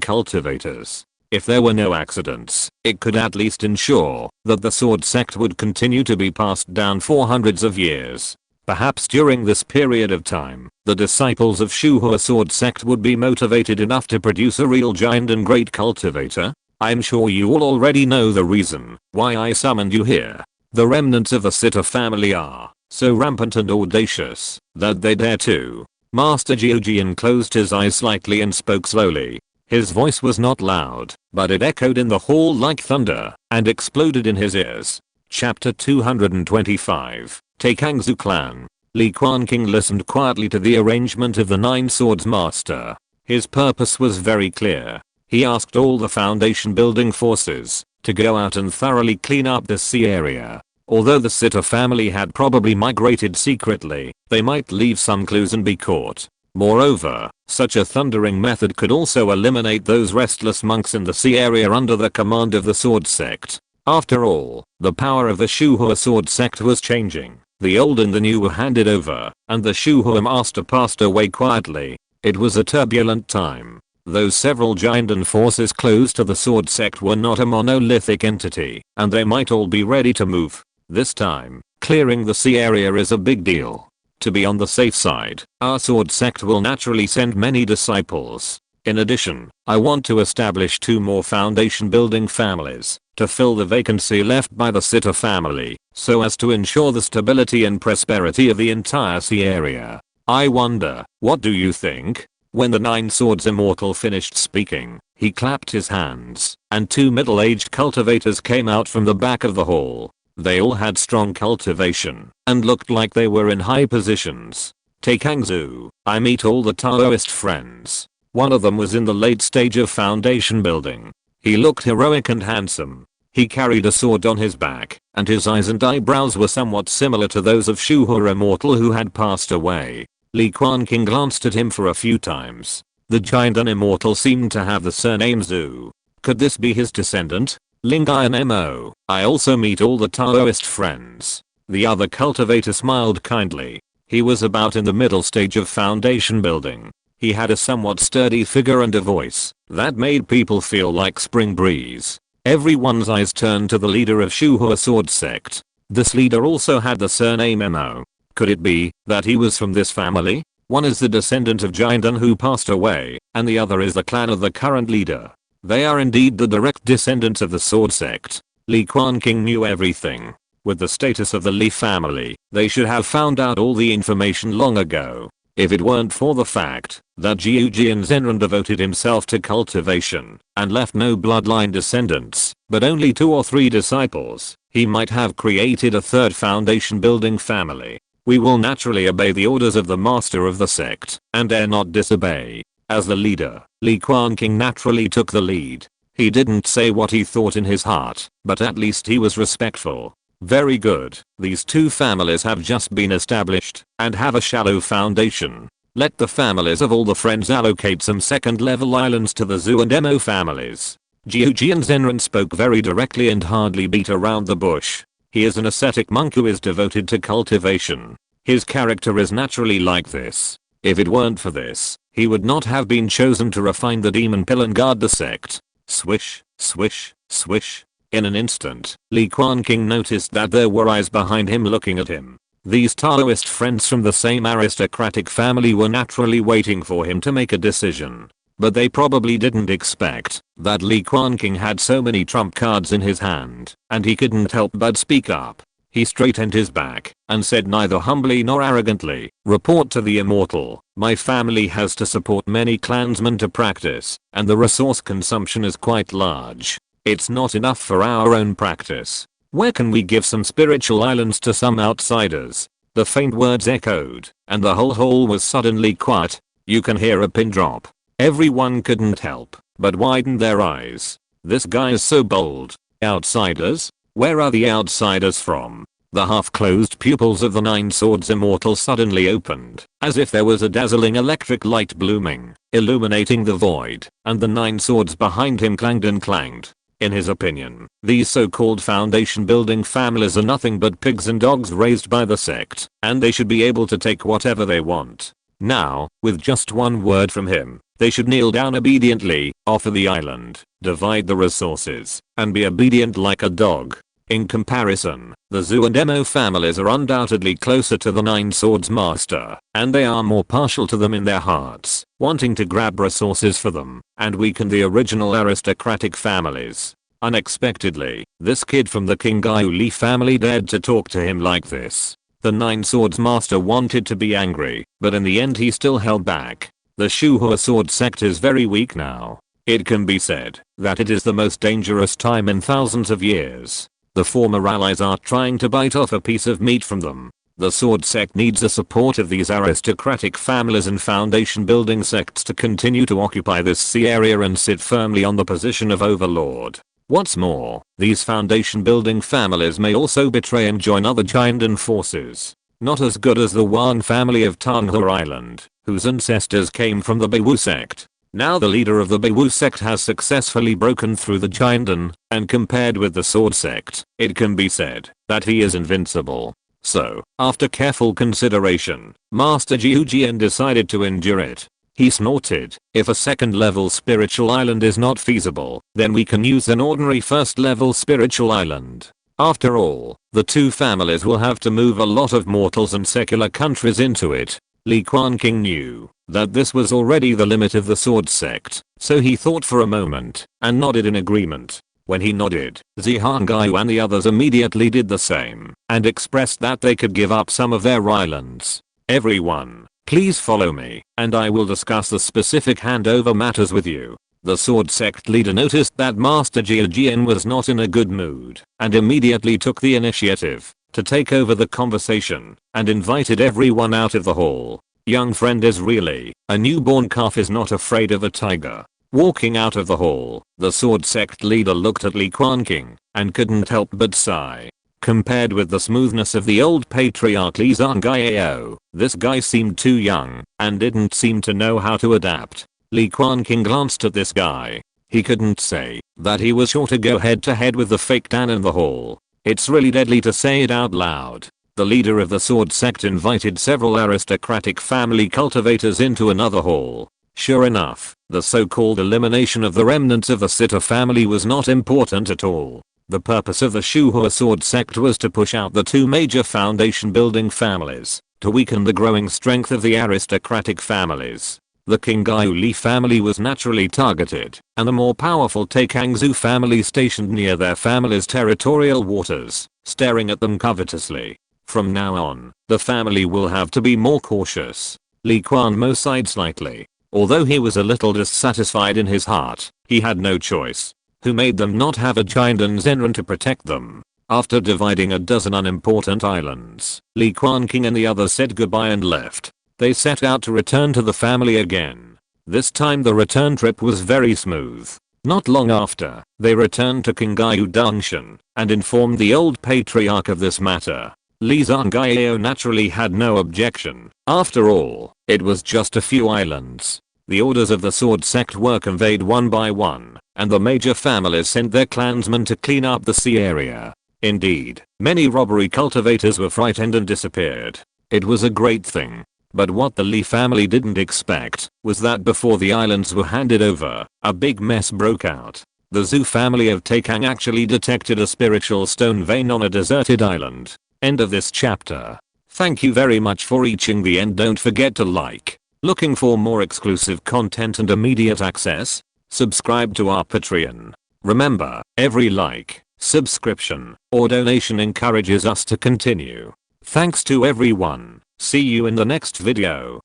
cultivators. If there were no accidents, it could at least ensure that the sword sect would continue to be passed down for hundreds of years. Perhaps during this period of time, the disciples of Shuhua sword sect would be motivated enough to produce a real Jiandan great cultivator. I'm sure you all already know the reason why I summoned you here. The remnants of the Sitter family are so rampant and audacious that they dare to. Master Gengjin closed his eyes slightly and spoke slowly. His voice was not loud, but it echoed in the hall like thunder and exploded in his ears. Chapter 225, Taikangzu Clan. Li Quanqing listened quietly to the arrangement of the Nine Swords Master. His purpose was very clear. He asked all the foundation building forces to go out and thoroughly clean up this sea area. Although the Sitter family had probably migrated secretly, they might leave some clues and be caught. Moreover, such a thundering method could also eliminate those restless monks in the sea area under the command of the sword sect. After all, the power of the Shuhua sword sect was changing. The old and the new were handed over, and the Shuhua master passed away quietly. It was a turbulent time. Those several Jiandan forces close to the sword sect were not a monolithic entity, and they might all be ready to move. This time, clearing the sea area is a big deal. To be on the safe side, our sword sect will naturally send many disciples. In addition, I want to establish 2 more foundation building families to fill the vacancy left by the Sitter family, so as to ensure the stability and prosperity of the entire sea area. I wonder, what do you think? When the Nine Swords Immortal finished speaking, he clapped his hands, and 2 middle-aged cultivators came out from the back of the hall. They all had strong cultivation, and looked like they were in high positions. Taikangzu, I meet all the Taoist friends. One of them was in the late stage of foundation building. He looked heroic and handsome. He carried a sword on his back, and his eyes and eyebrows were somewhat similar to those of Shuhua Immortal who had passed away. Li Quanqing glanced at him for a few times. The Jiandan Immortal seemed to have the surname Zhu. Could this be his descendant? Lingian Mo. I also meet all the Taoist friends. The other cultivator smiled kindly. He was about in the middle stage of foundation building. He had a somewhat sturdy figure and a voice that made people feel like spring breeze. Everyone's eyes turned to the leader of Shuhua sword sect. This leader also had the surname Mo. Could it be that he was from this family? One is the descendant of Jiandan who passed away, and the other is the clan of the current leader. They are indeed the direct descendants of the sword sect. Li Quanqing knew everything. With the status of the Li family, they should have found out all the information long ago. If it weren't for the fact that Gengjin Sword devoted himself to cultivation and left no bloodline descendants, but only 2 or 3 disciples, he might have created a third foundation building family. We will naturally obey the orders of the master of the sect and dare not disobey. As the leader, Li Quanqing naturally took the lead. He didn't say what he thought in his heart, but at least he was respectful. Very good, these 2 families have just been established and have a shallow foundation. Let the families of all the friends allocate some second level islands to the Zhu and Emo families. Gengjin Sword spoke very directly and hardly beat around the bush. He is an ascetic monk who is devoted to cultivation. His character is naturally like this. If it weren't for this, he would not have been chosen to refine the demon pill and guard the sect. Swish, swish, swish. In an instant, Li Quanqing noticed that there were eyes behind him looking at him. These Taoist friends from the same aristocratic family were naturally waiting for him to make a decision. But they probably didn't expect that Li Quanqing had so many trump cards in his hand, and he couldn't help but speak up. He straightened his back and said neither humbly nor arrogantly, "Report to the Immortal. My family has to support many clansmen to practice, and the resource consumption is quite large. It's not enough for our own practice. Where can we give some spiritual islands to some outsiders?" The faint words echoed, and the whole hall was suddenly quiet. You can hear a pin drop. Everyone couldn't help but widen their eyes. This guy is so bold. Outsiders? Where are the outsiders from? The half-closed pupils of the 9 Swords Immortal suddenly opened, as if there was a dazzling electric light blooming, illuminating the void, and the 9 swords behind him clanged and clanged. In his opinion, these so-called foundation building families are nothing but pigs and dogs raised by the sect, and they should be able to take whatever they want. Now, with just one word from him, they should kneel down obediently, offer the island, divide the resources, and be obedient like a dog. In comparison, the Zhu and Emo families are undoubtedly closer to the 9 Swords Master, and they are more partial to them in their hearts, wanting to grab resources for them, and weaken the original aristocratic families. Unexpectedly, this kid from the Qingyu Li family dared to talk to him like this. The 9 Swords Master wanted to be angry, but in the end he still held back. The Shuhua sword sect is very weak now. It can be said that it is the most dangerous time in thousands of years. The former allies are trying to bite off a piece of meat from them. The sword sect needs the support of these aristocratic families and foundation building sects to continue to occupy this sea area and sit firmly on the position of overlord. What's more, these foundation building families may also betray and join other Jiandan forces. Not as good as the Wan family of Tanghua Island, whose ancestors came from the Beiwu sect. Now the leader of the Beiwu sect has successfully broken through the Jiandan, and compared with the sword sect, it can be said that he is invincible. So, after careful consideration, Master Gengjin decided to endure it. He snorted, "If a second level spiritual island is not feasible, then we can use an ordinary first level spiritual island. After all, the 2 families will have to move a lot of mortals and secular countries into it." Li Quanqing knew that this was already the limit of the sword sect, so he thought for a moment and nodded in agreement. When he nodded, Zihangyu and the others immediately did the same and expressed that they could give up some of their islands. "Everyone, please follow me, and I will discuss the specific handover matters with you." The sword sect leader noticed that Master Gengjin was not in a good mood and immediately took the initiative to take over the conversation and invited everyone out of the hall. Young friend is really, a newborn calf is not afraid of a tiger. Walking out of the hall, the sword sect leader looked at Li Quanqing and couldn't help but sigh. Compared with the smoothness of the old patriarch Li Zhangyo, this guy seemed too young and didn't seem to know how to adapt. Li Quanqing glanced at this guy. He couldn't say that he was sure to go head to head with the fake Dan in the hall. It's really deadly to say it out loud. The leader of the sword sect invited several aristocratic family cultivators into another hall. Sure enough, the so-called elimination of the remnants of the Sitter family was not important at all. The purpose of the Shuhua sword sect was to push out the 2 major foundation building families, to weaken the growing strength of the aristocratic families. The Qingyu Li family was naturally targeted, and the more powerful Taikangzhu family stationed near their family's territorial waters, staring at them covetously. From now on, the family will have to be more cautious. Li Quanqing sighed slightly. Although he was a little dissatisfied in his heart, he had no choice. Who made them not have a giant Zenran to protect them? After dividing a dozen unimportant islands, Li Quanqing and the others said goodbye and left. They set out to return to the family again. This time the return trip was very smooth. Not long after, they returned to Qingyu Dangshan and informed the old patriarch of this matter. Li Zhangyo naturally had no objection. After all, it was just a few islands. The orders of the sword sect were conveyed one by one, and the major families sent their clansmen to clean up the sea area. Indeed, many robbery cultivators were frightened and disappeared. It was a great thing. But what the Li family didn't expect was that before the islands were handed over, a big mess broke out. The Zhu family of Taikang actually detected a spiritual stone vein on a deserted island. End of this chapter. Thank you very much for reaching the end. Don't forget to like. Looking for more exclusive content and immediate access? Subscribe to our Patreon. Remember, every like, subscription, or donation encourages us to continue. Thanks to everyone. See you in the next video.